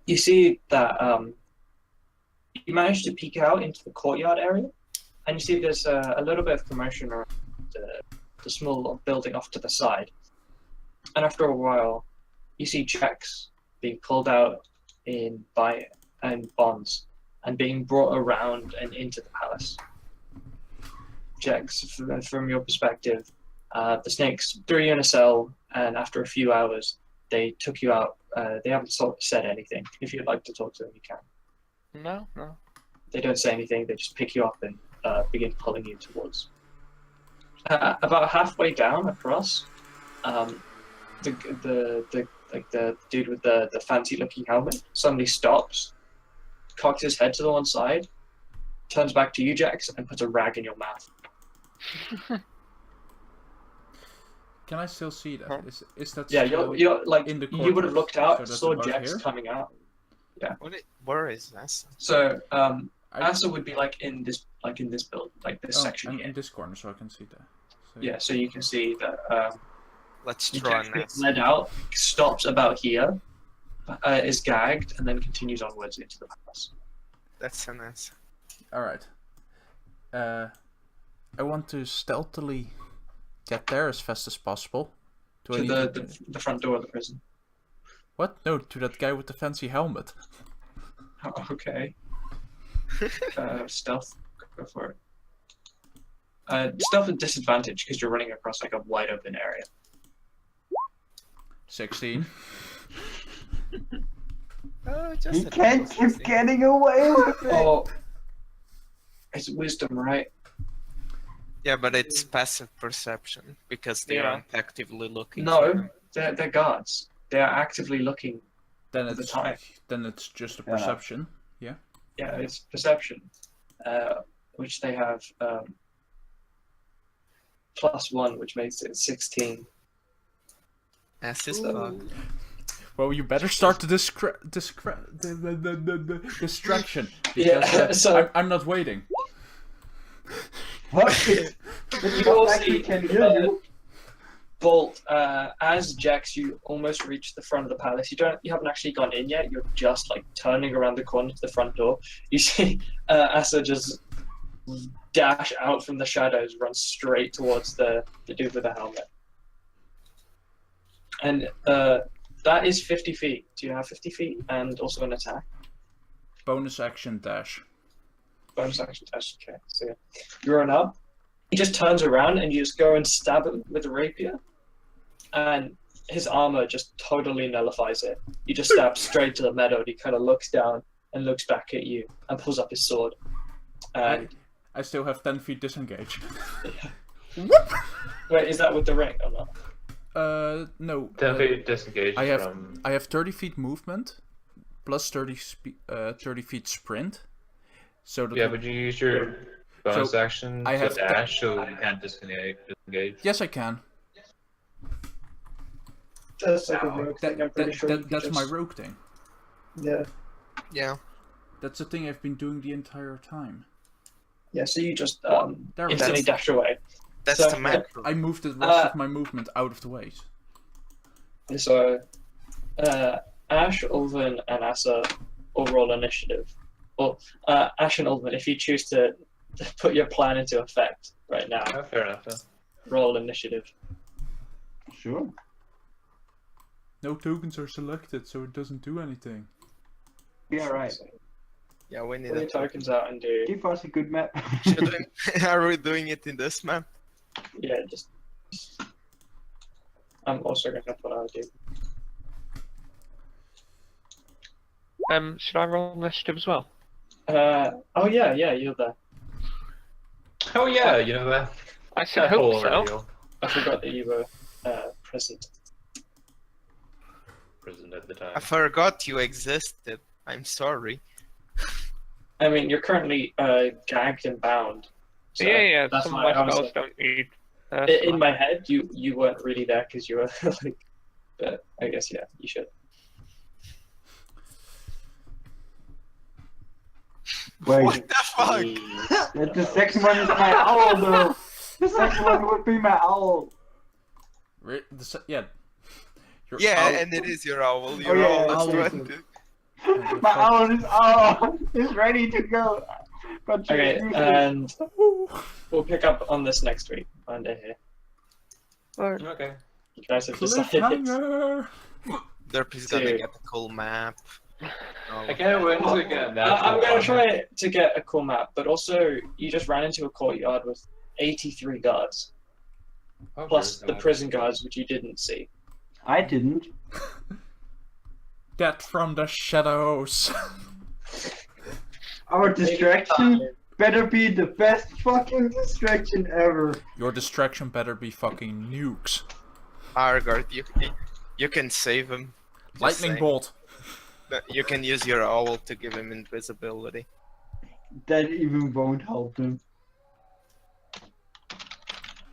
You see that you managed to peek out into the courtyard area, and you see there's a little bit of commotion around the small building off to the side. And after a while, you see checks being pulled out in bonds and being brought around and into the palace. Checks, from your perspective, the snakes threw you in a cell, and after a few hours, they took you out. They haven't said anything. If you'd like to talk to them, you can. No. They don't say anything. They just pick you up and begin pulling you towards. About halfway down across, the dude with the fancy-looking helmet suddenly stops, cocks his head to the one side, turns back to you, Jax, and puts a rag in your mouth. Can I still see that? Is that Yeah, still you're like in the you would have looked so out, that's saw above Jax here? coming out. Where is this? So I- Asa would be like in this build, like this Oh, section I'm here. in this corner, so I can see that. So, Yeah, so you can see that Let's Jax try gets next. led out, stops about here, is gagged, and then continues onwards into the palace. That's a nice. All right. I want to stealthily get there as fast as possible. Do I To need the front door of the prison. What? No, to that guy with the fancy helmet. Oh, okay. Stealth. Go for it. Stealth at disadvantage because you're running across like a wide open area. 16. Oh, just He a can't little keep easy. getting away with it. Oh, it's wisdom, right? Yeah, but it's passive perception because they Yeah. aren't actively looking. for No, them. they're guards. They are actively looking. Then At the it's time. just a Yeah. perception. Yeah, it's perception, which they have +1, which makes it 16. As is Ooh. bug. Well, you better start the distraction because Yeah, so- I'm not waiting. What? It's You not all like we see, can hear you. Bolt, as Jax, you almost reach the front of the palace. You haven't actually gone in yet. You're just like turning around the corner to the front door. You see Asa just dash out from the shadows, run straight towards the dude with the helmet. And that is 50 feet. Do you have 50 feet and also an attack? Bonus action dash. Bonus action dash. Okay, so yeah. You run up. He just turns around and you just go and stab him with a rapier, and his armor just totally nullifies it. You just stab straight to the meadow, and he kind of looks down and looks back at you and pulls up his sword. And I still have 10 feet disengage. wait, is that with the ring or not? No. 10 feet disengaged I have from. I have 30 feet movement, plus 30 feet sprint. So that Yeah, but you use your bonus So, action I to have dash, so you can't disengage. yes, I can. That's like a rogue thing. I'm pretty sure you could That's my just- rogue thing. Yeah. Yeah. That's the thing I've been doing the entire time. Yeah, so you just There we instantly go. dash away. That's So- the macro. I moved the rest of my movement out of the way. So, Ash, Ulven, and Asa all roll initiative. Well, Ash and Ulven, if you choose to put your plan into effect right now, Oh, fair enough. Then. roll initiative. Sure. No tokens are selected, so it doesn't do anything. Yeah, right. Yeah, we need Pull your it. tokens out and do. Give us a good map. Are we doing it in this map? Yeah, just. I'm also gonna put out do. Should I roll initiative as well? Oh yeah, you're there. Oh yeah, you know that. I should That hope whole so. ordeal. I forgot that you were present. Prison at the time. I forgot you existed. I'm sorry. I mean, you're currently gagged and bound. So yeah, that's some of why my I was spells like- don't need. In my head, you weren't really there because you were like. But I guess yeah, you should. Wait. What the fuck? The second one is my owl, though. The second one would be my owl. Yeah. Your Yeah, owl- and it is your owl. Your yeah, owl owl. is trying to. My owl is ready to go. But Okay, and we'll pick up on this next week. Monday here. Okay. You guys have decided. Cliffhanger! Derp is gonna Dude. get a cool map. I can't wait to get that. I'm gonna try to get a cool map, but also you just ran into a courtyard with 83 guards, Oh, plus sure, the God. prison guards, which you didn't see. I didn't. Death from the shadows. Our distraction better be the best fucking distraction ever. Your distraction better be fucking nukes. Argard, you can save him. Just Lightning saying. bolt. You can use your owl to give him invisibility. That even won't help them.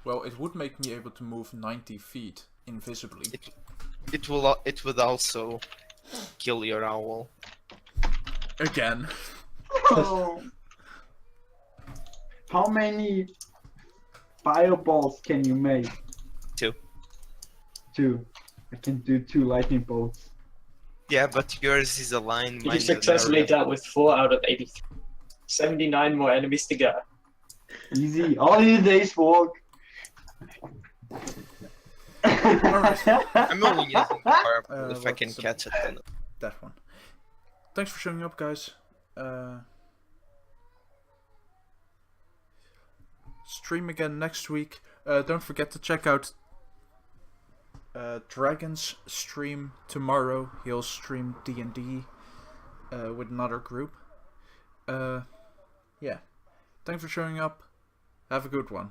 Well, it would make me able to move 90 feet invisibly. It would also kill your owl. Again. Oh. How many fireballs can you make? 2. 2. I can do 2 lightning bolts. Yeah, but yours is aligned. You mine is successfully not. dealt with 4 out of 83. 79 more enemies to go. Easy. All your days walk. I'm only using the fireball if I can what's the- catch it. Then. That one. Thanks for showing up, guys. Stream again next week. Don't forget to check out Dragon's stream tomorrow. He'll stream DnD with another group. Yeah. Thanks for showing up. Have a good one.